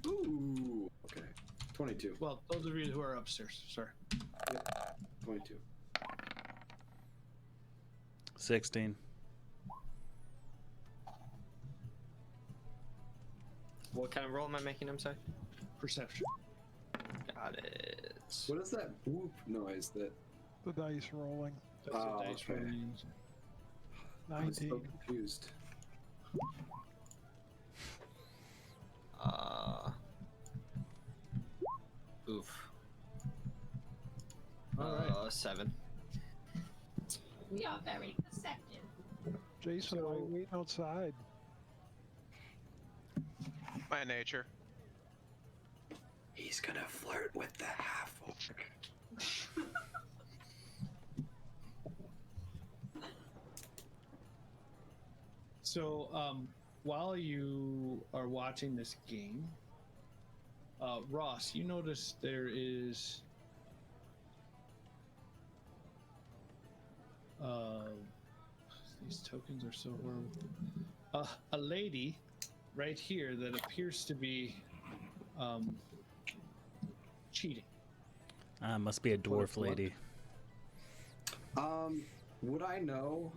C: Ooh. Okay. 22.
A: Well, those of you who are upstairs, sorry.
C: Yep. 22.
G: 16.
K: What kind of roll am I making? I'm sorry.
A: Perception.
K: Got it.
C: What is that whoop noise that?
D: The dice rolling.
A: That's
C: Oh,
A: a dice
C: okay.
A: rolling.
C: I was so
D: 19.
C: confused.
K: Oof.
A: All right.
K: 7.
L: We are very perceptive.
D: Jason, why are you waiting outside?
J: My nature.
C: He's gonna flirt with the half-orc.
A: So, while you are watching this game, Ross, you notice there is these tokens are so horrible. A lady right here that appears to be cheating.
G: Must be a dwarf lady.
C: Would I know,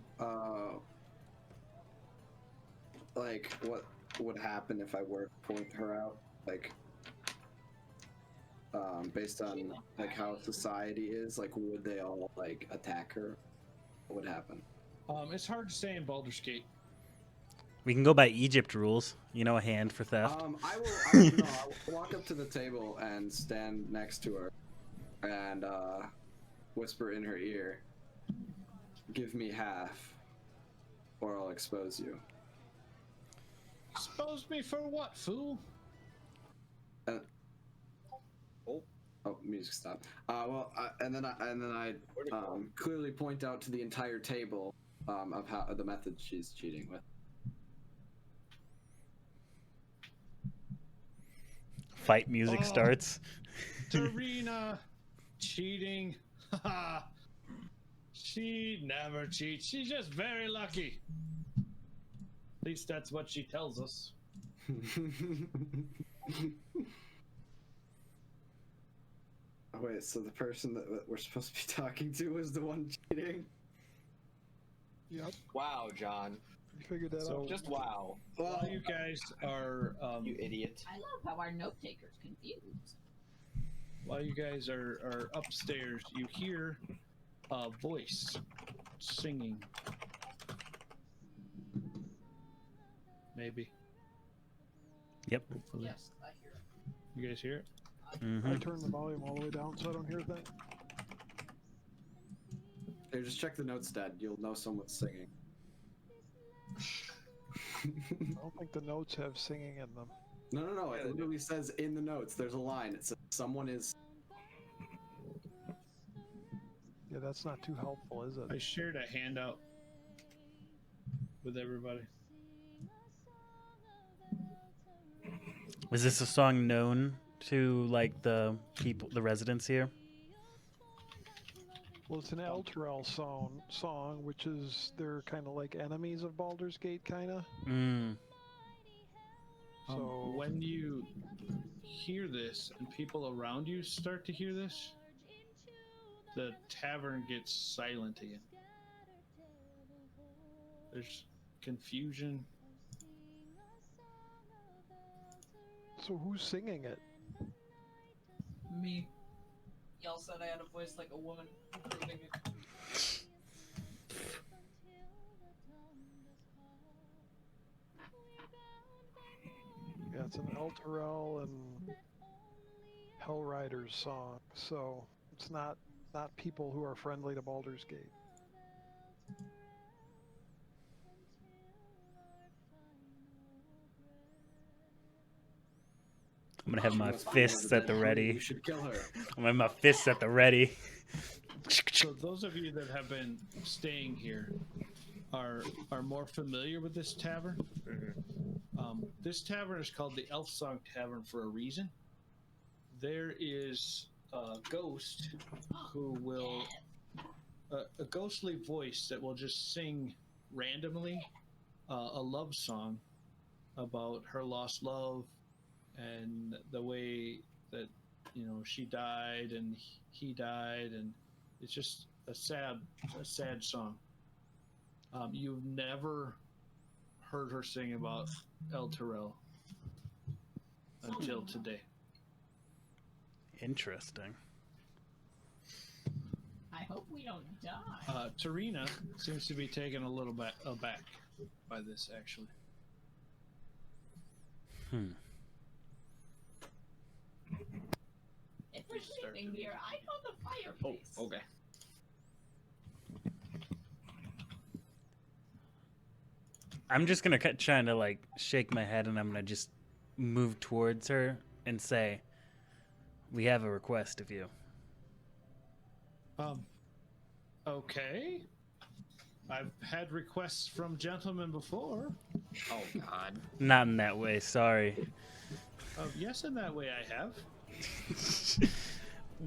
C: like, what would happen if I were to point her out? Like, based on, like, how society is, like, would they all, like, attack her? What would happen?
A: It's hard to say in Baldur's Gate.
G: We can go by Egypt rules. You know, a hand for theft.
C: I will walk up to the table and stand next to her and whisper in her ear, "Give me half, or I'll expose you."
A: Expose me for what, fool?
C: Oh, music stopped. And then I clearly point out to the entire table of how the method she's cheating with.
G: Fight music starts.
A: Tarina cheating. She never cheats. She's just very lucky. At least that's what she tells us.
C: Oh, wait, so the person that we're supposed to be talking to was the one cheating?
D: Yep.
E: Wow, John.
D: You figured that out.
E: Just wow.
A: While you guys are
E: you idiot.
L: I love how our note taker's confused.
A: While you guys are upstairs, you hear a voice singing. Maybe.
G: Yep.
A: Hopefully.
L: Yes, I hear it.
A: You guys hear it?
D: I turned the volume all the way down so I don't hear a thing.
C: Here, just check the notes, Dad. You'll know someone's singing.
D: I don't think the notes have singing in them.
C: No. It literally says in the notes. There's a line. It says someone is.
D: Yeah, that's not too helpful, is it?
A: I shared a handout with everybody.
G: Is this a song known to like the people, the residents here?
D: Well, it's an Elturel song, which is they're kind of like enemies of Baldur's Gate, kind of. So
A: when you hear this and people around you start to hear this, the tavern gets silent again. There's confusion.
D: So who's singing it?
F: Me. Y'all said I had a voice like a woman. Improving it.
D: Yeah, it's an Elturel and Hellriders song, so it's not people who are friendly to Baldur's Gate.
G: I'm gonna have my fists at the ready.
C: You should kill her.
G: I'm gonna have my fists at the ready.
A: So those of you that have been staying here are more familiar with this tavern. This tavern is called the Elf Song Tavern for a reason. There is a ghost who will a ghostly voice that will just sing randomly a love song about her lost love and the way that, you know, she died and he died, and it's just a sad song. You've never heard her sing about Elturel until today.
G: Interesting.
L: I hope we don't die.
A: Tarina seems to be taken a little bit aback by this, actually.
L: If we're sleeping here, I know the fireplace.
E: Oh, okay.
G: I'm just gonna trying to like shake my head, and I'm gonna just move towards her and say, "We have a request of you."
A: Okay. I've had requests from gentlemen before.
E: Oh God.
G: Not in that way. Sorry.
A: Yes, in that way I have.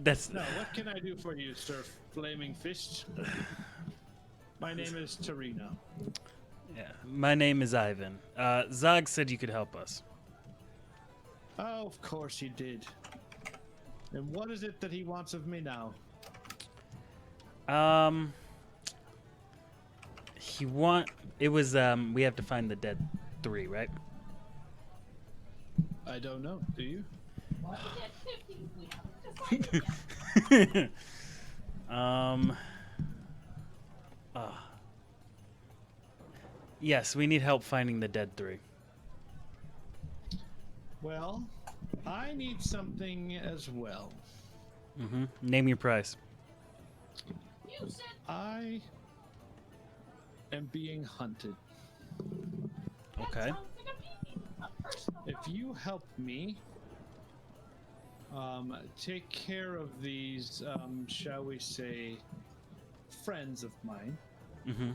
G: That's
A: No, what can I do for you, Sir Flaming Fist? My name is Tarina.
G: Yeah, my name is Ivan. Zog said you could help us.
A: Oh, of course he did. And what is it that he wants of me now?
G: It was we have to find the dead 3, right?
A: I don't know. Do you?
L: Why is it 50? We haven't decided yet.
G: Yes, we need help finding the dead 3.
A: Well, I need something as well.
G: Mm-hmm. Name your price.
L: You said
A: I am being hunted.
G: Okay.
L: sounds like a personal
A: If you help me take care of these, shall we say, friends of mine,
G: Mm-hmm.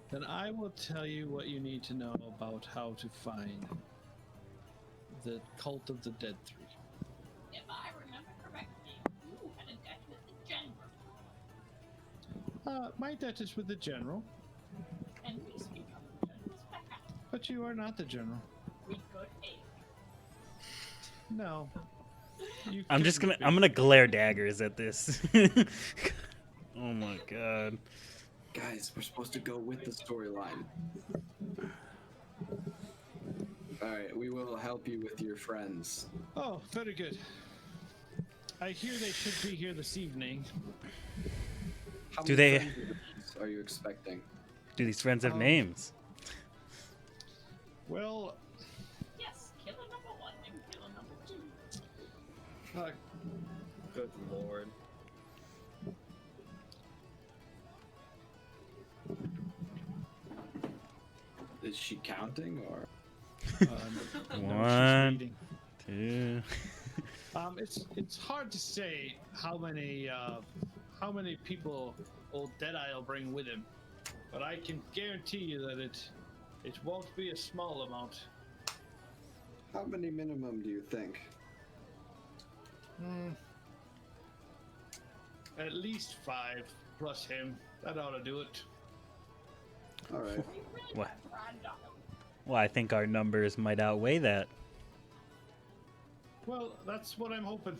A: then I will tell you what you need to know about how to find the cult of the dead 3.
L: If I remember correctly, you had a debt with the general.
A: My debt is with the general,
L: And we speak on the general's behalf.
A: but you are not the general.
L: We could aid.
A: No. You
G: I'm
A: couldn't be.
G: gonna glare daggers at this. Oh my god.
C: Guys, we're supposed to go with the storyline. Alright, we will help you with your friends.
A: Oh, very good. I hear they should be here this evening.
C: How
G: Do
C: many
G: they-
C: friends are you expecting?
G: Do these friends have names?
A: Well,
L: Yes, killer number 1 and killer number 2.
K: Good lord.
C: Is she counting or?
A: no,
G: One,
A: she's reading.
G: 2.
A: It's hard to say how many people old Deadeye will bring with him, but I can guarantee you that it won't be a small amount.
C: How many minimum do you think?
A: At least 5 plus him. That ought to do it.
C: Alright.
G: What? Well, I think our numbers might outweigh that.
A: Well, that's what I'm hoping.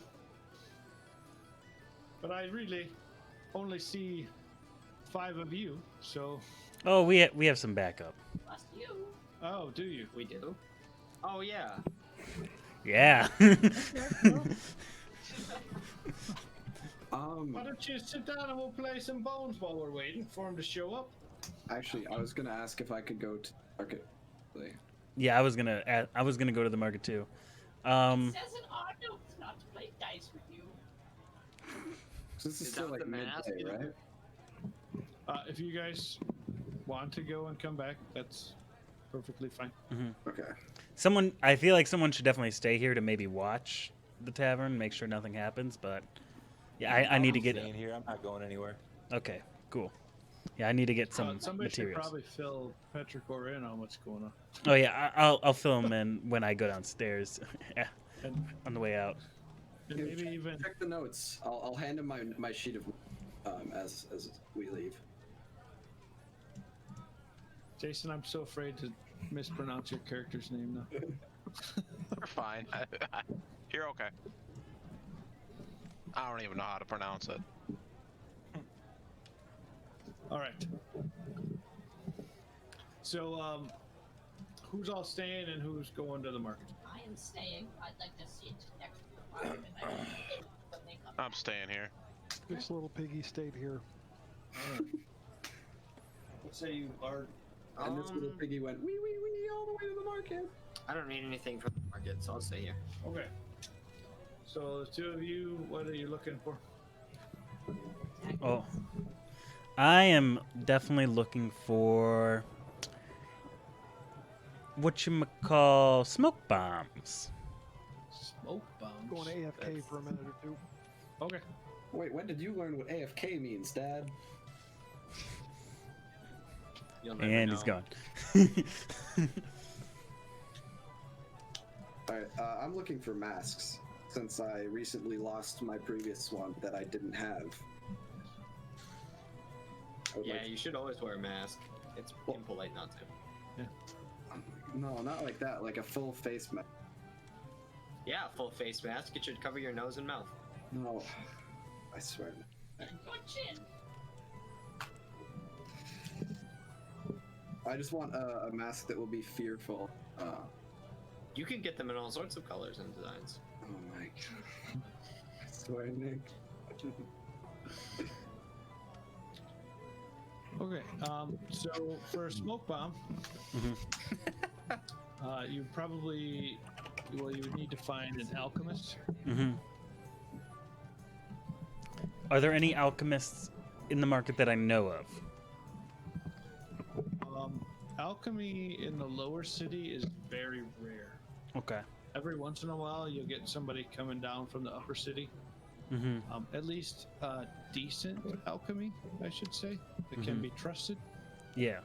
A: But I really only see 5 of you, so.
G: Oh, we have some backup.
L: Plus you.
A: Oh, do you?
K: We do? Oh, yeah.
G: Yeah.
A: Why don't you sit down and we'll play some bones while we're waiting for him to show up?
C: Actually, I was gonna ask if I could go to market.
G: Yeah, I was gonna go to the market too.
L: It says in our notes not to play dice with you.
C: This is
K: Is
C: still
K: that
C: like
K: the mask?
C: midday, right?
A: If you guys want to go and come back, that's perfectly fine.
C: Okay.
G: I feel like someone should definitely stay here to maybe watch the tavern, make sure nothing happens. But yeah, I need to get.
B: Staying here. I'm not going anywhere.
G: Okay, cool. Yeah, I need to get some
A: Somebody
G: materials.
A: should probably fill Petrichor in on what's going on.
G: Oh yeah, I'll fill them in when I go downstairs. Yeah,
A: And,
G: on the way out.
A: and maybe even
C: Check the notes. I'll hand him my sheet of as we leave.
A: Jason, I'm so afraid to mispronounce your character's name now.
J: You're fine. You're okay. I don't even know how to pronounce it.
A: All right. So, who's all staying and who's going to the market?
L: I am staying. I'd like to see it next to the market. And I can when they come
J: I'm
L: back.
J: staying here.
D: This little piggy stayed here.
A: All right. What say you, Bard?
C: And this little piggy went wee wee wee all the way to the market.
K: I don't need anything from the market, so I'll stay here.
A: Okay. So the two of you, what are you looking for?
G: Oh, I am definitely looking for whatchamacall smoke bombs.
A: Smoke bombs.
D: Going AFK
C: That's-
D: for a minute or two.
A: Okay.
C: Wait, when did you learn what AFK means, Dad?
K: You'll never
G: And
K: know.
G: he's gone.
C: Alright, I'm looking for masks, since I recently lost my previous one that I didn't have. I would
K: Yeah,
C: like-
K: you should always wear a mask. It's impolite not to.
C: No, not like that, like a full face mask.
K: Yeah, full face mask. It should cover your nose and mouth.
C: No, I swear.
L: Your chin.
C: I just want a mask that will be fearful.
K: You can get them in all sorts of colors and designs.
C: Oh my god. I swear, Nick.
A: Okay, so for a smoke bomb, you probably, you would need to find an alchemist.
G: Are there any alchemists in the market that I know of?
A: Alchemy in the lower city is very rare.
G: Okay.
A: Every once in a while, you'll get somebody coming down from the upper city. At least decent alchemy, I should say, that can be trusted.
G: Yeah.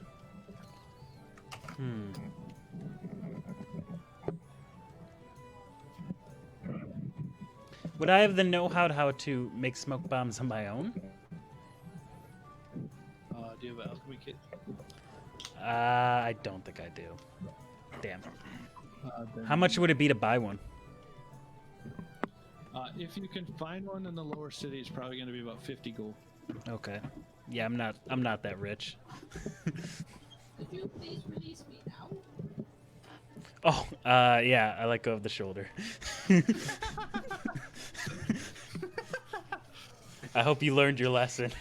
G: Would I have the know-how to make smoke bombs on my own?
A: Do you have an alchemy kit?
G: I don't think I do. Damn. How much would it be to buy one?
A: If you can find one in the lower city, it's probably going to be about 50 gold.
G: Okay. Yeah, I'm not that rich.
L: Could you please release me now?
G: Oh, yeah, I let go of the shoulder. I hope you learned your lesson.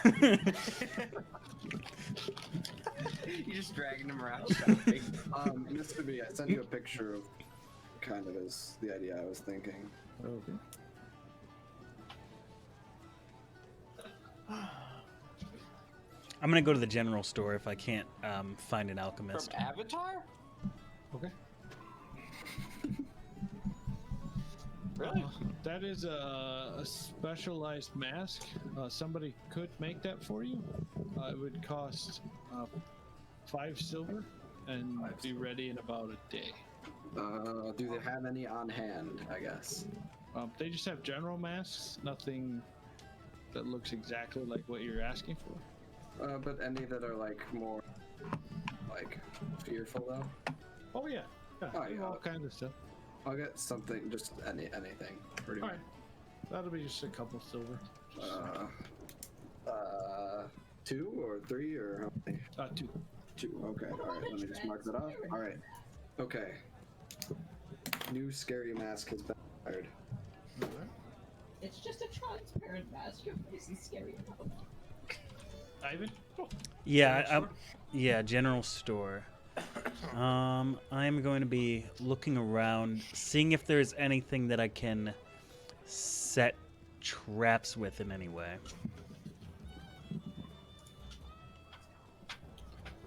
K: You're just dragging him around shopping.
C: Mr. B, I sent you a picture of kind of as the idea I was thinking.
A: Okay.
G: I'm gonna go to the general store if I can't find an alchemist.
K: From Avatar?
A: Okay.
K: Really?
A: That is a specialized mask. Somebody could make that for you. It would cost 5 silver and be ready in about a day.
C: Do they have any on hand, I guess?
A: They just have general masks, nothing that looks exactly like what you're asking for.
C: But any that are like more like fearful though?
A: Oh yeah,
C: Oh,
A: they have
C: yeah.
A: all kinds of stuff.
C: I'll get something, just anything, pretty
A: All
C: much.
A: right, that'll be just a couple silver.
C: 2 or 3 or how many?
A: 2.
C: 2. Okay. All right. Let me just mark that off. All right. Okay. New scary mask has been hired.
L: It's just a transparent mask. Your face is scary enough.
A: Ivan?
G: Yeah, yeah, general store. I'm going to be looking around, seeing if there's anything that I can set traps with in any way.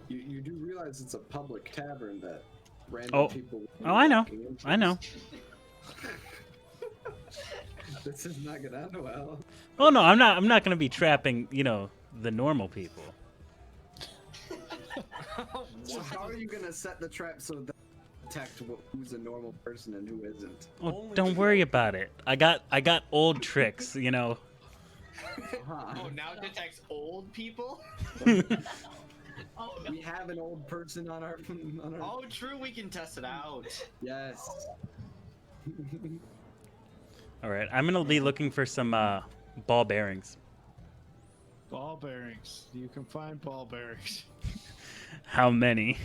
C: You do realize it's a public tavern that random people.
G: Oh, I know. I know.
C: This is not gonna end well.
G: Oh no, I'm not going to be trapping, the normal people.
C: So how are you gonna set the trap so that detect who's a normal person and who isn't?
G: Oh, don't worry about it. I got old tricks,
C: Huh.
K: Oh, now it detects old people?
L: Oh, no.
C: We have an old person on our.
K: Oh, true. We can test it out.
C: Yes.
G: All right, I'm going to be looking for some ball bearings.
A: Ball bearings. You can find ball bearings.
G: How many?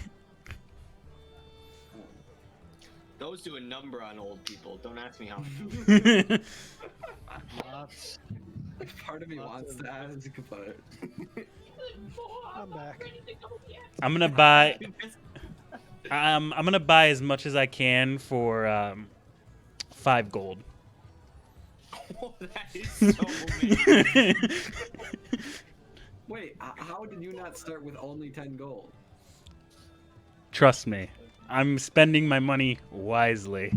K: Those do a number on old people. Don't ask me how many.
A: Lots.
C: Part of me wants to ask, but
D: I'm back.
G: I'm going to buy I'm going to buy as much as I can for 5 gold.
K: Oh, that is so many.
C: wait, how did you not start with only 10 gold?
G: Trust me. I'm spending my money wisely.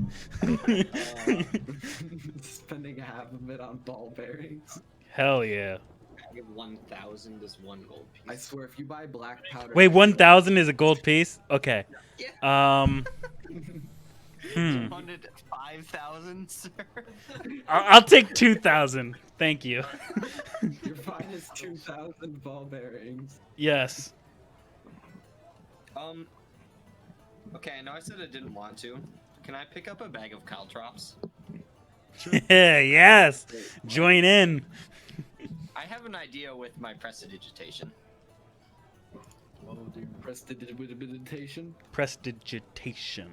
C: Spending half of it on ball bearings.
G: Hell yeah.
K: I give 1,000 as 1 gold piece.
C: I swear, if you buy black powder.
G: Wait, 1,000 is a gold piece? Okay.
K: Yeah. You wanted 5,000, sir?
G: I'll take 2,000. Thank you.
C: Your fine is 2,000 ball bearings.
G: Yes.
K: Okay, I know I said I didn't want to, Can I pick up a bag of caltrops?
G: Yes. Join in.
K: I have an idea with my prestidigitation.
C: Oh, dude, prestidigitation.
G: Prestidigitation.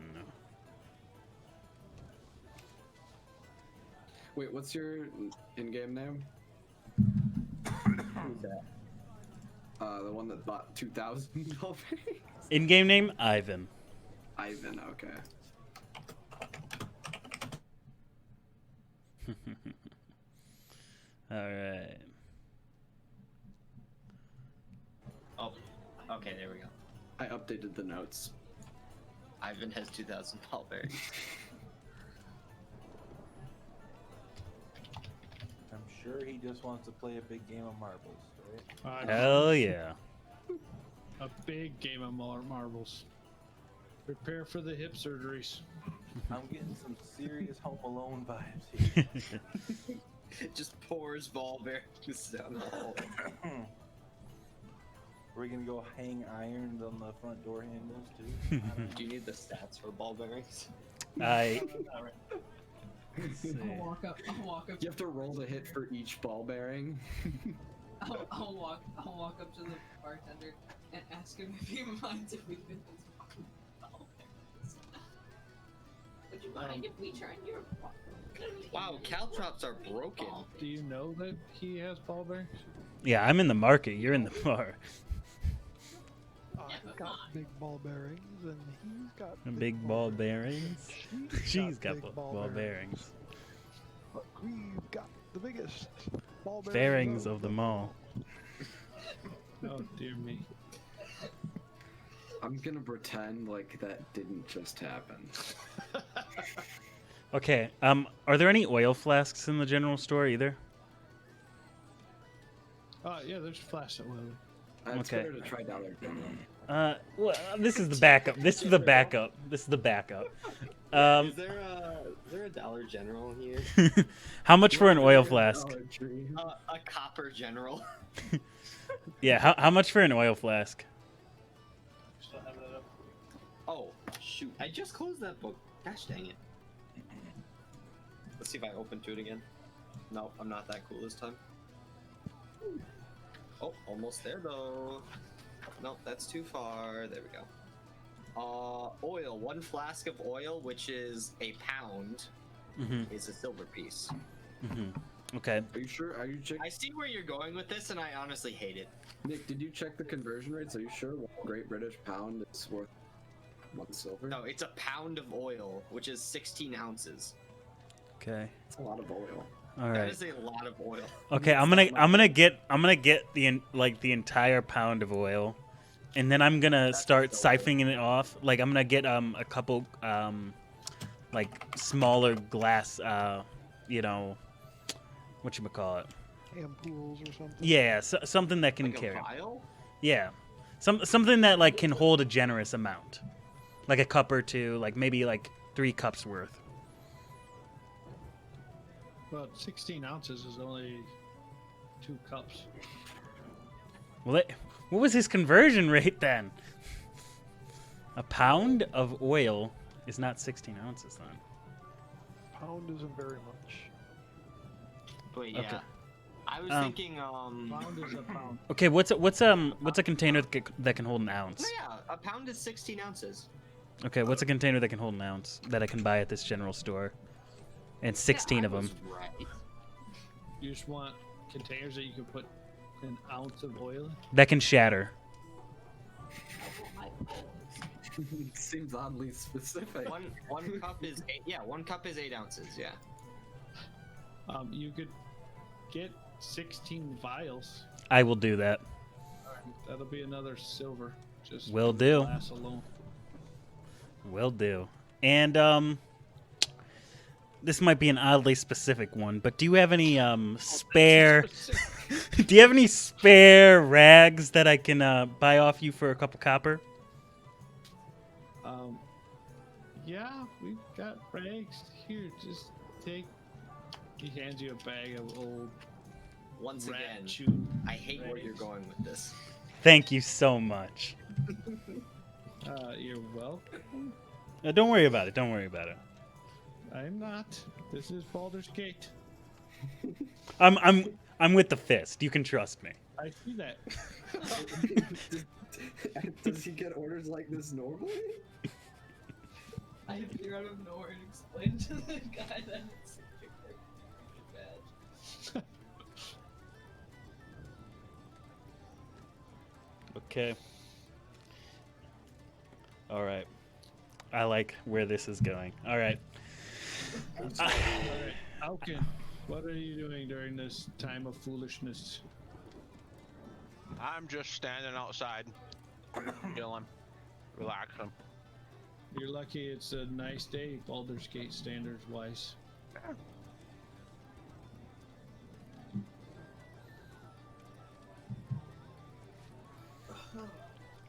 C: Wait, what's your in-game name?
K: Who's that?
C: The one that bought 2,000 ball bearings.
G: In-game name Ivan.
C: Ivan, okay.
G: All right.
K: Oh, okay, there we go.
C: I updated the notes.
K: Ivan has 2,000 ball bearings.
B: I'm sure he just wants to play a big game of marbles, right?
G: Hell yeah.
A: A big game of marbles. Prepare for the hip surgeries.
B: I'm getting some serious Home Alone vibes here.
K: Just pours ball bearings down the hole.
B: We're gonna go hang irons on the front door handles too.
K: Do you need the stats for ball bearings?
G: I.
F: I'll walk up.
C: You have to roll the hit for each ball bearing.
F: I'll walk up to the bartender and ask him if he minds if we fit his ball bearings.
L: Would you mind if we turn your?
K: Wow, caltrops are broken.
A: Do you know that he has ball bearings?
G: Yeah, I'm in the market. You're in the bar.
D: I've got big ball bearings, and he's got
G: Big ball bearings. She's got
D: big
G: ball bearings.
D: But we've got the biggest ball
G: Bearings of them all.
A: Oh dear me.
C: I'm gonna pretend like that didn't just happen.
G: Okay. Are there any oil flasks in the general store either?
A: Yeah, there's flash that will.
C: It's
G: Okay.
C: better to try Dollar General.
G: Well, this is the backup. This is the backup. This is the backup.
K: Is there a Dollar General here?
G: How much for an oil flask?
K: A copper general.
G: Yeah. How much for an oil flask?
A: Still have that up.
K: Oh, shoot. I just closed that book. Gosh dang it. Let's see if I open to it again. No, I'm not that cool this time. Oh, almost there though. Nope, that's too far. There we go. Oil. 1 flask of oil, which is a pound, is a silver piece.
G: Okay.
C: Are you sure? Are you checking?
K: I see where you're going with this, and I honestly hate it.
C: Nick, did you check the conversion rates? Are you sure 1 Great British pound is worth 1 silver?
K: No, it's a pound of oil, which is 16 ounces.
G: Okay.
C: It's a lot of oil.
G: All
K: That
G: right.
K: is a lot of oil.
G: Okay. I'm gonna get the entire pound of oil, and then I'm gonna start siphoning it off. Like I'm gonna get a couple like smaller glass whatchamacallit?
D: Ampoules or something.
G: Yeah, something that can
K: Like a
G: carry.
K: vial?
G: Yeah, something that like can hold a generous amount, like a cup or two, like maybe like 3 cups worth.
A: Well, 16 ounces is only 2 cups.
G: Well, what was his conversion rate then? A pound of oil is not 16 ounces then.
D: Pound isn't very much.
K: Wait, yeah.
G: Okay.
K: I was thinking,
A: Pound is a pound.
G: Okay, what's a container that can hold an ounce?
K: No, yeah, a pound is 16 ounces.
G: Okay, what's a container that can hold an ounce that I can buy at this general store? And 16 of them.
K: Right.
A: You just want containers that you can put an ounce of oil in?
G: That can shatter.
C: Seems oddly specific.
K: One cup is 8. Yeah, 1 cup is 8 ounces. Yeah.
A: You could get 16 vials.
G: I will do that.
A: That'll be another silver. Just
G: Will
A: for
G: do.
A: Glass alone.
G: Will do. And this might be an oddly specific one, but do you have any spare? Do you have any spare rags that I can buy off you for a couple copper?
A: Yeah, we've got rags here. Just take. He hands you a bag of old.
K: Once
A: rat
K: again,
A: chew
K: I hate where
A: rags.
K: you're going with this.
G: Thank you so much.
A: You're welcome.
G: Don't worry about it. Don't worry about it.
A: I'm not. This is Baldur's Gate.
G: I'm with the fist. You can trust me.
A: I see that.
C: Does he get orders like this normally?
F: I appear out of nowhere and explain to the guy that it's such a great badge.
G: Okay. All right. I like where this is going. All right.
A: Alright, Alkin, what are you doing during this time of foolishness?
J: I'm just standing outside, chilling, relaxing.
A: You're lucky it's a nice day, Baldur's Gate standards wise.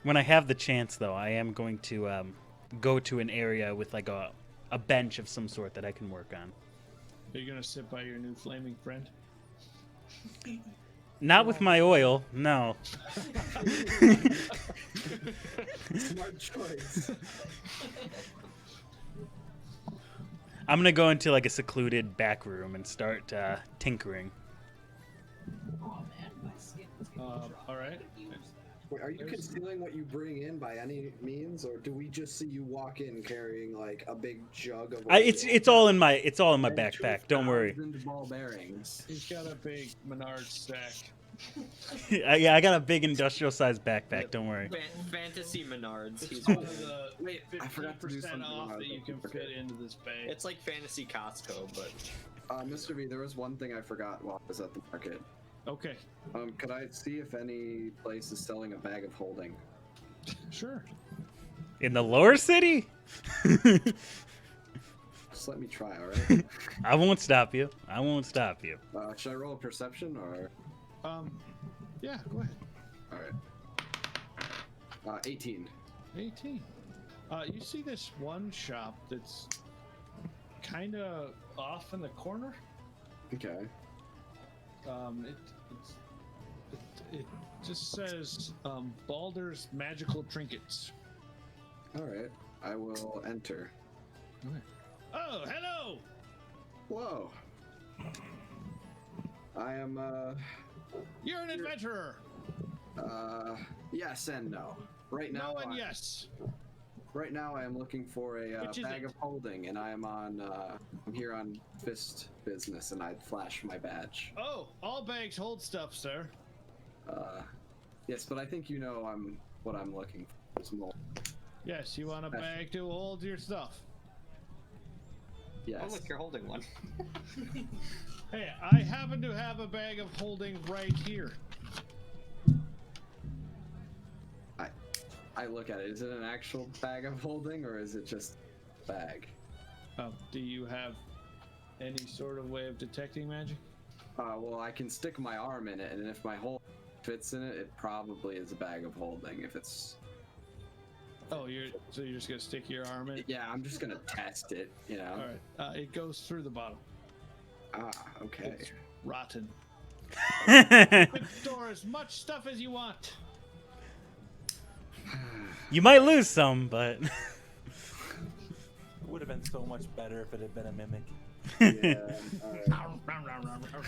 G: When I have the chance, though, I am going to go to an area with like a bench of some sort that I can work on.
A: Are you gonna sit by your new flaming friend?
G: Not with my oil, no.
C: Smart choice.
G: I'm gonna go into like a secluded back room and start tinkering.
F: Oh man, my skin is getting dry.
A: All right.
C: Wait, are you concealing what you bring in by any means, or do we just see you walk in carrying like a big jug of?
G: It's all in my backpack. Don't worry.
C: Ball bearings.
A: He's got a big Menards stack.
G: Yeah, I got a big industrial-sized backpack. Don't worry.
K: Fantasy Menards.
A: It's
K: He's
A: one of the
C: Wait, I forgot to do
A: 50%
C: something
A: off
C: about
A: that you can fit into this bag.
K: It's like fantasy Costco, but
C: Mr. V, there was one thing I forgot while I was at the market.
A: Okay.
C: Could I see if any place is selling a bag of holding?
A: Sure.
G: In the lower city?
C: Just let me try, alright?
G: I won't stop you. I won't stop you.
C: Should I roll a perception, or?
A: Yeah, go ahead.
C: Alright. 18.
A: 18. You see this one shop that's kind of off in the corner?
C: Okay.
A: It just says Baldur's Magical Trinkets.
C: Alright. I will enter.
A: Okay. Oh, hello!
C: Whoa. I am,
A: You're an adventurer!
C: yes and no. Right now,
A: No and yes.
C: Right now, I am looking for a
A: Which is
C: bag
A: it?
C: of holding, and I am on. I'm here on fist business, and I'd flash my badge.
A: Oh, all bags hold stuff, sir.
C: Yes, but I think you know what I'm looking for. Is more.
A: Yes, you want a bag to hold your stuff.
C: Yes.
K: oh look, you're holding one.
A: Hey, I happen to have a bag of holding right here.
C: I look at it. Is it an actual bag of holding, or is it just a bag?
A: Do you have any sort of way of detecting magic?
C: Well, I can stick my arm in it, and if my hold fits in it, it probably is a bag of holding. If it's
A: Oh, you're just gonna stick your arm in?
C: yeah, I'm just gonna test it. You know.
A: All right. It goes through the bottom.
C: Okay.
A: It's rotten. Store as much stuff as you want.
G: You might lose some, but
B: It would have been so much better if it had been a mimic.
C: Yeah.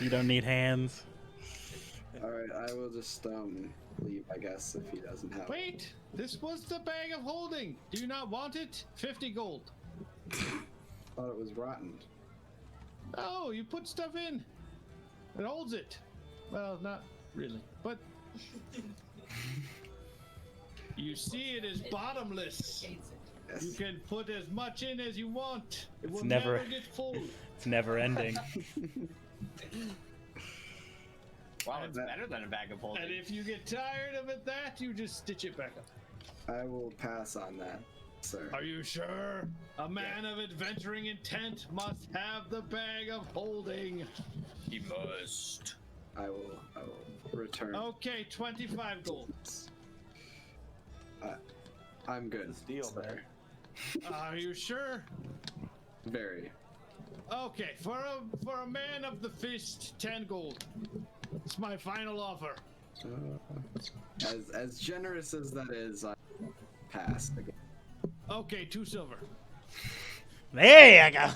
G: you don't need hands.
C: All right. I will just leave, I guess, if he doesn't have.
A: Wait, this was the bag of holding. Do you not want it? 50 gold.
C: Thought it was rotten.
A: Oh, you put stuff in. It holds it. Well, not really, but you see it is bottomless.
C: Yes.
A: You can put as much in as you want. It will
G: never-
A: never get full.
G: It's never ending.
K: Wow, it's better than a bag of holding.
A: And if you get tired of it, you just stitch it back up.
C: I will pass on that, sir.
A: Are you sure? A man of adventuring intent must have the bag of holding.
K: He must.
C: I will return.
A: Okay, 25 gold.
C: I'm good.
B: Steal,
C: sir.
B: man.
A: Are you sure?
C: Very.
A: Okay, for a man of the fist, 10 gold. It's my final offer.
C: As generous as that is, I pass again.
A: Okay, 2 silver.
G: There you go.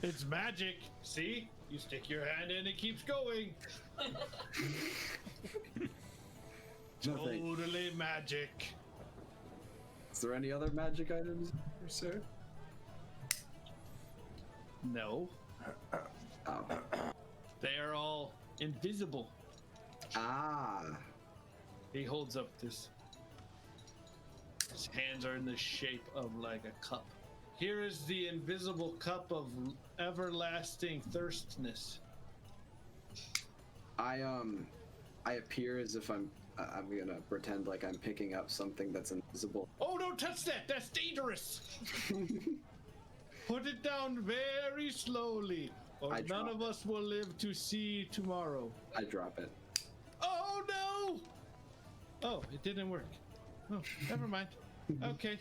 A: It's magic. See? You stick your hand in, it keeps going.
C: Nothing.
A: Totally magic.
C: Is there any other magic items, sir?
A: No.
C: Oh.
A: They are all invisible.
C: Ah.
A: He holds up this. His hands are in the shape of like a cup. Here is the invisible cup of everlasting thirstness.
C: I appear as if I'm gonna pretend like I'm picking up something that's invisible.
A: Oh, don't touch that! That's dangerous! Put it down very slowly, or none of us will live to see tomorrow.
C: I drop it.
A: Oh no! Oh, it didn't work. Oh, never mind. Okay.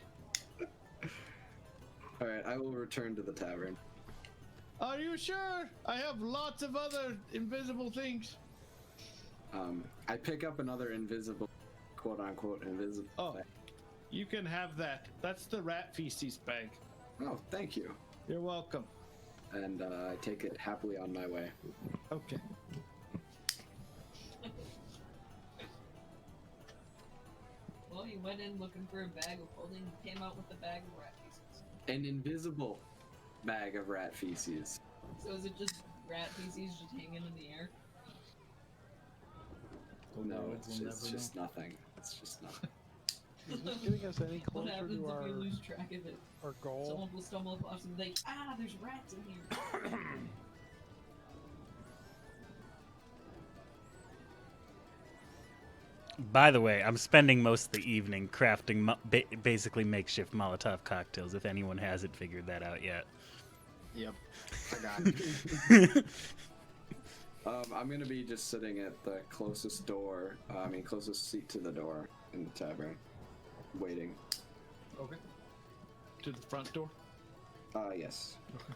C: Alright, I will return to the tavern.
A: Are you sure? I have lots of other invisible things.
C: I pick up another invisible, quote unquote, invisible bag.
A: You can have that. That's the rat feces bag.
C: Oh, thank you.
A: You're welcome.
C: And I take it happily on my way.
A: Okay.
F: Well, you went in looking for a bag of holding, came out with a bag of rat feces.
C: An invisible bag of rat feces.
F: So is it just rat feces just hanging in the air?
C: No, it's just nothing. It's just nothing.
D: Is this getting us any
F: What
D: closer
F: happens
D: to
F: if we lose track of it?
D: our goal?
F: Someone will stumble across and be like, ah, there's rats in here.
G: By the way, I'm spending most of the evening crafting basically makeshift Molotov cocktails, if anyone hasn't figured that out yet.
K: Yep, I got it.
C: I'm gonna be just sitting at the closest door, closest seat to the door in the tavern, waiting.
A: Okay. To the front door?
C: Yes.
A: Okay.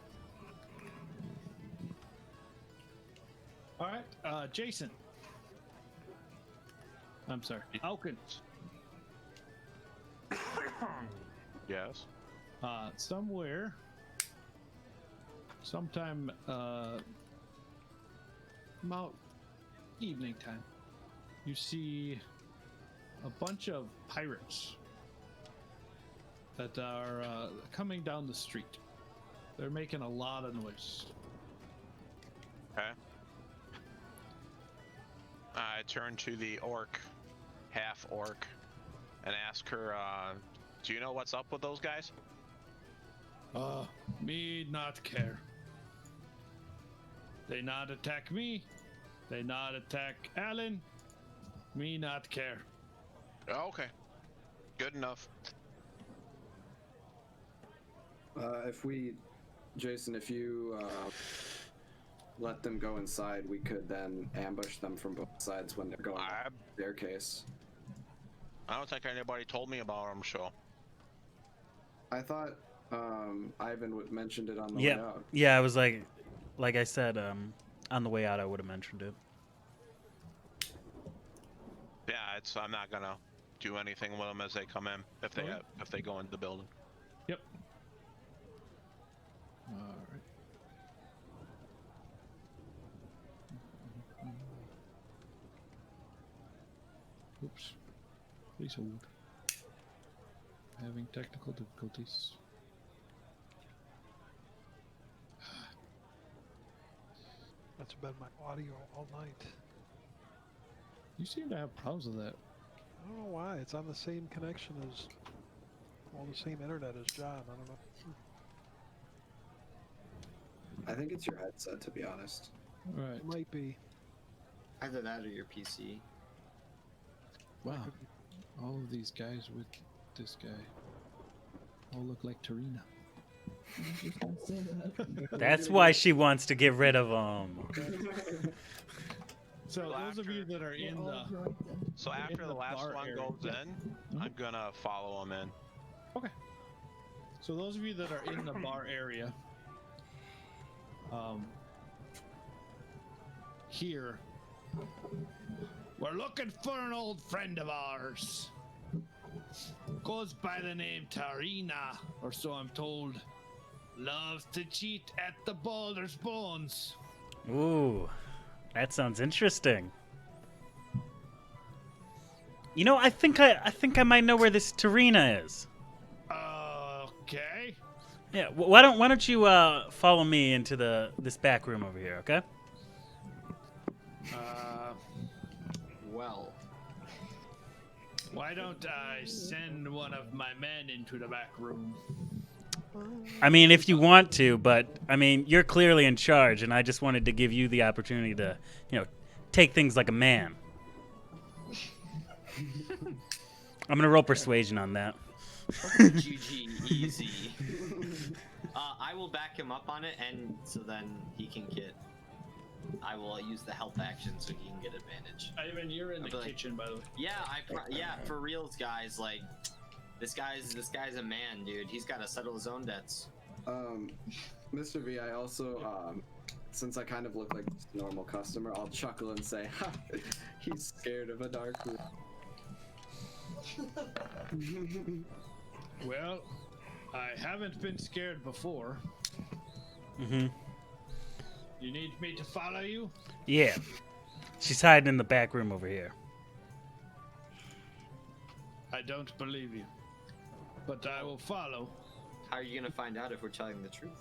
A: Alright, Jason. I'm sorry. Alkins.
J: Yes.
A: Somewhere, sometime, about evening time, you see a bunch of pirates that are coming down the street. They're making a lot of noise.
J: Okay. I turn to the orc, half orc, and ask her, do you know what's up with those guys?
A: Me not care. They not attack me. They not attack Alan. Me not care.
J: Okay. Good enough.
C: Jason, if you let them go inside, we could then ambush them from both sides when they're going up the staircase.
J: I don't think anybody told me about them, so.
C: I thought Ivan mentioned it on the way out.
G: Yeah, I was like I said, on the way out I would have mentioned it.
J: Yeah, I'm not gonna do anything with them as they come in if they go into the building.
A: Yep. All right. Oops. Please hold. Having technical difficulties.
D: That's been my audio all night.
A: You seem to have problems with that.
D: I don't know why. It's on the same connection as, the same internet as John. I don't know.
C: I think it's your headset, to be honest.
A: Right.
D: It might be.
K: Either that or your PC.
A: Wow. All of these guys with this guy all look like Tarina.
G: That's why she wants to get rid of them.
A: So those of you that are in the...
J: So after the last one goes in, I'm gonna follow them in.
A: Okay. So those of you that are in the bar area, here, we're looking for an old friend of ours. Goes by the name Tarina, or so I'm told. Loves to cheat at the Baldur's Bones.
G: Ooh, that sounds interesting. You know, I think I might know where this Tarina is.
A: Okay.
G: Yeah, why don't you follow me into this back room over here, okay?
K: Well.
A: Why don't I send one of my men into the back room?
G: I mean, if you want to, but I mean, you're clearly in charge, and I just wanted to give you the opportunity to, take things like a man. I'm gonna roll persuasion on that.
K: GG, easy. I will back him up on it, and so then he can get. I will use the help action so he can get advantage.
A: Ivan, you're in the kitchen, by the way.
K: Yeah, for reals, guys. Like, this guy's a man, dude. He's got to settle his own debts.
C: Mr. V, I also, since I kind of look like a normal customer, I'll chuckle and say, ha, he's scared of a dark room.
A: Well, I haven't been scared before.
G: Mm-hmm.
A: You need me to follow you?
G: Yeah. She's hiding in the back room over here.
A: I don't believe you, but I will follow.
K: How are you gonna find out if we're telling the truth?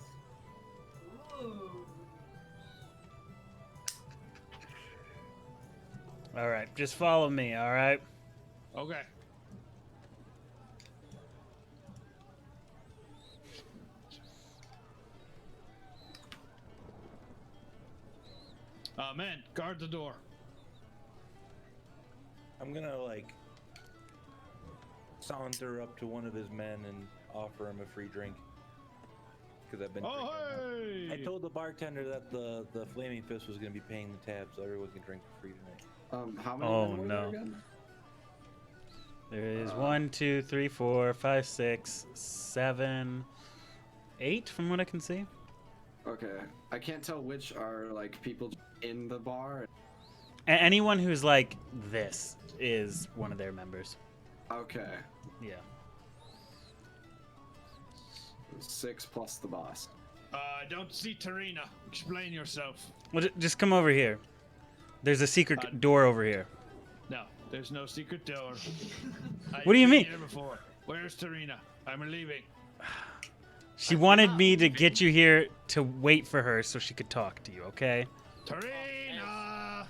G: All right, just follow me, all right?
A: Okay. Men, guard the door.
B: I'm gonna saunter up to one of his men and offer him a free drink. Because I've been drinking. I told the bartender that the Flaming Fist was gonna be paying the tab, so everyone can drink for free tonight.
C: How many
G: Oh
C: men were there
G: no.
C: again?
G: There is 1, 2, 3, 4, 5, 6, 7, 8 from what I can see.
C: Okay, I can't tell which are people in the bar.
G: Anyone who's like this is one of their members.
C: Okay.
G: Yeah.
C: 6 plus the boss.
A: I don't see Tarina. Explain yourself.
G: Well, just come over here. There's a secret door over here.
A: No, there's no secret door.
G: What do you mean?
A: Here before. Where's Tarina? I'm leaving.
G: She wanted me to get you here to wait for her so she could talk to you, okay?
A: Tarina!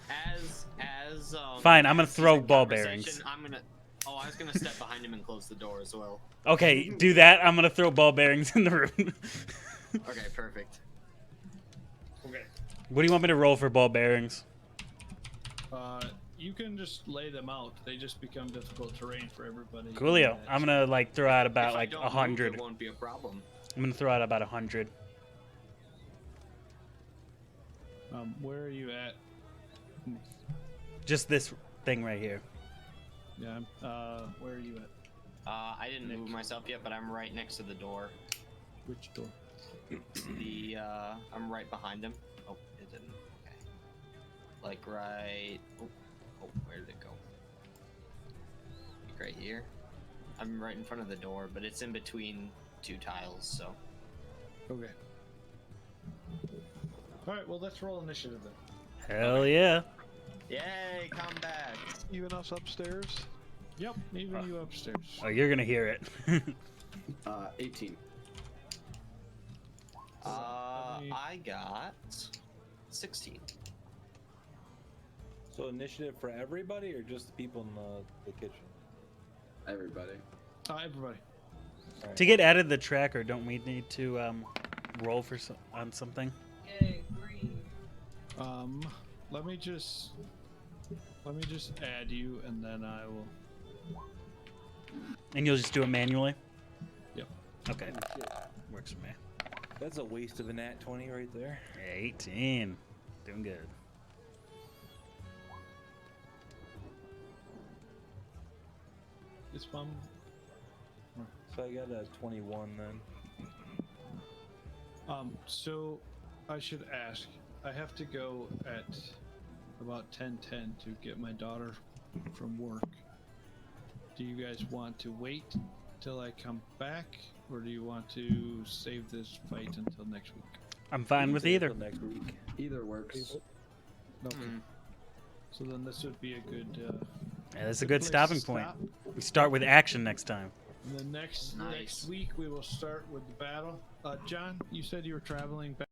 G: Fine, I'm gonna
K: as
G: throw
K: he's in
G: ball
K: conversation,
G: bearings.
K: I was gonna step behind him and close the door as well.
G: Okay, do that. I'm gonna throw ball bearings in the room.
K: Okay, perfect.
A: Okay.
G: What do you want me to roll for ball bearings?
A: You can just lay them out. They just become difficult terrain for everybody.
G: Coolio. I'm gonna throw out about
K: If I don't
G: 100.
K: move, it won't be a problem.
G: I'm gonna throw out about 100.
A: Where are you at?
G: Just this thing right here.
A: Yeah. Where are you at?
K: I didn't move myself yet, but I'm right next to the door.
A: Which door?
K: I'm right behind him. Oh, it didn't. Okay. Like right. Oh, where did it go? Like right here. I'm right in front of the door, but it's in between 2 tiles, so.
A: Okay. All right. Well, let's roll initiative then.
G: Hell yeah.
K: Yay, combat!
D: Even us upstairs?
A: Yep. Even you upstairs.
G: Oh, you're gonna hear it.
C: 18.
K: I got 16.
B: So initiative for everybody, or just the people in the kitchen?
C: Everybody.
A: Everybody.
B: Right.
G: To get added to the tracker, don't we need to roll for on something?
F: Yay, green.
A: Let me just add you, and then I will.
G: And you'll just do it manually?
A: Yep.
G: Okay. Works for me.
B: That's a waste of a nat 20 right there.
G: 18. Doing good.
A: This one.
B: So I got a 21 then.
A: So I should ask. I have to go at about 10:10 to get my daughter from work. do you guys want to wait till I come back, or do you want to save this fight until next week?
G: I'm fine with either.
B: Next week.
C: Either works.
A: Okay. So then this would be a good.
G: Yeah, that's a
A: good
G: good
A: place
G: stopping
A: to
G: point.
A: stop.
G: We start with action next time.
A: And then next
K: Nice.
A: week we will start with the battle. John, you said you were traveling back.